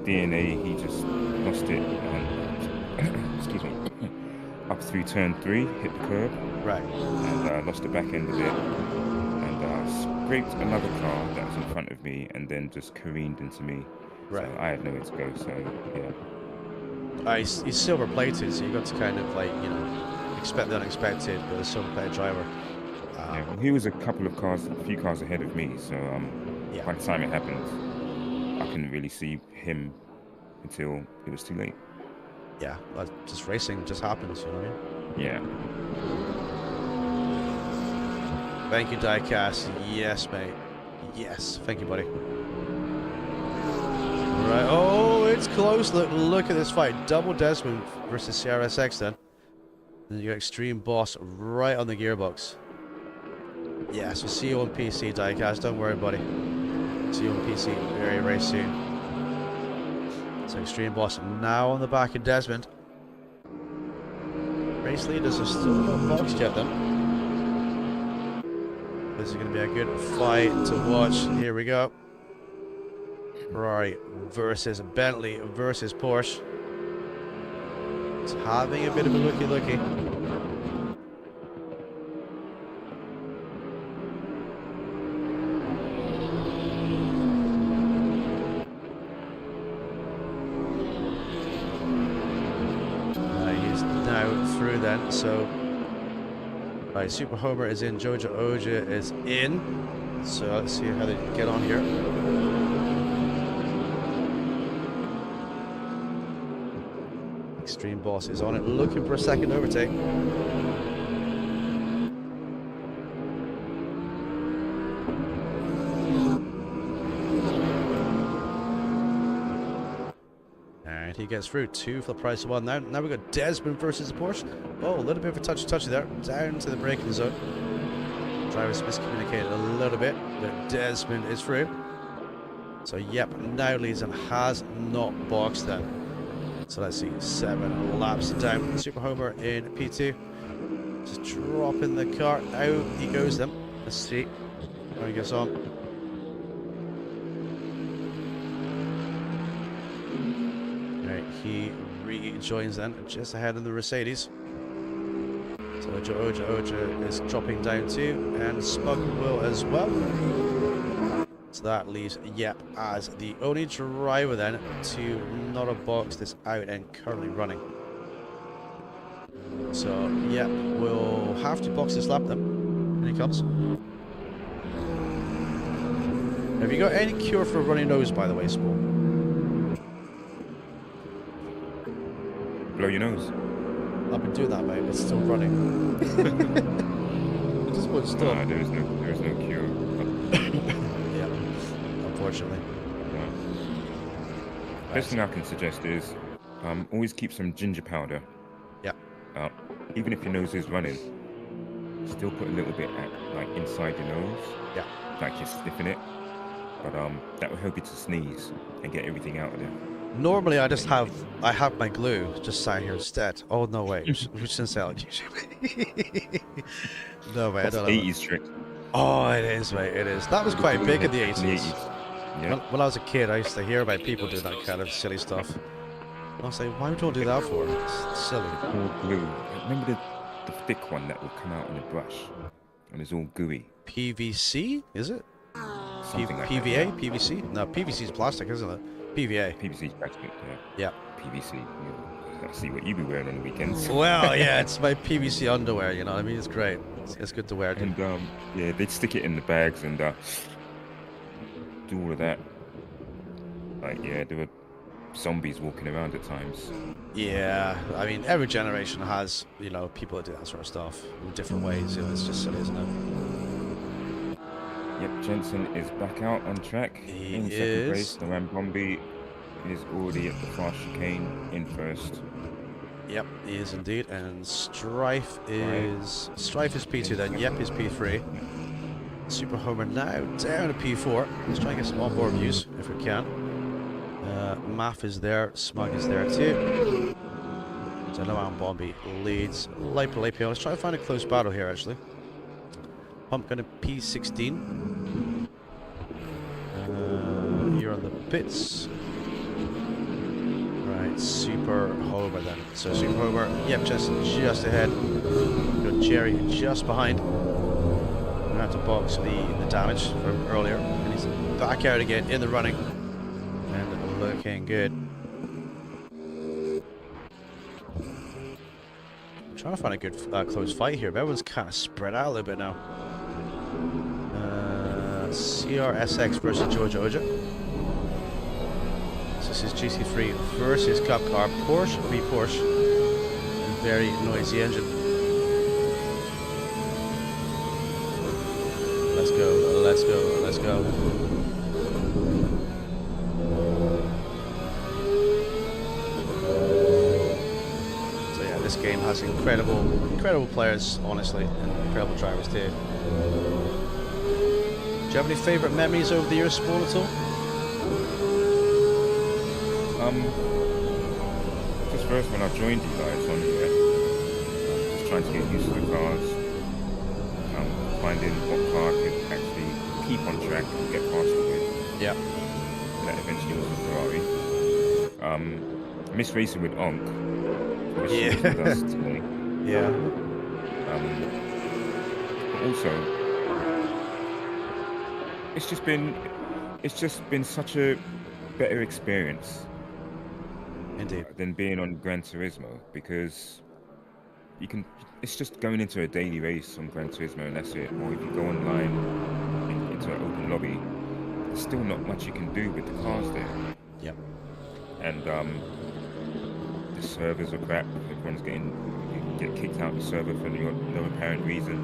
DNA, he just lost it and excuse me, up through turn 3, hit the curb, Right. and lost the back end of it, and scraped another car that was in front of me, and then just careened into me. Right. So I had nowhere to go. So yeah. He's silver plated, so you got to kind of like, you know, expect the unexpected with a silver plated driver. Yeah, well, he was a few cars ahead of me, so Yeah. by the time it happened, I couldn't really see him until it was too late. Yeah, well, just racing just happens, you know what I mean? Yeah. Thank you, Diecast. Yes, mate. Yes, thank you, buddy. Right. Oh, it's close. Look at this fight. Double Desmond versus CRSX then. And you got Extreme Boss right on the gearbox. Yes, we'll see you on PC, Diecast. Don't worry, buddy. See you on PC very, very soon. So Extreme Boss now on the back of Desmond. Race leaders are still not boxed yet then. This is going to be a good fight to watch. Here we go. Ferrari versus Bentley versus Porsche. It's having a bit of a looky-looky. He's now through then, so right, Super Homer is in, Jojo Oja is in. So let's see how they get on here. Extreme Boss is on it, looking for a second overtake. And he gets through, 2 for the price of 1. Now we've got Desmond versus the Porsche. Oh, a little bit of a touchy there, down to the braking zone. Drivers miscommunicated a little bit, but Desmond is through. So yep, now leads and has not boxed then. So let's see, 7 laps down. Super Homer in P2. Just dropping the car. Out he goes then. Let's see how he gets on. Alright, he rejoins then, just ahead of the Mercedes. So Oja is dropping down too, and Smug will as well. So that leaves Yep as the only driver then to not have boxed this out and currently running. So Yep will have to box this lap then. Here he comes. Have you got any cure for a runny nose, by the way, Spawn? Blow your nose. I've been doing that, mate. It's still running. It just won't stop. There is no cure. Yeah, unfortunately. Best thing I can suggest is always keep some ginger powder. Yeah. Even if your nose is running, still put a little bit like inside your nose. Yeah. Like you're sniffing it. But that will help you to sneeze and get everything out of there. Normally, I have my glue just sat here instead. Oh no way, we shouldn't sell it. No way, I don't know. 80s trick. Oh, it is, mate. It is. That was quite big in the 80s. Yeah. When I was a kid, I used to hear about people doing that kind of silly stuff. And I was like, why would you do that for? It's silly. All glue. Remember the thick one that would come out on the brush, and it's all gooey. PVC, is it? Something like PVA, that, yeah. PVC? No, PVC is plastic, isn't it? PVA. PVC is plastic, Yeah. PVC. I see what you be wearing on the weekends. Well, yeah, it's my PVC underwear. You know what I mean? It's great. It's good to wear. And yeah, they'd stick it in the bags, and do all of that, like, yeah, there were zombies walking around at times. Yeah, I mean, every generation has, you know, people that do that sort of stuff in different ways. You know, it's just silly, isn't it? Yep, Jensen is back out on track He in is. second place. The Rambombi is already at the fast chicane in first. Yep, he is indeed. And Strife is P2 then. Yep is P3. Super Homer now down to P4. Let's try and get some onboard views if we can. Math is there, Smug is there too. So Bombi leads Lipo. Let's try to find a close battle here actually. Pump gonna P16. You're on the pits. Right, Super Homer then. So Super Homer, yep, just ahead. We've got Jerry just behind. We're gonna have to box the damage from earlier. And he's back out again in the running. And looking good. I'm trying to find a good close fight here, but everyone's kind of spread out a little bit now. CRSX versus Georgia Oja. So this is GC3 versus Cup Car. Porsche v Porsche. Very noisy engine. Let's go, let's go, let's go. So yeah, this game has incredible players, honestly, and incredible drivers too. Do you have any favourite memories over the years, Spawn, at all? Just first when I joined you guys on here, just trying to get used to the cars, finding what car I could actually keep on track and get faster with. Yeah. That eventually was a Ferrari. I miss racing with Onk, which Yeah. does today. Yeah. But also, it's just been such a better experience. Indeed. Than being on Gran Turismo, because it's just going into a daily race on Gran Turismo and that's it. Or if you go online into an open lobby, there's still not much you can do with the cars there. Yep. And the servers are crap. You get kicked out of the server for no apparent reason,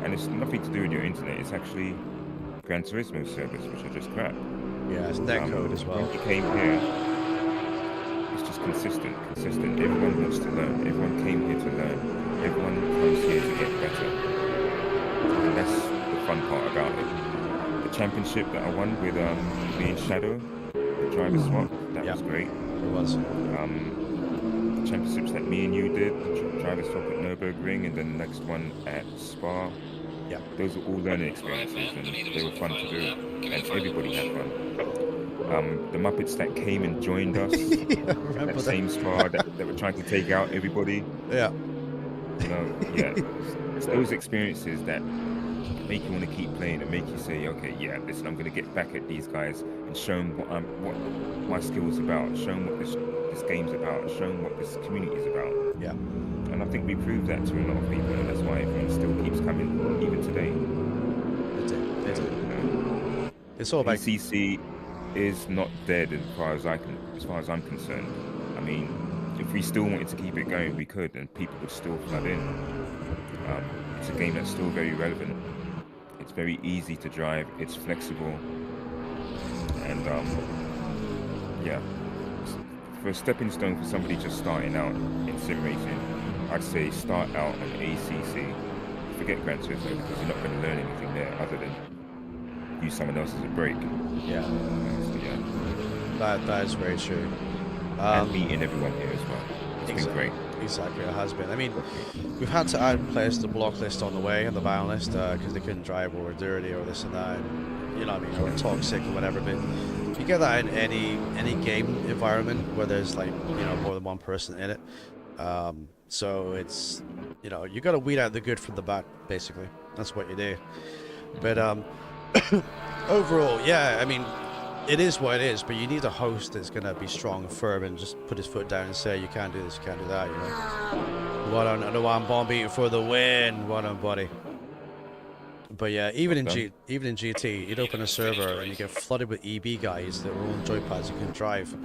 and it's nothing to do with your internet. It's actually Gran Turismo servers, which are just crap. Yeah, it's netcode as well. When you came here, it's just consistent. Everyone wants to learn. Everyone came here to learn. Everyone comes here to get better. And that's the fun part about it. The championship that I won with me and Shadow, the driver swap, that was great. It was. The championships that me and you did, the driver swap at Nürburgring, and then the next one at Spa. Yeah. Those are all learning experiences, and they were fun to do, and everybody had fun. The Muppets that came and joined us, that same Spa that were trying to take out everybody. Yeah. You know, yeah. It's those experiences that make you want to keep playing and make you say, okay, yeah, listen, I'm going to get back at these guys and show them what my skills about, show them what this game's about, show them what this community is about. Yeah. And I think we proved that to a lot of people, and that's why everyone still keeps coming, even today. They do. It's all about CC is not dead as far as I'm concerned. I mean, if we still wanted to keep it going, we could, and people would still flood in. It's a game that's still very relevant. It's very easy to drive. It's flexible, and yeah. For a stepping stone for somebody just starting out in sim racing, I'd say start out on ACC. Forget Gran Turismo, because you're not going to learn anything there other than use someone else as a brake. Yeah. So, yeah. That is very true. And meeting everyone here as well. It's been great. Exactly, it has been. I mean, we've had to add players to the block list on the way, and the ban list, because they couldn't drive or were dirty or this and that, and, you know what I mean, or toxic or whatever. But you get that in any game environment where there's, like, you know, more than one person in it. So it's, you know, you got to weed out the good from the bad, basically. That's what you do. But overall, yeah, I mean, it is what it is, but you need a host that's going to be strong and firm and just put his foot down and say, you can't do this, you can't do that, you know. Well done, Bombi for the win. Well done, buddy. But yeah, even in GT, you'd open a server and you get flooded with EB guys that were on joypads you couldn't drive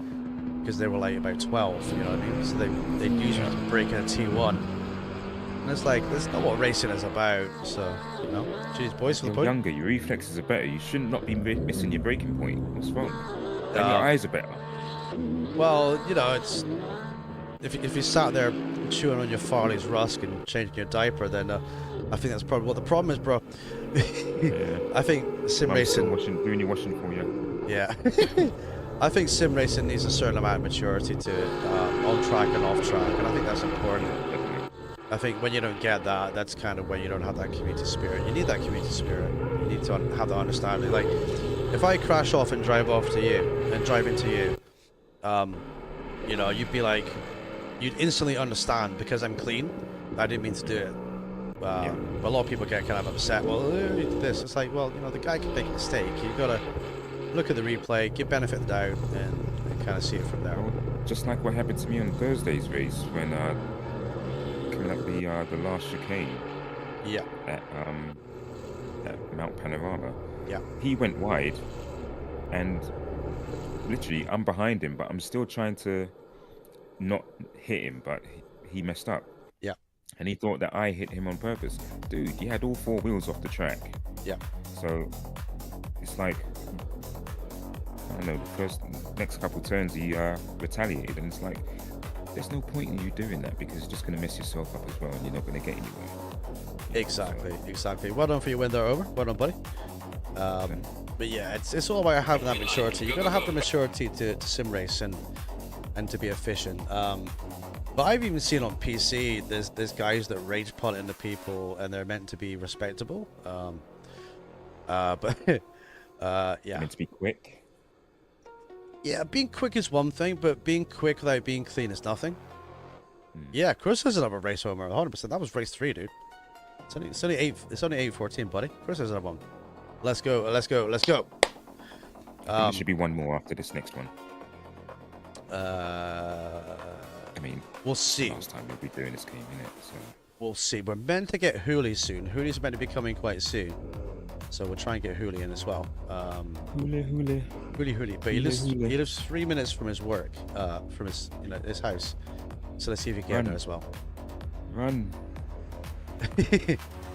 because they were like about 12. You know what I mean? So they'd usually break in a T1. And it's like, that's not what racing is about. So, you know, geez, boys, for the You're point. younger, your reflexes are better. You should not be missing your braking point. What's wrong? And your eyes are better. Well, you know, it's if you sat there chewing on your Farley's rusk and changing your diaper, then I think that's probably what the problem is, bro. Yeah. I think sim Mum's still racing, doing your washing for you. yeah. I think sim racing needs a certain amount of maturity to it, on track and off track, and I think that's important. Definitely. I think when you don't get that, that's kind of when you don't have that community spirit. You need that community spirit. You need to have that understanding. Like, if I crash off and drive off to you and drive into you, you know, you'd be like, you'd instantly understand because I'm clean. I didn't mean to do it. But a lot of people get kind of upset. Well, you did this. It's like, well, you know, the guy can make a mistake. You gotta look at the replay, give benefit of the doubt, and kind of see it from there. Well, just like what happened to me on Thursday's race when coming up the last chicane. Yeah. At Mount Panorama. Yeah. He went wide, and literally I'm behind him, but I'm still trying to not hit him, but he messed up. Yeah. And he thought that I hit him on purpose. Dude, he had all 4 wheels off the track. Yeah. So it's like, I don't know, the next couple turns he retaliated, and it's like, there's no point in you doing that because you're just going to mess yourself up as well, and you're not going to get anywhere. Exactly. Well done for your win there, Over. Well done, buddy. But yeah, it's all about having that maturity. You got to have the maturity to sim race and to be efficient. But I've even seen on PC, there's guys that rage punt into people and they're meant to be respectable. But yeah. Meant to be quick. Yeah, being quick is one thing, but being quick without being clean is nothing. Yeah, Chris has another race homer, 100%. That was race 3, dude. It's only 8:14, buddy. Chris has another one. Let's go. I think there should be one more after this next one. I mean, we'll see. Last time we'll be doing this game, innit? So We'll see. We're meant to get Hooli soon. Hooli's meant to be coming quite soon. So we'll try and get Hooli in as well. Hooli. But he lives 3 minutes from his work, from his his house. So let's see if he can get there as well. Run.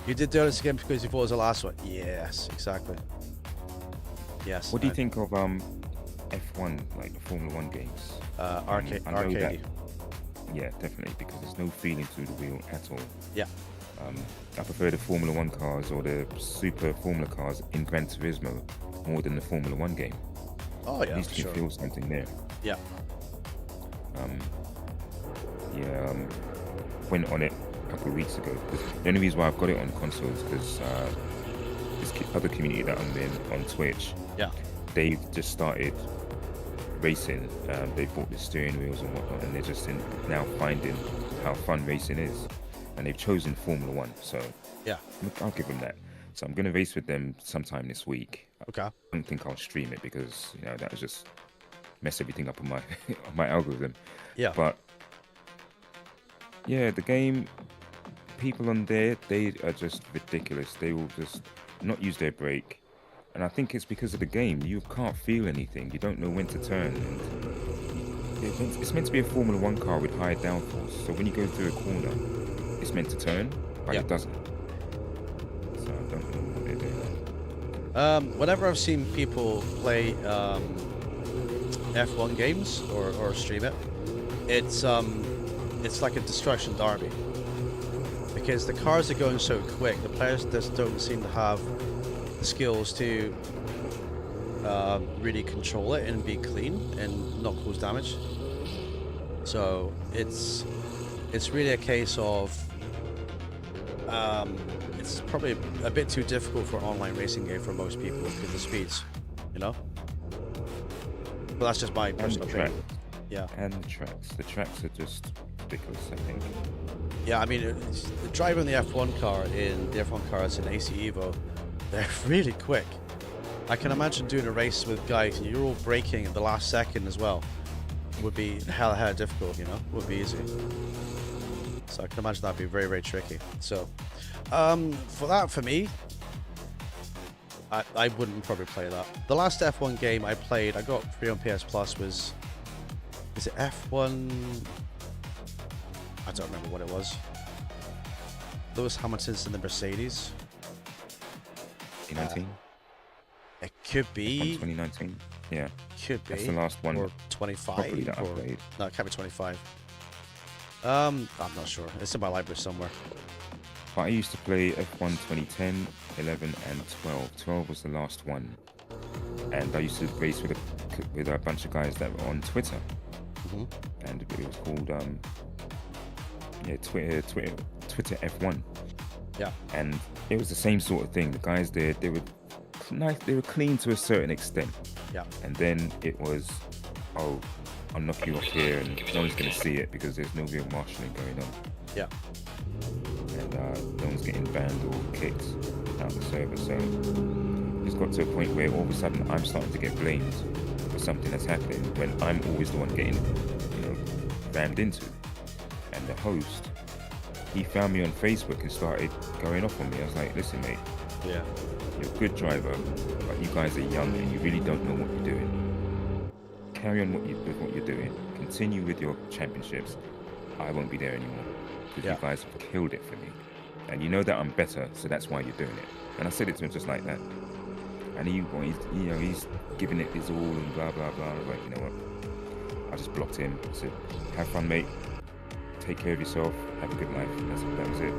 You did do this again because you thought it was the last one. Yes, exactly. Yes. What do you think of F1, like the Formula 1 games? Arcade. Yeah, definitely, because there's no feeling through the wheel at all. Yeah. I prefer the Formula 1 cars or the Super Formula cars in Gran Turismo more than the Formula 1 game. Oh yeah, at least you can feel something there. Yeah. Went on it a couple of weeks ago. The only reason why I've got it on console is because this other community that I'm in on Twitch, they've just started racing. They bought the steering wheels and whatnot, and they're just now finding how fun racing is, and they've chosen Formula 1. So yeah, I'll give them that. So I'm gonna race with them sometime this week. Okay. I don't think I'll stream it because that would just mess everything up on my on my algorithm. Yeah. But yeah, the game, people on there, they are just ridiculous. They will just not use their brake. And I think it's because of the game. You can't feel anything. You don't know when to turn. And it's meant to be a Formula 1 car with high downforce. So when you go through a corner, it's meant to turn, but it doesn't. So I don't know what they're doing. Whenever I've seen people play F1 games or stream it, it's like a destruction derby. Because the cars are going so quick, the players just don't seem to have the skills to really control it and be clean and not cause damage. So it's really a case of it's probably a bit too difficult for an online racing game for most people because of the speeds, But that's just my personal opinion. Yeah. And the tracks are just ridiculous, I think. Yeah, I mean, driving the F1 car in the F1 cars in AC Evo, they're really quick. I can imagine doing a race with guys and you're all braking at the last second as well. Would be hella difficult, Would be easy. So I can imagine that'd be very, very tricky. So, for me, I wouldn't probably play that. The last F1 game I played, I got free on PS Plus, was it F1? I don't remember what it was. Lewis Hamilton's in the Mercedes. 2019. It could be. 2019. Yeah. Could be. That's the last one. Or 25. Probably that I or, played. no, it can't be 25. I'm not sure. It's in my library somewhere. But I used to play F1 2010, 11, and 12. 12 was the last one. And I used to race with a bunch of guys that were on Twitter. And it was called Twitter F1. Yeah. And it was the same sort of thing. The guys there, they were nice, they were clean to a certain extent. Yeah. And then it was, oh, I'll knock you off here and no one's going to see it because there's no real marshalling going on. Yeah. And no one's getting banned or kicked out the server. So it's got to a point where all of a sudden I'm starting to get blamed for something that's happening when I'm always the one getting, rammed into. And the host, he found me on Facebook and started going off on me. I was like, listen, mate, Yeah. you're a good driver, but you guys are young and you really don't know what you're doing. Carry on with what you're doing. Continue with your championships. I won't be there anymore because you guys have killed it for me. And you know that I'm better, so that's why you're doing it. And I said it to him just like that. And he's giving it his all and blah, blah, blah. I was like, you know what? I just blocked him. I said, have fun, mate. Take care of yourself. Have a good life. That was it.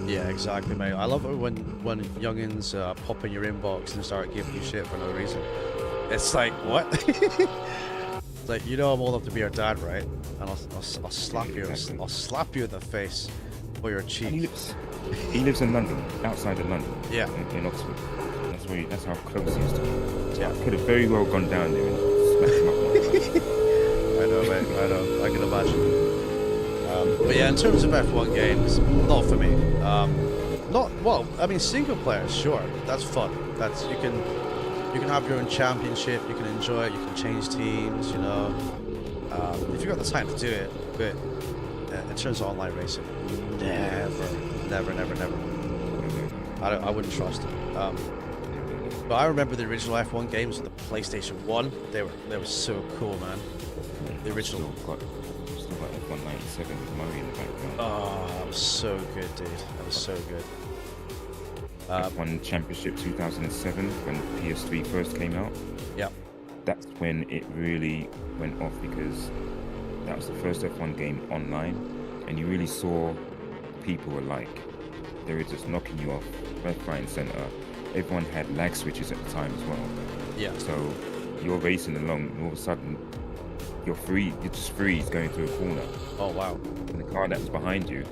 Yeah, exactly, mate. I love it when youngins pop in your inbox and start giving you shit for no reason. It's like, what? It's like, I'm old enough to be your dad, right? And I'll slap you. Exactly. I'll slap you in the face for your cheek. And he lives in London, outside of London. Yeah. In Oxford. That's how close he is to me. So Yeah. I could have very well gone down there and smacked him up. I know, mate. I know. I can imagine. But yeah, in terms of F1 games, not for me. Single player, sure, that's fun. That's you can have your own championship. You can enjoy it. You can change teams. If you've got the time to do it. But in terms of online racing, never. I wouldn't trust it. But I remember the original F1 games with the PlayStation 1. They were so cool, man. The original. Still got F197 with Murray in the background. Oh, that was so good, dude. That was so good. F1 Championship 2007 when PS3 first came out. Yep. That's when it really went off because that was the first F1 game online, and you really saw people alike. They were just knocking you off left, right, and center. Everyone had lag switches at the time as well. Yeah. So you're racing along, and all of a sudden you're just freeze going through a corner. Oh wow. And the car that's behind you,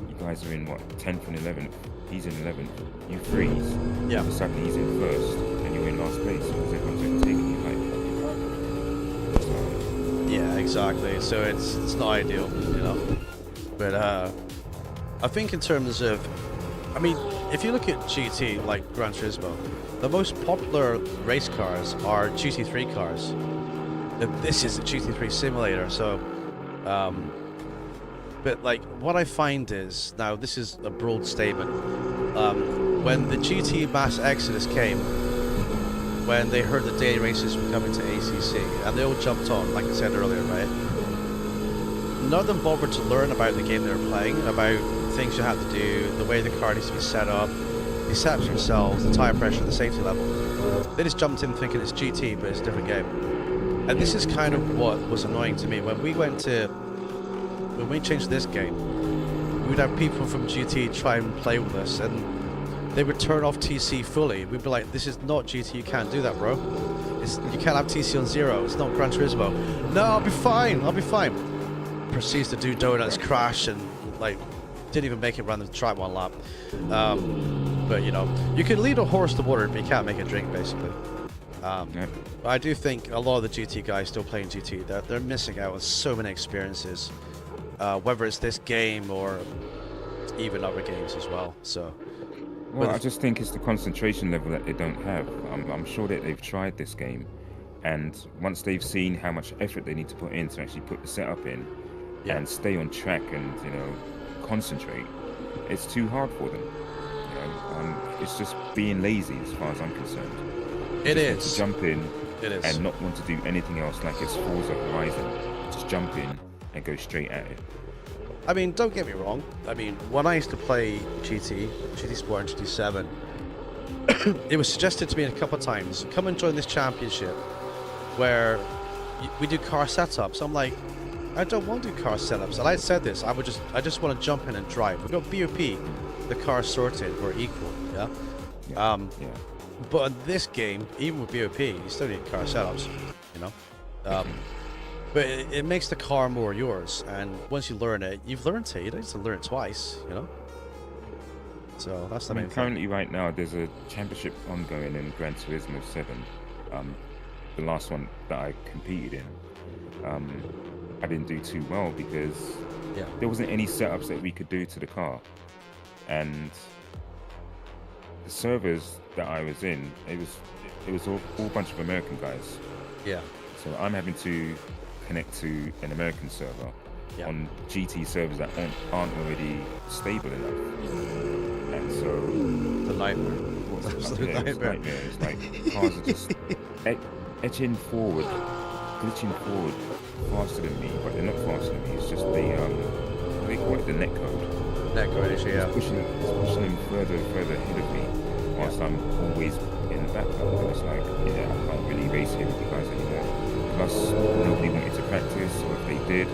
you guys are in 10th and 11th. He's in 11th. You freeze. Yeah. All of a sudden he's in first, and you're in last place because everyone's overtaking you like. So, Yeah, exactly. So it's not ideal, But I think in terms of, if you look at GT like Gran Turismo, the most popular race cars are GT3 cars. And this is a GT3 simulator, so. But like what I find is, now this is a broad statement, when the GT mass exodus came, when they heard the day races were coming to ACC, and they all jumped on, like I said earlier, right? None of them bothered to learn about the game they were playing, about things you had to do, the way the car needs to be set up, the setups themselves, the tire pressure, the safety level. They just jumped in thinking it's GT, but it's a different game. And this is kind of what was annoying to me. When we changed this game, we'd have people from GT try and play with us, and they would turn off TC fully. We'd be like, this is not GT, you can't do that, bro. You can't have TC on 0, it's not Gran Turismo. No, I'll be fine. Proceeds to do donuts, crash, and didn't even make it around the track one lap. But you can lead a horse to water, but you can't make it drink, basically. I do think a lot of the GT guys still playing GT, they're missing out on so many experiences, whether it's this game or even other games as well. So, well, I just think it's the concentration level that they don't have. I'm sure that they've tried this game, and once they've seen how much effort they need to put in to actually put the setup in and stay on track and concentrate, it's too hard for them. it's just being lazy as far as I'm concerned. It Just want is. to jump in It is. and not want to do anything else like it's Forza Horizon. Just jump in and go straight at it. I mean, don't get me wrong. I mean, when I used to play GT Sport and GT7, it was suggested to me a couple of times, come and join this championship where we do car setups. I'm like, I don't want to do car setups. And I said this, I just want to jump in and drive. We've got BOP, the car sorted, we're equal, yeah? Yeah. But in this game, even with BOP, you still need car setups, you know? But it makes the car more yours, and once you learn it, you've learned it. You don't need to learn it twice, you know? So that's the I mean, main thing. currently right now there's a championship ongoing in Gran Turismo 7. The last one that I competed in, I didn't do too well because Yeah. there wasn't any setups that we could do to the car, and the servers that I was in, it was all a bunch of American guys. Yeah. So I'm having to connect to an American server Yeah. on GT servers that aren't already stable enough, and so The nightmare. it's Absolute it's nightmare. nightmare. It's like cars are just edging forward, glitching forward faster than me, but they're not faster than me. It's just they call it the net code. That good issue, yeah. It's pushing them further and further ahead of me, whilst I'm always in the background. And it's like, yeah, I can't really race here with you guys anymore. Plus, nobody wanted to practice, or if they did,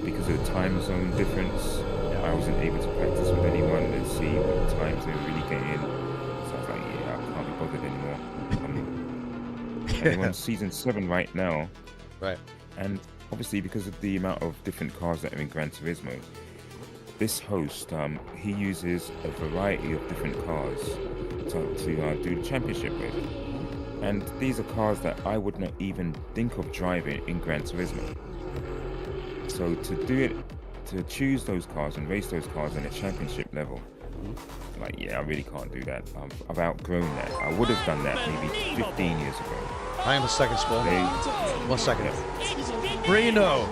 because of the time zone difference, I wasn't able to practice with anyone and see what times they were really getting. So I was like, yeah, I can't be bothered anymore. I'm on season 7 right now, Right. and obviously because of the amount of different cars that are in Gran Turismo, this host, he uses a variety of different cars to do the championship with. And these are cars that I would not even think of driving in Gran Turismo. So to do it, to choose those cars and race those cars on a championship level, like, yeah, I really can't do that. I've outgrown that. I would have done that maybe 15 years ago. I am a second spawn. They, 1 second. Brino!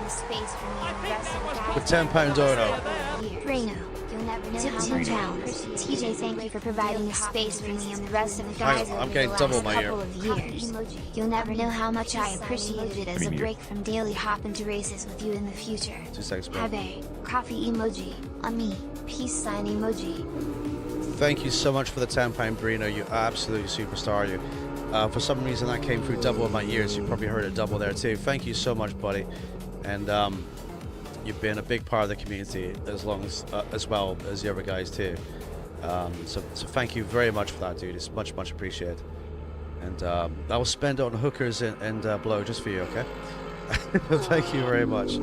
With £10 dono. Brino, you'll never know how much I TJ, thank you for providing a space for me and the rest of the guys I'm over getting the double last my couple of years. You'll never know how much I appreciated it as a break from daily hopping to races with you in the future. 2 seconds, Have bro. a coffee emoji on me, peace sign emoji. Thank you so much for the £10 Brino. You absolute superstar, you. For some reason that came through double in my ears. You probably heard it double there too. Thank you so much, buddy. And you've been a big part of the community as well as the other guys too. So thank you very much for that, dude. It's much appreciated. And I will spend it on hookers and blow just for you, okay? Thank you very much.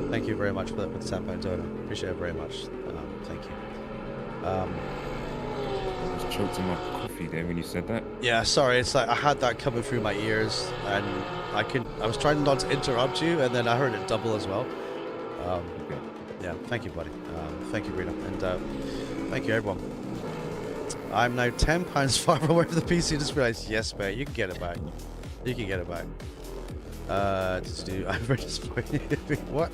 Thank you very much for the £10 donor. Appreciate it very much. Thank you. I was choked in my coffee there when you said that. Yeah, sorry. It's like I had that coming through my ears, and I was trying not to interrupt you, and then I heard it double as well. Okay. Yeah, thank you, buddy. Thank you, Rita, and thank you, everyone. I'm now £10 far away from the PC. Just realized, yes, mate, you can get it back. You can get it back. Just do. I'm very disappointed. What?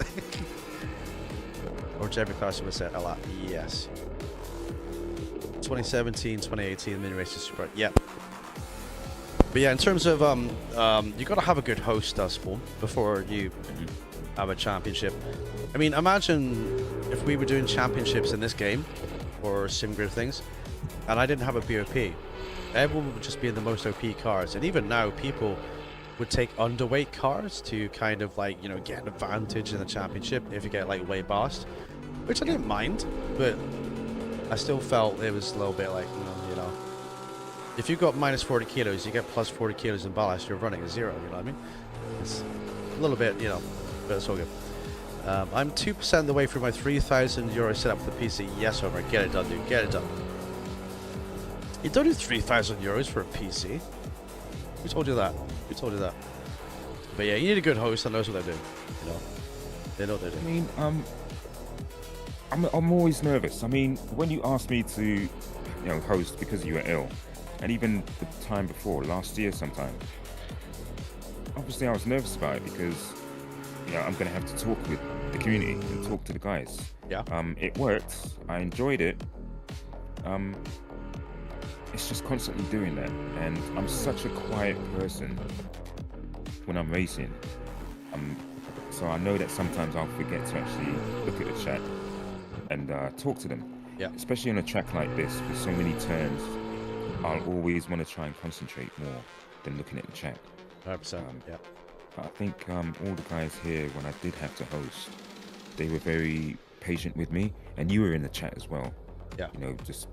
Or whichever customer said a lot. Yes. 2017, 2018 mini races super. Yep. But yeah, in terms of you got to have a good host, Spawn, before you have a championship. I mean, imagine if we were doing championships in this game or sim grid things, and I didn't have a BOP. Everyone would just be in the most OP cars, and even now people would take underweight cars to kind of like, you know, get an advantage in the championship if you get like way bossed, which I didn't mind, but I still felt it was a little bit like, you know, if you got minus 40 kilos, you get plus 40 kilos in ballast, you're running a 0, you know what I mean? It's a little bit, you know, but it's all good. I'm 2% of the way through my €3,000 setup for the PC. Yes, Homer, get it done, dude, get it done. You don't need €3,000 for a PC. Who told you that? Who told you that? But yeah, you need a good host that knows what they're doing. You know, they know what they're doing. I mean, I'm always nervous. I mean, when you asked me to, you know, host because you were ill, and even the time before, last year sometime, obviously I was nervous about it because, you know, I'm going to have to talk with the community and talk to the guys. Yeah. It worked. I enjoyed it. it's just constantly doing that, and I'm such a quiet person when I'm racing. So I know that sometimes I'll forget to actually look at the chat and talk to them. Yeah. Especially on a track like this with so many turns, I'll always want to try and concentrate more than looking at the chat. 100%. Yeah. But I think all the guys here, when I did have to host, they were very patient with me, and you were in the chat as well. Yeah. You know, just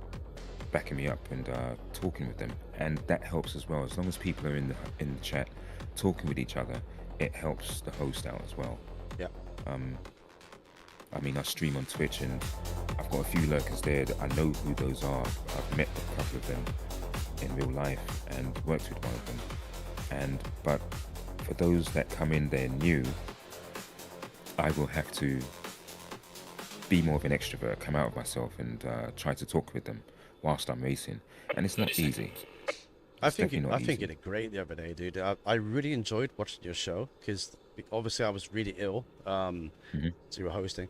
backing me up and talking with them, and that helps as well. As long as people are in the chat talking with each other, it helps the host out as well. Yeah. I mean, I stream on Twitch, and I've got a few lurkers there that I know who those are. I've met a couple of them in real life and worked with one of them. But for those that come in there new, I will have to be more of an extrovert, come out of myself, and try to talk with them whilst I'm racing. And it's not easy. I think you did great the other day, dude. I really enjoyed watching your show because obviously I was really ill. So you were hosting,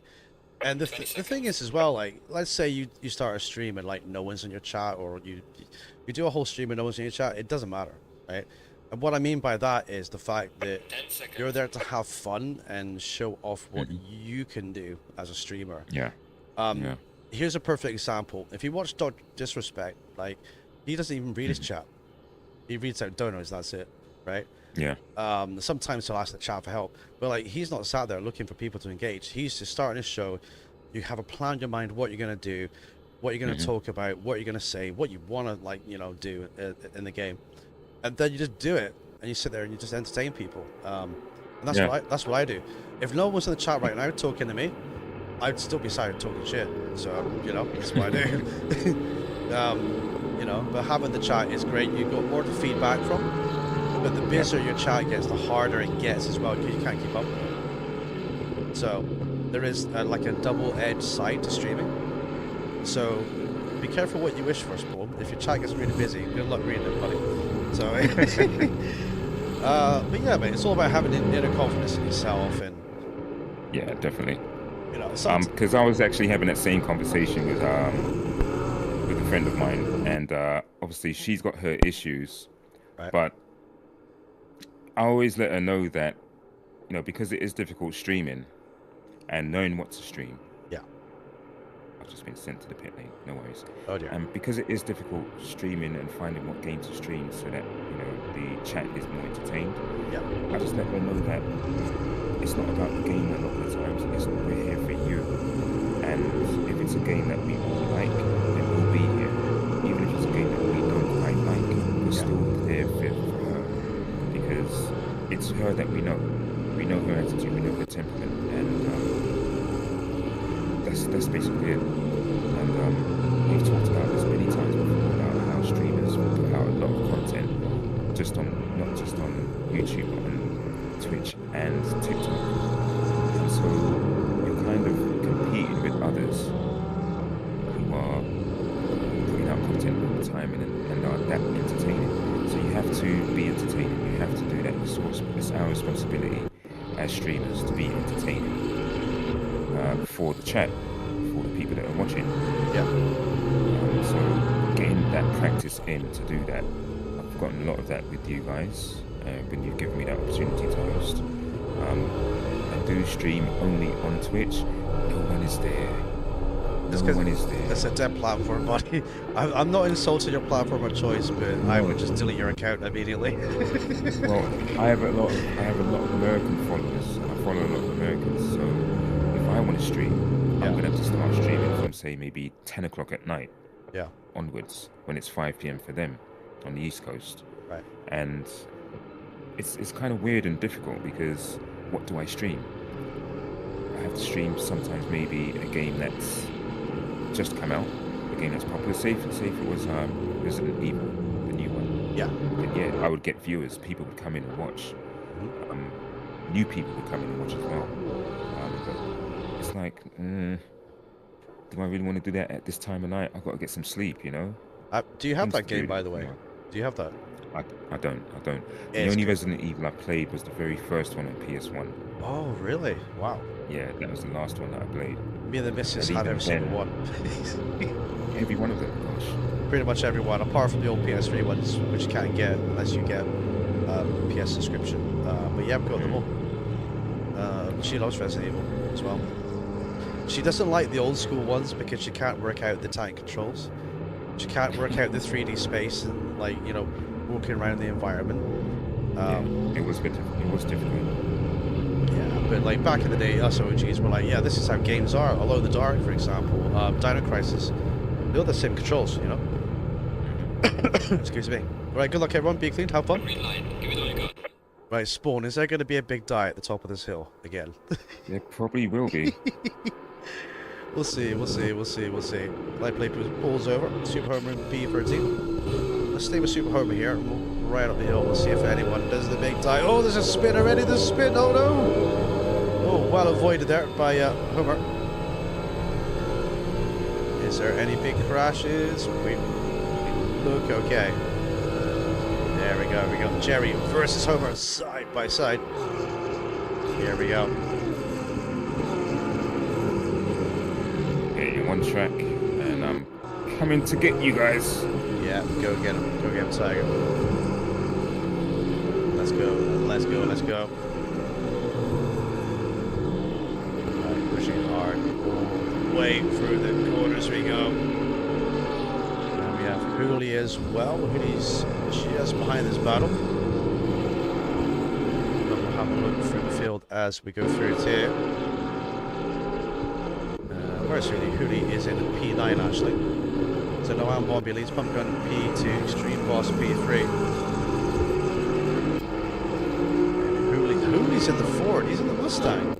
and the thing is as well, like, let's say you start a stream and like no one's in your chat, or you do a whole stream and no one's in your chat. It doesn't matter, right? And what I mean by that is the fact that you're there to have fun and show off what you can do as a streamer. Yeah. Here's a perfect example. If you watch Disrespect, like, he doesn't even read his chat. He reads out donuts, that's it, right? Yeah. Sometimes he'll ask the chat for help, but like, he's not sat there looking for people to engage. He's just starting his show. You have a plan in your mind what you're gonna do, what you're gonna talk about, what you're gonna say, what you want to, like, you know, do in the game, and then you just do it, and you sit there and you just entertain people. And that's what I do. If no one's in the chat right now talking to me, I'd still be sat talking shit. So, you know, that's what I do. You know, but having the chat is great. You got more to feedback from, but the busier your chat gets, the harder it gets as well, because you can't keep up with it. So there is like a double-edged side to streaming. So be careful what you wish for, Spawn. If your chat gets really busy, good luck reading it, buddy. So, but yeah, mate, it's all about having inner confidence in yourself, and yeah, definitely. You know, because I was actually having that same conversation with a friend of mine, and obviously she's got her issues, right. But I always let her know that, you know, because it is difficult streaming and knowing what to stream. Yeah. I've just been sent to the pit lane, no worries. Oh dear. And because it is difficult streaming and finding what game to stream so that, you know, the chat is more entertained. Yeah. I just let her know that it's not about the game a lot of the times. It's we're here for you. And if it's a game that we all like, then we'll be here. Even if it's a game that we don't quite like, we're still there for her. Because it's her that we know. We know her attitude, we know her temperament, and that's basically it. And we've talked about this many times before, about how streamers put out a lot of content, not just on YouTube, but on Twitch and TikTok. And so you're kind of competing with others who are putting out content all the time and are that entertaining. So you have to be entertaining. You have to do that. It's our responsibility as streamers to be entertaining for the chat, for the people that are watching. Yeah. So getting that practice in to do that, I've gotten a lot of that with you guys when you've given me that opportunity to host. I do stream only on Twitch. No one is there. No one is there. It's a dead platform, buddy. I'm not insulting your platform of choice, but I would just delete your account immediately. Well, I have a lot of American followers. I follow a lot of Americans, so if I want to stream, I'm gonna have to start streaming from, say, maybe 10 o'clock at night onwards, when it's 5 p.m. for them on the East Coast. Right. And it's kind of weird and difficult, because what do I stream? I have to stream sometimes maybe a game that's just come out, a game that's popular. Say if it was Resident Evil, the new one. Yeah. But yeah, I would get viewers. People would come in and watch. New people would come in and watch as well. But it's like, do I really want to do that at this time of night? I've got to get some sleep, you know? Do you have that game, by the way? Yeah. Do you have that? I don't. The only Resident Evil I played was the very first one on PS1. Oh, really? Wow. Yeah, that was the last one that I played. Me and the missus And have even every single then- one. Every one of them, gosh. Pretty much every one, apart from the old PS3 ones, which you can't get unless you get PS subscription. But yeah, I've got them all. She loves Resident Evil as well. She doesn't like the old school ones because she can't work out the tank controls. She can't work out the 3D space and, like, you know, walking around the environment. Yeah, it was good. It was difficult. Yeah, but like back in the day, us OGs were like, yeah, this is how games are. Alone in the Dark, for example, Dino Crisis, they're all the same controls, you know. Excuse me. Right, good luck everyone. Be clean. Have fun. Green line. Give it all you got. Right, Spawn. Is there going to be a big die at the top of this hill again? There probably will be. We'll see. We'll see. We'll see. We'll see. Light play pulls over. Super Homer and B13. Let's stay with Super Homer here. And we'll ride up the hill. We'll see if anyone does the big die. Oh, there's a spin already. There's a spin. Oh no! Oh, well avoided there by Homer. Is there any big crashes? We look okay. There we go. We got Jerry versus Homer side by side. Here we go. Okay, you're on track, and I'm coming to get you guys. Yeah, go get him. Go get him, Tiger. Let's go. Let's go. Let's go. Right, pushing hard. All the way through the corners we go. And we have Hooli as well. Hooli's just behind this battle. But we'll have a look through the field as we go through it here. Where's Hooli? Hooli is in P9 actually. So Noam Bobby leads Pump Gun P2, Extreme Boss P3. And Hooli's in the Ford, he's in the Mustang.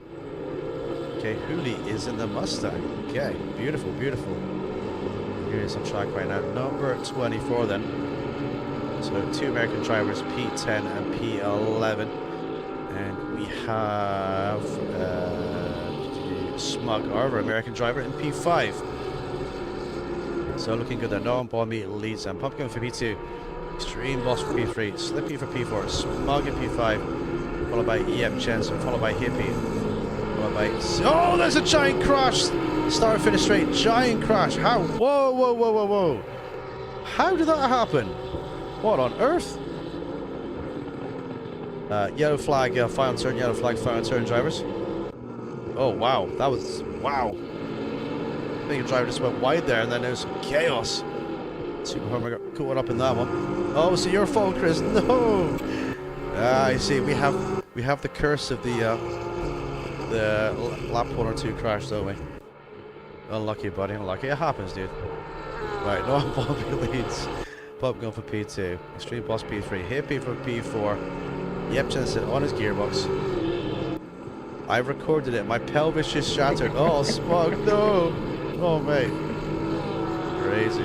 Okay, Hooli is in the Mustang. Okay, beautiful, beautiful. Here's on track right now. Number 24 then. So two American drivers, P10 and P11. And we have Smug, our American driver, in P5. So looking good there. Noam Bombi leads and Pumpkin for P2. Extreme Boss for P3. Slippy for P4. Smug in P5. Followed by Yep Jensen. Followed by Hippie. Followed by... Oh, there's a giant crash! Start and finish straight. Giant crash. How? Whoa, whoa, whoa, whoa, whoa. How did that happen? What on earth? Yellow flag, fire on turn. Yellow flag, fire on turn, drivers. Oh, wow. That was... Wow. I think the driver just went wide there, and then there was some chaos. Super Homer got caught up in that one. Oh, so your fault, Chris. No! I see. We have the curse of the lap 1 or 2 crash, don't we? Unlucky, buddy. Unlucky. It happens, dude. Right, Noam Bobby leads. Pop gun for P2. Extreme Boss P3. Hippie for P4. Yep Jensen on his gearbox. I recorded it. My pelvis just shattered. Oh, Smug, no! Oh, mate. Crazy.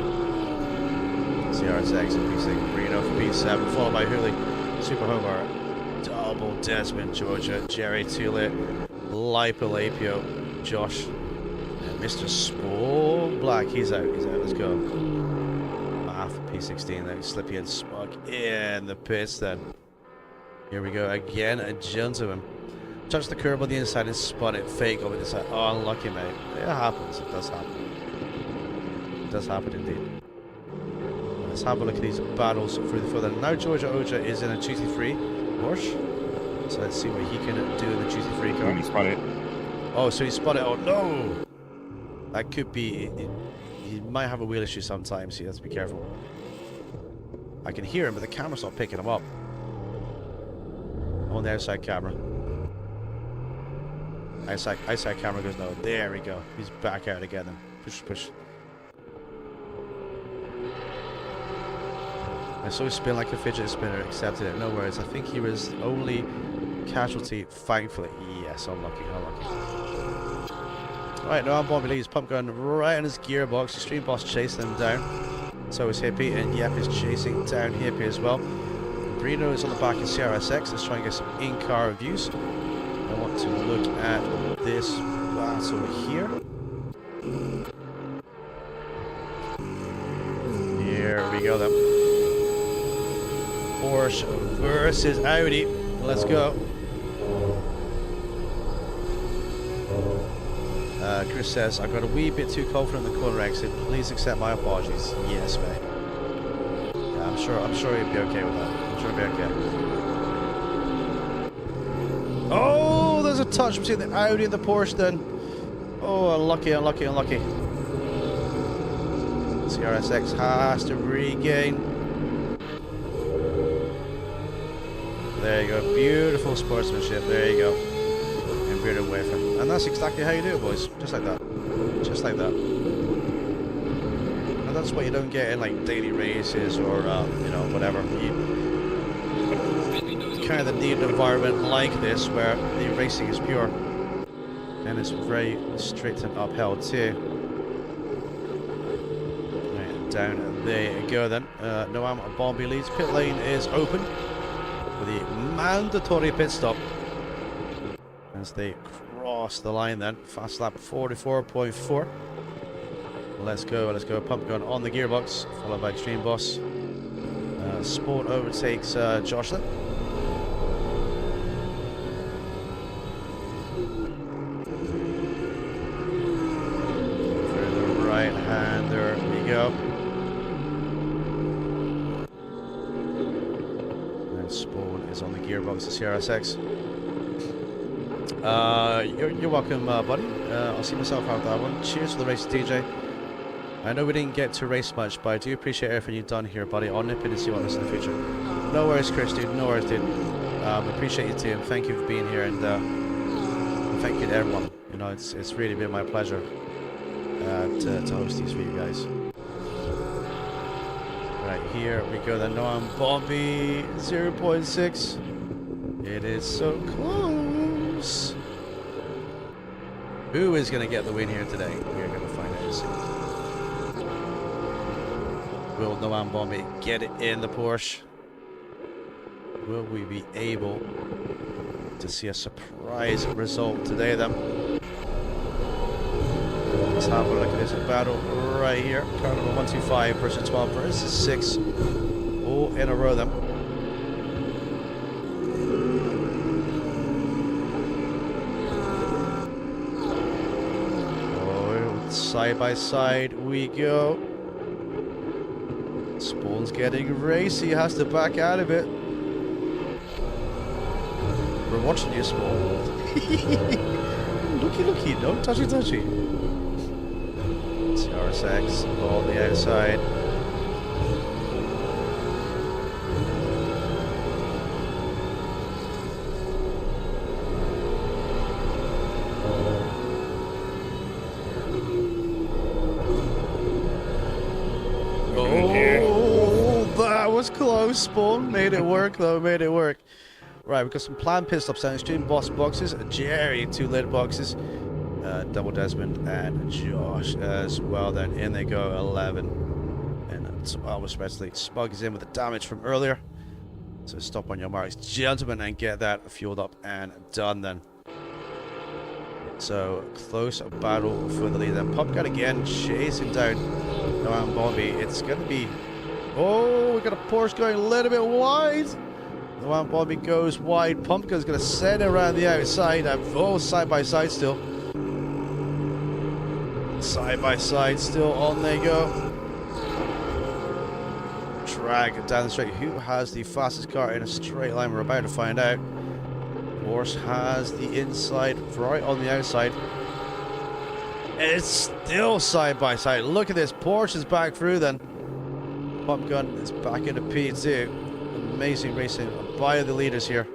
CRSX and P6. Reno for P7. Followed by Hooli. Super Homer. Double Desmond, Georgia. Jerry Tulit. Lipolapio. Josh. And Mr. Spore Black. He's out. He's out. Let's go. Math P16. Then Slippy and Smug in the pits then. Here we go again. A gentleman. Touch the curb on the inside and spun it fake over the side. Oh, unlucky, mate. It happens. It does happen. It does happen indeed. Let's have a look at these battles through the field. Now Georgia Oja is in a GT3 Porsche. So let's see what he can do in the GT3 car. He spun it. Oh, so he spun it. Oh, no! That could be... He might have a wheel issue sometimes. So you have to be careful. I can hear him, but the camera's not picking him up. I'm on the outside camera. Outside camera goes no. There we go. He's back out again then. Push, push. I saw him spin like a fidget spinner, accepted it. No worries. I think he was the only casualty, thankfully. Yes, unlucky, unlucky. Alright, Noam Bombi leaves. Pump gun right on his gearbox. Extreme Boss chasing him down. So is Hippie, and Yep is chasing down Hippie as well. Brino is on the back of CRSX. Let's try and get some in-car reviews. I want to look at this battle here. Here we go then. Porsche versus Audi. Let's go. Chris says, I got a wee bit too confident in the corner exit. Please accept my apologies. Yes, mate. Yeah, I'm sure you'll be okay with that. I'm sure you'll be okay. Oh, there's a touch between the Audi and the Porsche then. Oh, unlucky. CRSX has to regain. There you go. Beautiful sportsmanship. There you go. And veered away from him. And that's exactly how you do it, boys. Just like that. Just like that. And that's what you don't get in like daily races or, you know, whatever. Kind of the neat environment like this where the racing is pure. And it's very straight and uphill too. Right, down there you go then. Noam Bombi leads. Pit lane is open for the mandatory pit stop. As they cross the line then. Fast lap 44.4. Let's go. Pump gun on the gearbox. Followed by Extreme Boss. Sport overtakes Jocelyn. There we go. And Spawn is on the gearbox, the CRSX. You're welcome, buddy. I'll see myself out that one. Cheers for the race, DJ. I know we didn't get to race much, but I do appreciate everything you've done here, buddy. I'll nip in and see what this in the future. No worries, Chris, dude. No worries, dude. Appreciate you too, and thank you for being here, and thank you to everyone. You know, it's really been my pleasure. To host these for you guys. Right, here we go. The Noam Bombi 0.6. It is so close. Who is going to get the win here today? We are going to find out soon. Will Noam Bombi get it in the Porsche? Will we be able to see a surprise result today then? Let's have a look at this battle right here. Car number 125 versus 12 versus 6. All in a row then. Oh, side by side we go. Spawn's getting racy, has to back out of it. We're watching you, Spawn. Looky, no touchy. CRSX on the outside. Oh, that was close. Spawn made it work though, made it work. Right, we've got some planned pit stops down. Extreme Boss boxes, Jerry 2 lid boxes. Double Desmond and Josh as well. Then in they go, 11 and 12 respectively. Smug is in with the damage from earlier, so stop on your marks, gentlemen, and get that fueled up and done then. So close battle for the lead. Then Pump Gun again chasing down Noam Bombi. It's going to be, oh, we got a Porsche going a little bit wide. Noam Bombi goes wide. Pump Gun's going to send it around the outside. And oh, side by side still. Side by side still, on they go. Drag it down the straight. Who has the fastest car in a straight line? We're about to find out. Porsche has the inside right on the outside. It's still side by side. Look at this. Porsche is back through then. Pump Gun is back into P2. Amazing racing by the leaders here.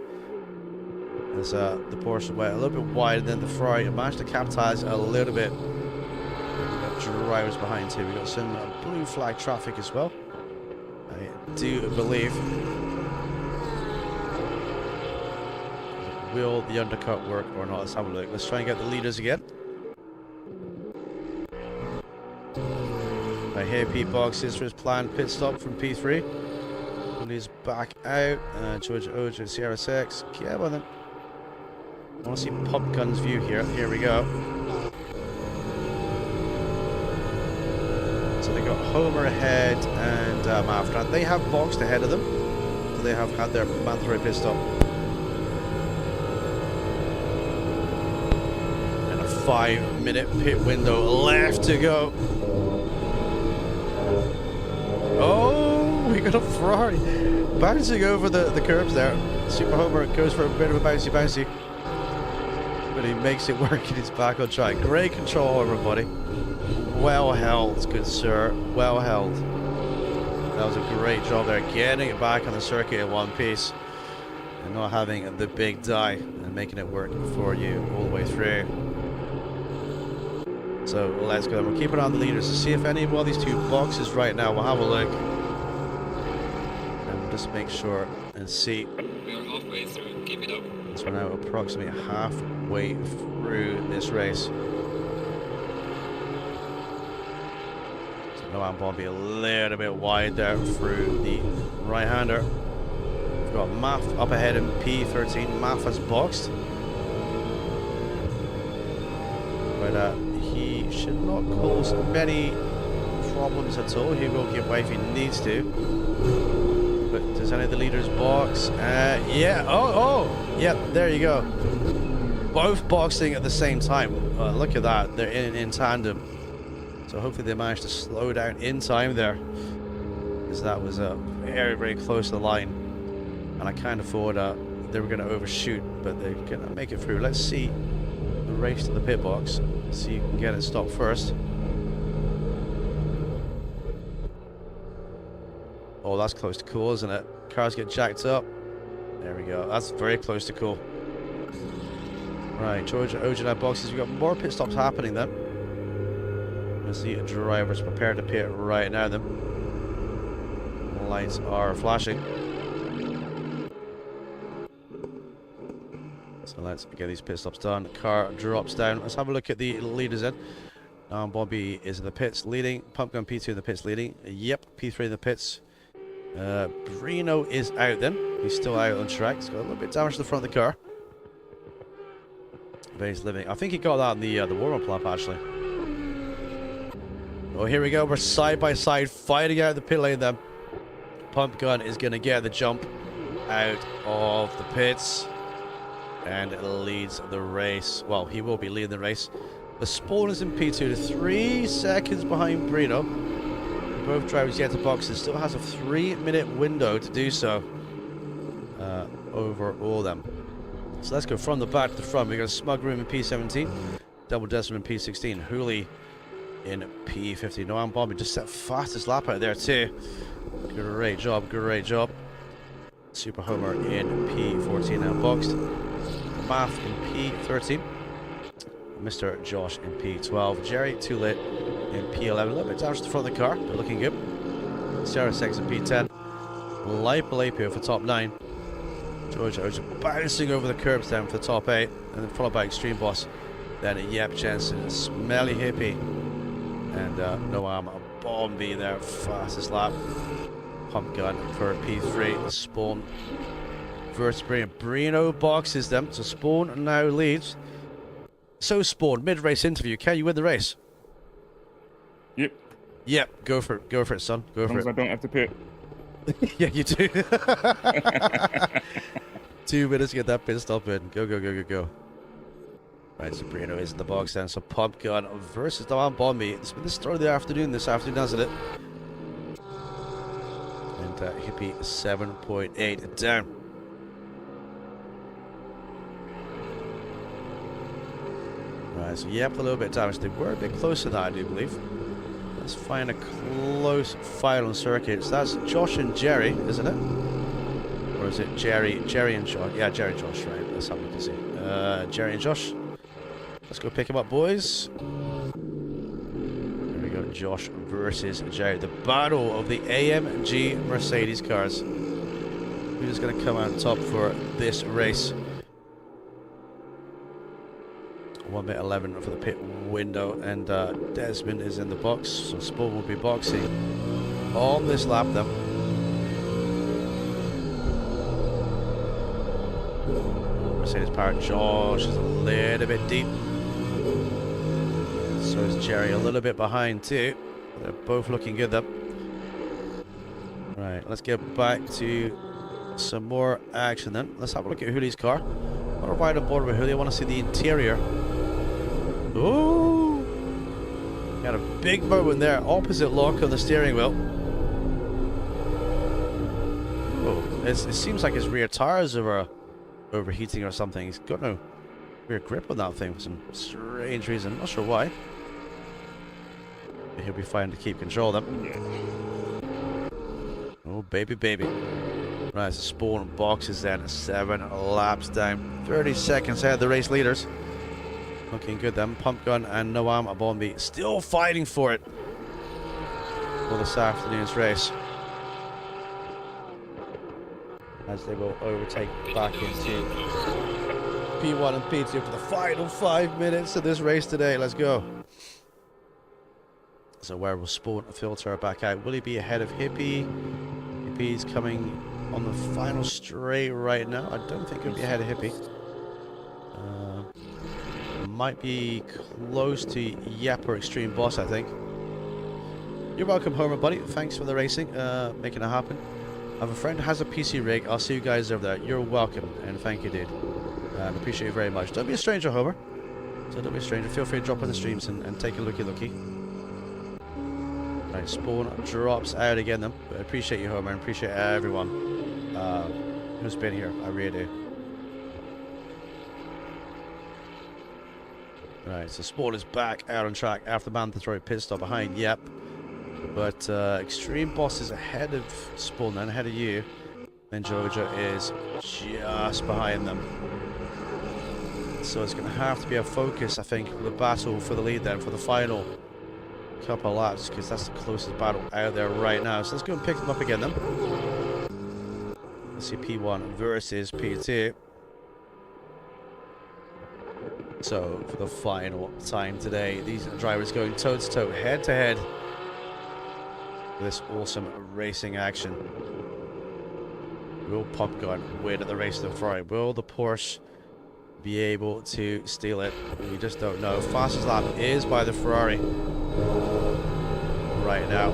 As the Porsche went a little bit wider than the Ferrari. Managed to capitalize a little bit. Drivers behind here. We got some blue flag traffic as well, I do believe. Will the undercut work or not? Let's have a look. Let's try and get the leaders again. Right here, Pete boxes for his planned pit stop from P3. And he's back out. George Ojo, CRSX. Yeah, well then. I want to see Pump Gun's view here. Here we go. So they got Homer ahead and after. They have boxed ahead of them, so they have had their mandatory pit stop. And a 5-minute pit window left to go. Oh, we got a Ferrari bouncing over the curbs there. Super Homer goes for a bit of a bouncy. But he makes it work and he's back on track. Great control, everybody. Well held, good sir. Well held. That was a great job there, getting it back on the circuit in one piece and not having the big die and making it work for you all the way through. So let's go. We'll keep it on the leaders to see if any of these two boxes right now. We'll have a look and we'll just make sure and see. We are halfway through. Keep it up. So we're now approximately halfway through this race. No, I'm going to be a little bit wide there through the right-hander. We've got Math up ahead in P13. Math has boxed. But he should not cause many problems at all. He will give way if he needs to. But does any of the leaders box? Yeah. Oh, yeah, there you go. Both boxing at the same time. Look at that. They're in tandem. So hopefully they managed to slow down in time there, because that was very, very close to the line. And I kind of thought they were going to overshoot, but they're going to make it through. Let's see the race to the pit box. See who can get it stopped first. Oh, that's close to cool, isn't it? Cars get jacked up. There we go. That's very close to cool. Right, Georgia Ojana boxes. We've got more pit stops happening then. See drivers prepare to pit right now. The lights are flashing. So let's get these pit stops done. The car drops down. Let's have a look at the leaders in. Bobby is in the pits leading. Pumpgun P2 in the pits leading. Yep, P3 in the pits. Brino is out then. He's still out on track. He's got a little bit of damage to the front of the car. But he's living. I think he got that in the warm-up lap actually. Oh, here we go. We're side by side fighting out the pit lane then. Pump Gun is going to get the jump out of the pits and leads the race. Well, he will be leading the race. The Spawn is in P2 to 3 seconds behind Brino. Both drivers yet to box. It still has a 3-minute window to do so over all of them. So let's go from the back to the front. We've got Smug Room in P17, Double Decimal in P16, Hooley in P50. Noam Bobby just set fastest lap out there too. Great job, great job. Super Homer in P14 now boxed. Math in P13. Mr. Josh in P12. Jerry too late in P11. A little bit damage to the front of the car, but looking good. Sarah 6 in P10. Lapalapio for top 9. George Oja bouncing over the curbs down for the top 8, and then followed by Extreme Boss. Then a Yep Jensen, Smelly Hippie. And Noam Bombi there, fastest lap. Pump Gun for P3. Spawn versus Brino. Brino boxes them, so Spawn now leads. So Spawn, mid-race interview, can you win the race? Yep. Yep, go for it, son. Go for it. As long as I don't have to pit. Yeah, you do. 2 minutes to get that pit stop in. Go, go, go, go, go. Right, so Brino is in the box then. So Pump Gun versus Noam Bombi. It's been the start of the afternoon this afternoon, hasn't it? And Hippie 7.8 down. Right, so yep, a little bit of damage. They were a bit closer than that, I do believe. Let's find a close fight on circuits. That's Josh and Jerry, isn't it? Or is it Jerry and Josh? Yeah, Jerry and Josh, right. Let's have a look and see. Jerry and Josh. Let's go pick him up, boys. There we go, Josh versus Jerry. The battle of the AMG Mercedes cars. Who's going to come out on top for this race? 1:11 for the pit window, and Desmond is in the box, so Spawn will be boxing on this lap then. Mercedes power. Josh is a little bit deep, so is Jerry a little bit behind too. They're both looking good then. Right, let's get back to some more action then. Let's have a look at Hooley's car. I want to ride on board with Hooley. I want to see the interior Oh, got a big moment there. Opposite lock on the steering wheel. Oh, it seems like his rear tires are overheating or something. He's got no rear grip on that thing for some strange reason. Not sure why. But he'll be fine to keep control of them. Oh, baby, baby. Right, so Spawn boxes then. 7 laps down. 30 seconds ahead of the race leaders. Looking good then. Pump Gun and Noam Abombi still fighting for it for this afternoon's race, as they will overtake back into P1 and P2 for the final 5 minutes of this race today. Let's go. So where will Spawn filter back out? Will he be ahead of Hippie? Hippie's coming on the final straight right now. I don't think he'll be ahead of Hippie. Might be close to Yap or Extreme Boss, I think. You're welcome, Homer, buddy. Thanks for the racing, making it happen. I have a friend who has a PC rig. I'll see you guys over there. You're welcome, and thank you, dude. Appreciate you very much. Don't be a stranger, Homer. So don't be a stranger. Feel free to drop in the streams and take a looky. Right, Spawn drops out again, then. But I appreciate you, Homer, and appreciate everyone who's been here. I really do. Right, so Spawn is back out on track after mandatory pit stop behind. Yep. But Extreme Boss is ahead of Spawn and ahead of you. Then Jojo is just behind them. So it's going to have to be a focus, I think, for the battle for the lead then, for the final couple of laps, because that's the closest battle out there right now. So let's go and pick them up again then. Let's see P1 versus P2. So for the final time today, these drivers going toe-to-toe, head-to-head. This awesome racing action. Will Pump Gun win at the race of the Ferrari? Will the Porsche be able to steal it? We just don't know. Fastest lap is by the Ferrari right now.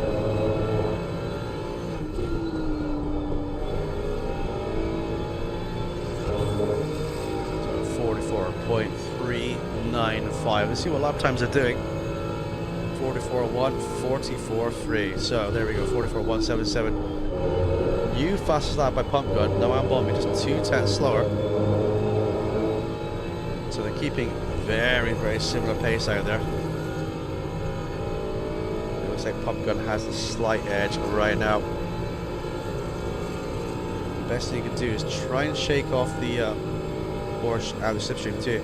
So 44.395. Let's see what lap times are doing. 44.1, 44.3. So there we go, 44.177. You fastest lap by Pump Gun. No, I'm bombing just 2 tenths slower. So they're keeping very, very similar pace out there. It looks like Pump Gun has a slight edge right now. The best thing you can do is try and shake off the Porsche out of the slipstream too.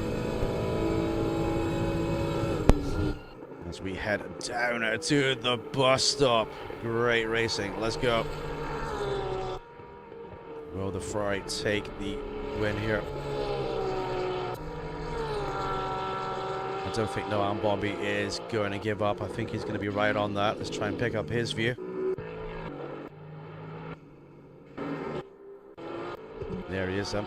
As we head down to the bus stop. Great racing. Let's go. Will the Ferrari take the win here? I don't think Noam Bobby is going to give up. I think he's going to be right on that. Let's try and pick up his view. There he is then.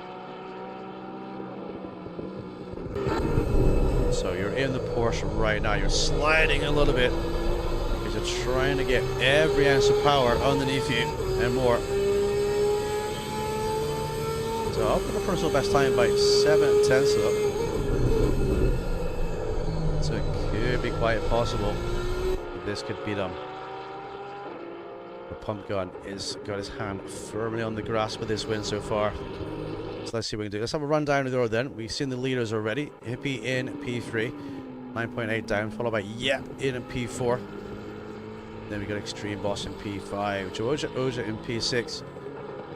So you're in the Porsche right now. You're sliding a little bit because you're trying to get every ounce of power underneath you and more. So I'll put a personal best time by 7 tenths up. So it could be quite possible that this could be done. The Pump Gun is got his hand firmly on the grasp of this win so far. So let's see what we can do. Let's have a run down the road then. We've seen the leaders already. Hippie in P3, 9.8 down, followed by Yep in P4. Then we got Extreme Boss in P5, Oja in P6,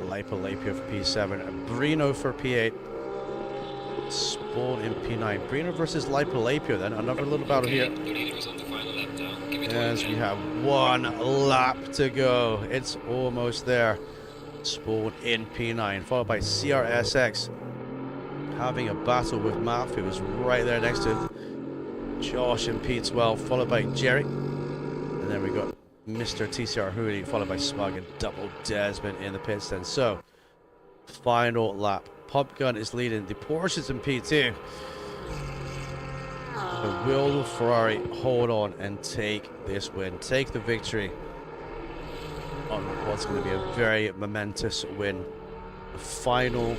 Lapio for P7, and Brino for P8. Spawn in P9. Brino versus Lapio then. Another little battle here. As we have 1 lap to go. It's almost there. Spawn in P9, followed by CRSX having a battle with Matt, who was right there next to him. Josh in P12, followed by Jerry. And then we got Mr. TCR Hoodie, followed by Smug and Double Desmond in the pits then. So, final lap. Pump Gun is leading. The Porsche's in P2. But will the Ferrari hold on and take this win? Take the victory on what's going to be a very momentous win. The final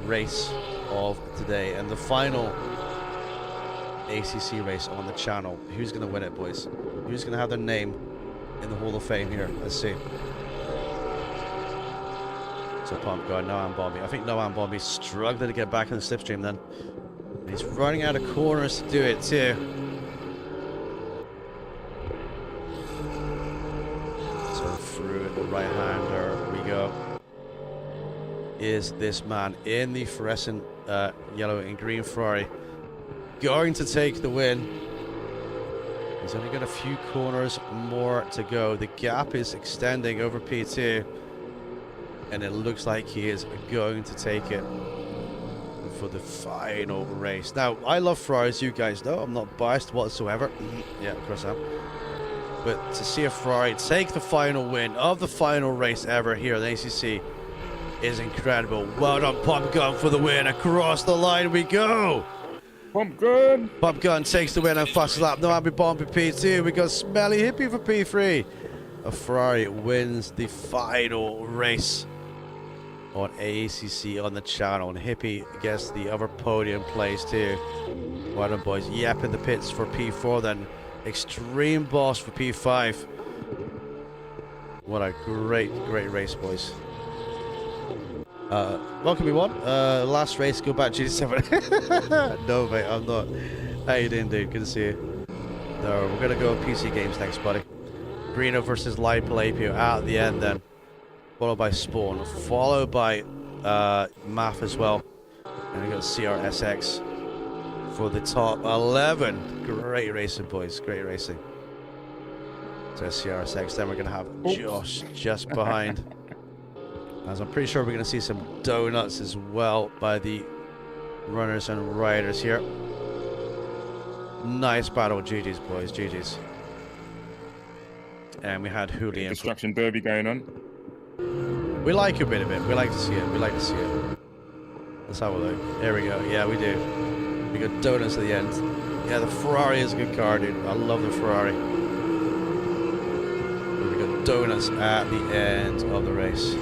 race of today and the final ACC race on the channel. Who's going to win it, boys? Who's going to have their name in the Hall of Fame here? Let's see. So pump going, Noam Bombi. I think Noam Bombi's struggling to get back in the slipstream then. He's running out of corners to do it too. So through the right hander we go. Is this man in the fluorescent yellow and green Ferrari going to take the win? He's only got a few corners more to go. The gap is extending over P2. And it looks like he is going to take it for the final race. Now, I love Ferraris, you guys know. I'm not biased whatsoever. Yeah, of course I am. But to see a Ferrari take the final win of the final race ever here at ACC is incredible. Well done, Pump Gun, for the win. Across the line we go. Pump Gun. Pump Gun takes the win on fastest lap. No Abby Bomb for P2. We got Smelly Hippie for P3. A Ferrari wins the final race on AACC on the channel, and Hippie gets the other podium place too. Well done, boys. Yep in the pits for P4, then Extreme Boss for P5. What a great race, boys. Welcome everyone. Last race, go back GT7. No mate, I'm not. How you doing, dude? Good to see you. No, we're gonna go PC games next, buddy. Greeno versus Light Palapio at the end then. Followed by Spawn, followed by Math as well. And we got CRSX for the top 11. Great racing, boys. Great racing. So CRSX. Then we're going to have Josh just behind. As I'm pretty sure we're going to see some donuts as well by the runners and riders here. Nice battle. GG's, boys. GG's. And we had Julian. Destruction Derby going on. We like a bit of it. We like to see it. We like to see it. Let's have a look. There we go. Yeah, we do. We got donuts at the end. Yeah, the Ferrari is a good car, dude. I love the Ferrari. We got donuts at the end of the race.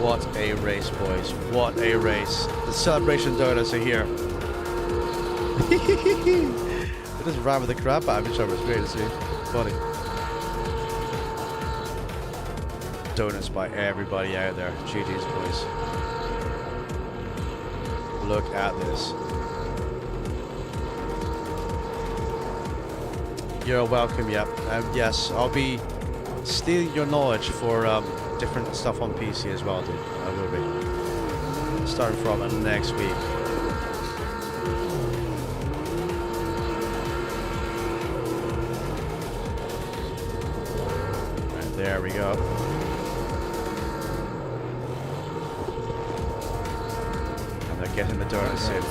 What a race, boys. What a race. The celebration donuts are here. It just ran with the crap out of each other. It's great to see. Funny. Donuts by everybody out there. GG's, boys. Look at this. You're welcome, yep. Yes, I'll be stealing your knowledge for different stuff on PC as well, dude. I will be. Starting from next week. Right, there we go. Getting the donuts in.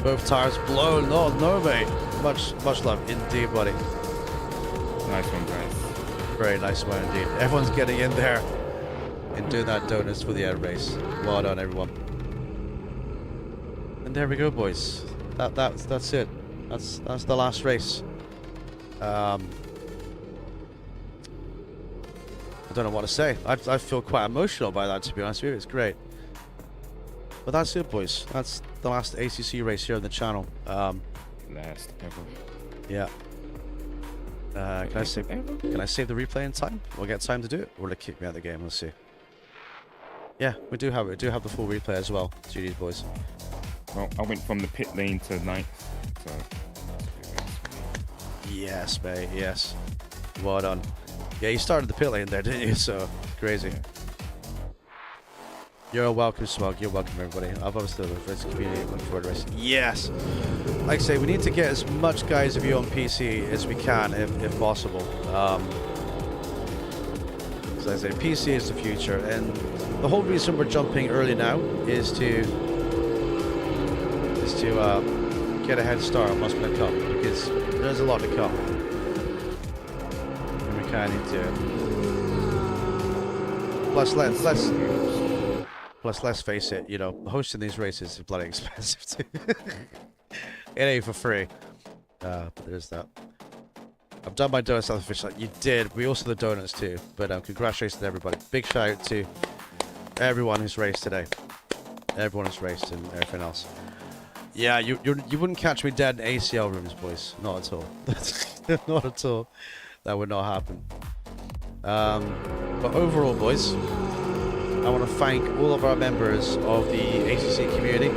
Both tires blown. Oh no, mate. Much love indeed, buddy. Nice one, guys. Very nice one indeed. Everyone's getting in there and doing that donuts for the end race. Well done, everyone. And there we go, boys. That's it. That's the last race. I don't know what to say. I feel quite emotional by that, to be honest with you. It's great. But that's it, boys. That's the last ACC race here on the channel. Last ever. Yeah. Can I save the replay in time? We'll get time to do it. Or will it kick me out of the game? Let's see. Yeah, we do have it. We do have the full replay as well. GG's, boys. Well, I went from the pit lane to 9th, so. Yes, mate. Yes. Well done. Yeah, you started the pit lane there, didn't you? So crazy. You're welcome, Smug. You're welcome, everybody. I've obviously the Fritz community looking forward to race. Yes! Like I say, we need to get as much guys of you on PC as we can, if possible. So like I say, PC is the future, and the whole reason we're jumping early now is to get a head start on what's going to come, because there's a lot to come. And we kind of need to. Plus, let's face it, you know, hosting these races is bloody expensive too. It ain't for free. But there's that. I've done my donuts on the fish line. You did. We also the donuts too. But congratulations to everybody. Big shout out to everyone who's raced today. Everyone has raced and everything else. Yeah, you wouldn't catch me dead in ACL rooms, boys. Not at all. Not at all. That would not happen. But overall, boys, I want to thank all of our members of the ACC community.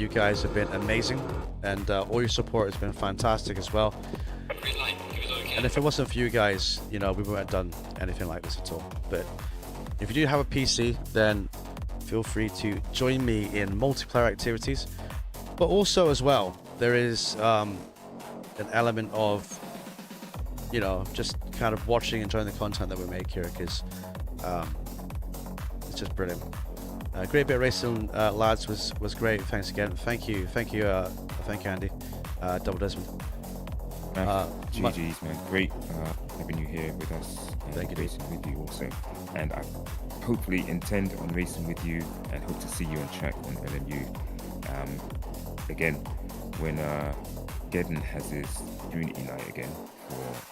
You guys have been amazing, and all your support has been fantastic as well. And if it wasn't for you guys, you know, we wouldn't have done anything like this at all. But if you do have a PC, then feel free to join me in multiplayer activities. But also as well, there is an element of, you know, just kind of watching, enjoying the content that we make here, because it's just brilliant. Great bit of racing, lads, was great. Thanks again. Thank you, Andy. Double Desmond. GG's, man. Great having you here with us. Thank you, racing with you also. And I hopefully intend on racing with you and hope to see you on track on LMU. Again, when Gedden has his community night again for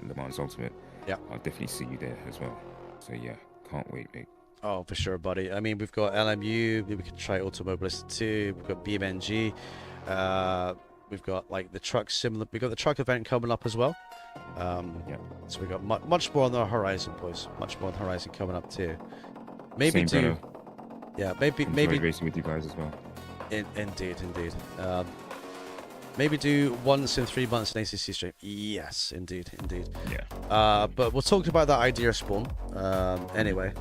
Le Mans Ultimate, yeah, I'll definitely see you there as well. So yeah, can't wait, mate. Oh, for sure, buddy. I mean, we've got LMU, we could try Automobilist 2, we've got BMNG, we've got like the truck similar, we've got the truck event coming up as well. Yeah. So we've got much more on the horizon, boys. Much more on the horizon coming up too. Maybe Same, do, yeah, maybe racing with you guys as well. Indeed. Maybe do once in 3 months an ACC stream. Yes, indeed. Yeah. But we'll talk about that idea spawn. Anyway,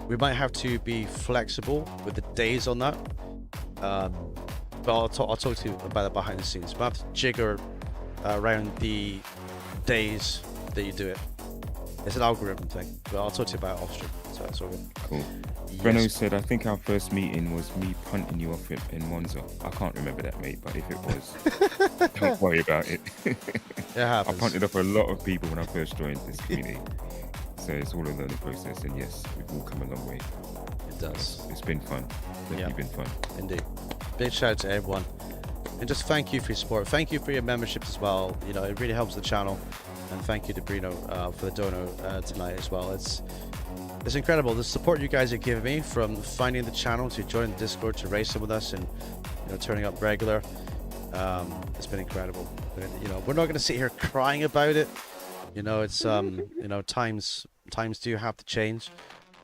we might have to be flexible with the days on that. But I'll talk to you about that behind the scenes. We'll have to jigger around the days that you do it. It's an algorithm thing, but I'll talk to you about it off stream. So that's all good. Cool. Yes. Breno said, I think our first meeting was me punting you off in Monza. I can't remember that, mate, but if it was, don't worry about it. It happens. I punted off a lot of people when I first joined this community. So it's all a learning process, and yes, we've all come a long way. It does. It's been fun. Definitely been fun. Indeed. Big shout out to everyone. And just thank you for your support. Thank you for your memberships as well. You know, it really helps the channel. And thank you to Brino for the dono tonight as well. It's incredible the support you guys are giving me, from finding the channel to joining the Discord to racing with us and, you know, turning up regular. It's been incredible. And, you know, we're not going to sit here crying about it. You know, it's you know, times do have to change.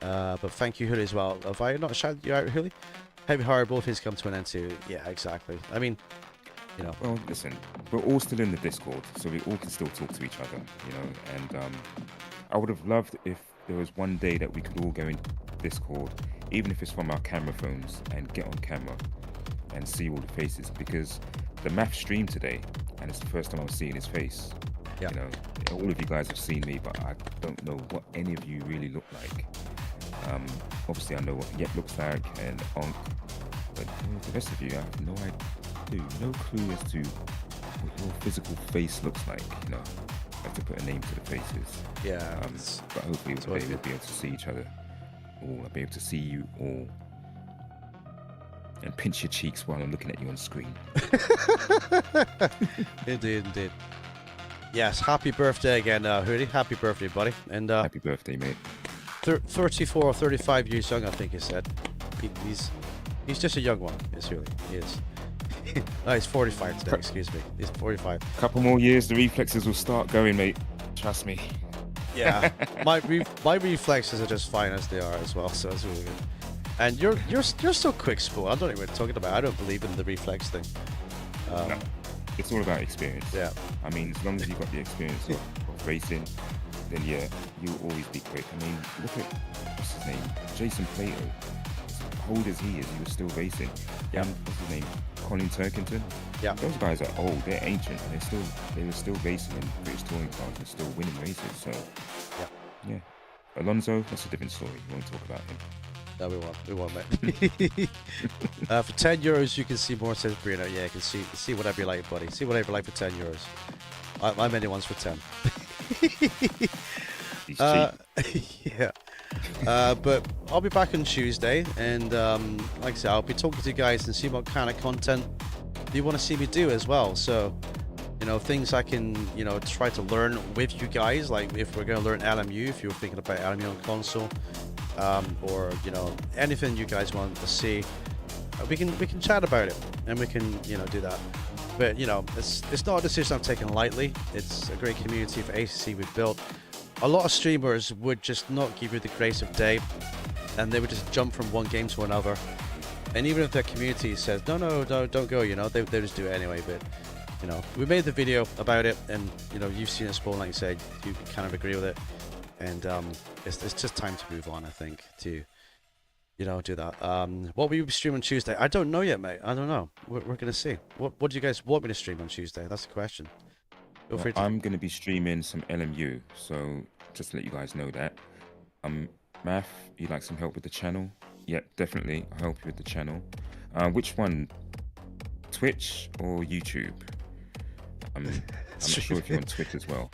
But thank you, Hoodie, as well. Have I not shouted you out, Hoodie? Heavy Horrible, if he's come to an end too. Yeah, exactly. I mean, you know. Well, listen, we're all still in the Discord, so we all can still talk to each other, you know. And I would have loved if there was one day that we could all go in Discord, even if it's from our camera phones, and get on camera and see all the faces, because the math stream today, and it's the first time I'm seeing his face. Yeah. You know, all of you guys have seen me, but I don't know what any of you really look like. Obviously I know what Yep looks like and Onk, but the rest of you, I have no idea, no clue as to what your physical face looks like. You know, I have to put a name to the faces. Yeah. But hopefully we'll be able to see each other all. I'll be able to see you all and pinch your cheeks while I'm looking at you on screen. Indeed. Yes, happy birthday again, Hoodie. Happy birthday, buddy. And happy birthday, mate. 34 or 35 years young, I think he said. He's just a young one. Yes, really, he is. No, he's 45 today. Excuse me. He's 45. Couple more years, the reflexes will start going, mate. Trust me. Yeah, my reflexes are just fine as they are as well, so it's really good. And you're still quick, Spool. I don't know what you're talking about. I don't believe in the reflex thing. No, it's all about experience. Yeah. I mean, as long as you've got the experience of racing, then yeah, you'll always be quick. I mean, look at, what's his name? Jason Plato. As old as he is, he was still racing. Yeah. What's his name? Colin Turkington. Yeah. Those guys are old. They're ancient, and they were still racing in British touring cars and still winning races. So yeah. Alonso, that's a different story. We won't talk about him. No, we won't, mate. For €10, you can see more, says Bruno. Yeah, you can see whatever you like, buddy. See whatever you like for €10. I'm any ones for 10. He's cheap. Yeah. But I'll be back on Tuesday, and like I said, I'll be talking to you guys and see what kind of content you want to see me do as well. So, you know, things I can, you know, try to learn with you guys. Like if we're going to learn LMU, if you're thinking about LMU on console, or you know, anything you guys want to see, we can chat about it, and we can, you know, do that. But you know, it's not a decision I'm taking lightly. It's a great community for ACC we've built. A lot of streamers would just not give you the grace of day, and they would just jump from one game to another. And even if their community says no, don't go, you know, they just do it anyway. But you know, we made the video about it, and you know, you've seen it, Spawn, like you said, you kind of agree with it, and it's just time to move on, I think, to, you know, do that. What will you be streaming on Tuesday? I don't know yet, mate. I don't know. We're gonna see. What do you guys want me to stream on Tuesday? That's the question. Feel free to... I'm going to be streaming some LMU, so just to let you guys know that. Math, you'd like some help with the channel? Yeah, definitely. I'll help you with the channel. Which one? Twitch or YouTube? I'm not sure if you're on Twitch as well.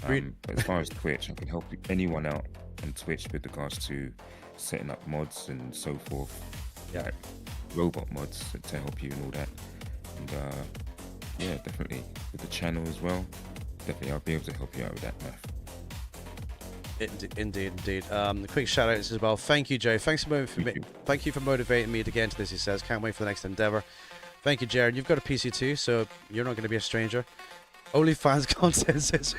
But as far as Twitch, I can help anyone out on Twitch with regards to setting up mods and so forth. Yeah. Like robot mods to help you and all that. And yeah, definitely with the channel as well. Definitely, I'll be able to help you out with that, Math. Indeed. A quick shout out as well. Thank you, Joe. Thank you for motivating me to get into this. He says, can't wait for the next endeavor. Thank you, Jared. You've got a PC too, so you're not going to be a stranger. OnlyFans content says.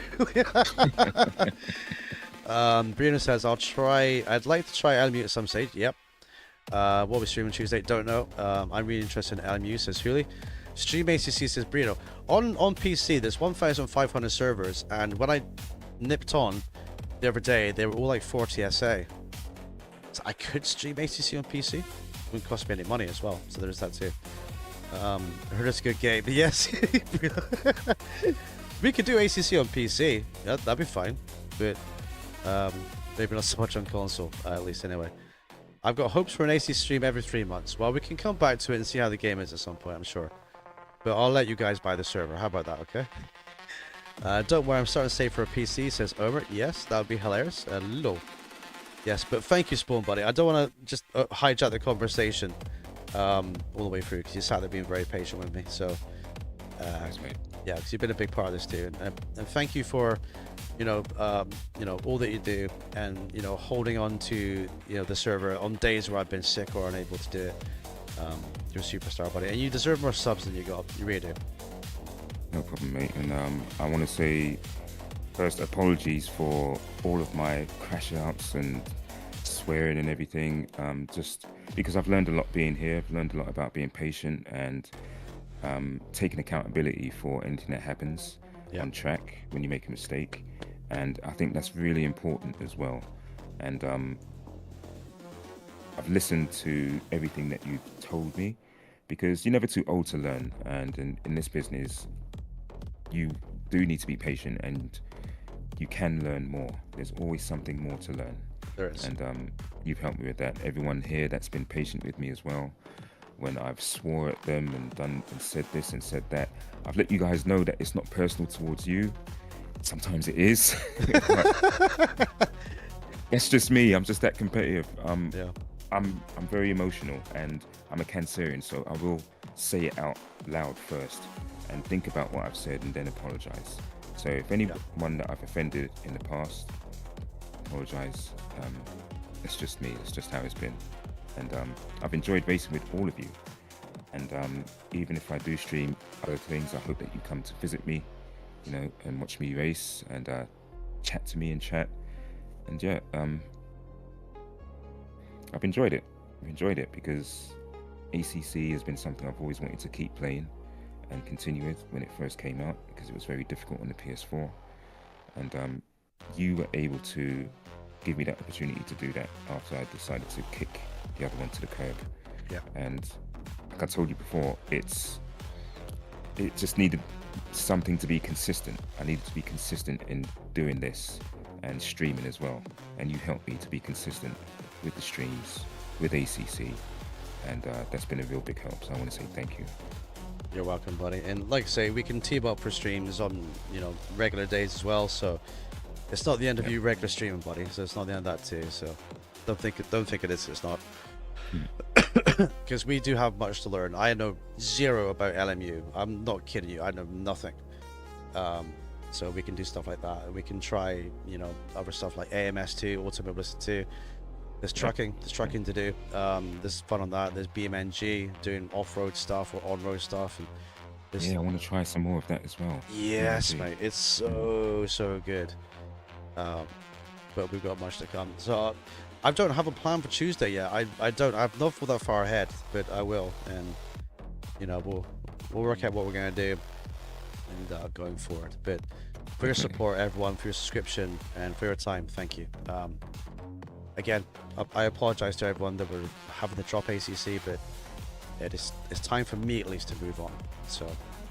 Bruno says, I'd like to try LMU at some stage. Yep. What we streaming Tuesday? Don't know. I'm really interested in LMU, says Huli. Stream ACC, says Bruno. On PC, there's 1,500 servers, and when I nipped on the other day, they were all like 40 SA. So I could stream ACC on PC. It wouldn't cost me any money as well, so there's that too. I heard it's a good game, but yes. We could do ACC on PC. Yeah, that'd be fine. But maybe not so much on console, at least anyway. I've got hopes for an AC stream every 3 months. Well, we can come back to it and see how the game is at some point, I'm sure. But I'll let you guys buy the server. How about that, okay? Don't worry, I'm starting to save for a PC, says Omer. Yes, that would be hilarious. Hello. Yes, but thank you, Spawn Buddy. I don't want to just hijack the conversation all the way through, because you sat there being very patient with me. So, Thanks, mate. Yeah, because you've been a big part of this too. And thank you for, you know, all that you do, and you know, holding on to, you know, the server on days where I've been sick or unable to do it. You're a superstar, buddy, and you deserve more subs than you got. You really do. No problem, mate. And I want to say first, apologies for all of my crash outs and swearing and everything. Just because I've learned a lot being here. I've learned a lot about being patient and taking accountability for anything that happens on track when you make a mistake. And I think that's really important as well. And I've listened to everything that you've told me, because you're never too old to learn. And in this business, you do need to be patient, and you can learn more. There's always something more to learn. There is. And you've helped me with that. Everyone here that's been patient with me as well, when I've swore at them and done and said this and said that, I've let you guys know that it's not personal towards you. Sometimes it is. It's just me. I'm just that competitive. I'm very emotional, and I'm a Cancerian, so I will say it out loud first and think about what I've said and then apologize. So if anyone that I've offended in the past, apologize. It's just me. It's just how it's been. And I've enjoyed racing with all of you. And even if I do stream other things, I hope that you come to visit me, you know, and watch me race and chat to me in chat. And yeah, I've enjoyed it. I've enjoyed it because ACC has been something I've always wanted to keep playing and continue with when it first came out, because it was very difficult on the PS4. And you were able to give me that opportunity to do that after I decided to kick the other one to the curb. Yeah. And like I told you before, it just needed something to be consistent. I needed to be consistent in doing this and streaming as well. And you helped me to be consistent with the streams, with ACC. And that's been a real big help. So I want to say thank you. You're welcome, buddy. And like I say, we can team up for streams on, you know, regular days as well. So it's not the end of you regular streaming, buddy. So it's not the end of that too. So don't think it is. It's not. Because we do have much to learn. I know zero about LMU. I'm not kidding you. I know nothing. So we can do stuff like that. We can try, you know, other stuff like AMS2, Automobilista 2. There's trucking to do. There's fun on that. There's BMNG doing off-road stuff or on-road stuff. And Yeah, I want to try some more of that as well. yes, mate, it's so good. But we've got much to come. So I don't have a plan for Tuesday yet. I've not thought that far ahead, but I will. And you know, we'll work out what we're gonna do and going forward. But for your support, everyone, for your subscription and for your time, thank you. Again, I apologize to everyone that we're having to drop ACC, but it's time for me at least to move on. So,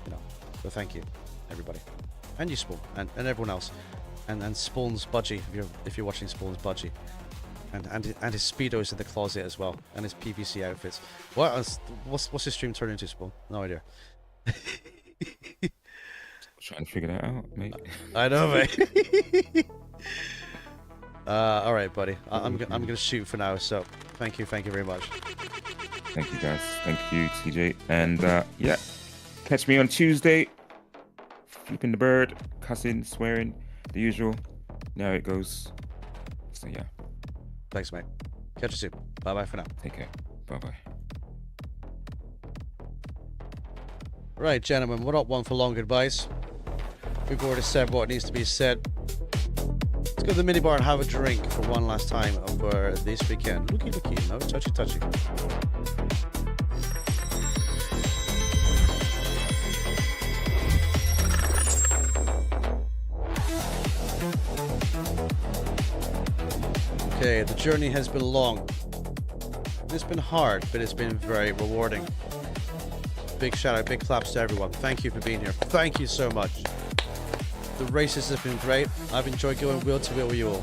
you know, so thank you, everybody, and you Spawn, and everyone else, and Spawn's budgie if you're watching Spawn's budgie, and his speedos in the closet as well, and his PVC outfits. What's his stream turn into, Spawn? No idea. Trying to figure that out, mate. I know, mate. All right, buddy. I'm gonna shoot for now. So thank you very much. Thank you, guys. Thank you, TJ. And yeah, catch me on Tuesday. Flipping the bird, cussing, swearing, the usual. Now it goes. So yeah. Thanks, mate. Catch you soon. Bye bye for now. Take care. Bye bye. Right, gentlemen, we're not one for long goodbyes. We've already said what needs to be said. Let's go to the minibar and have a drink for one last time for this weekend. Looky, no, touchy. Okay, the journey has been long. It's been hard, but it's been very rewarding. Big shout out, big claps to everyone. Thank you for being here. Thank you so much. The races have been great. I've enjoyed going wheel to wheel with you all.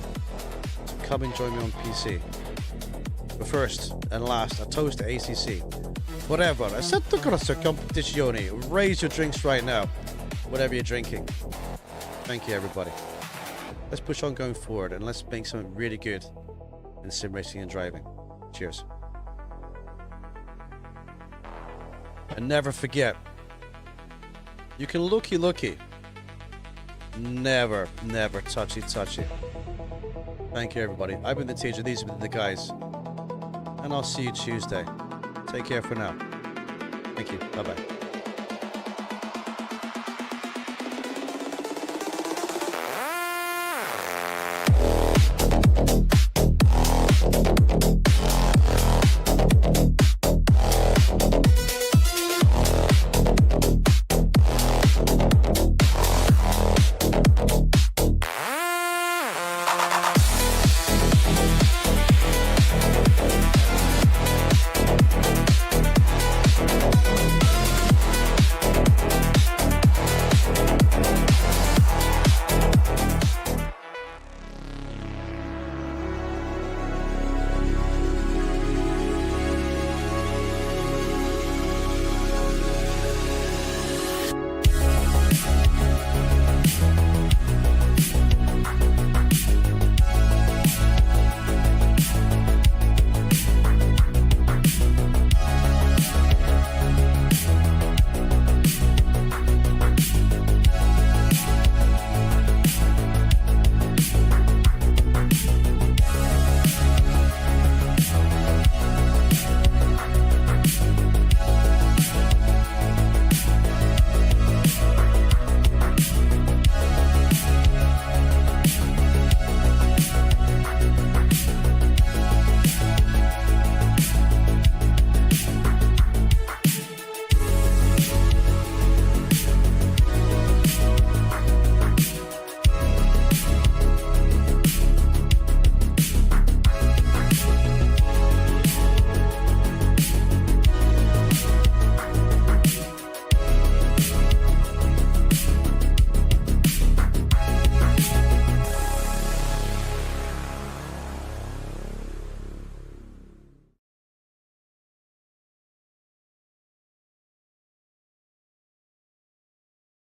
So come and join me on PC. But first and last, a toast to ACC. Whatever, Assetto Corsa Competizione. Raise your drinks right now. Whatever you're drinking. Thank you, everybody. Let's push on going forward and let's make something really good in sim racing and driving. Cheers. And never forget, you can looky. Never touchy. Thank you, everybody. I've been the teacher, these have been the guys. And I'll see you Tuesday. Take care for now. Thank you. Bye-bye.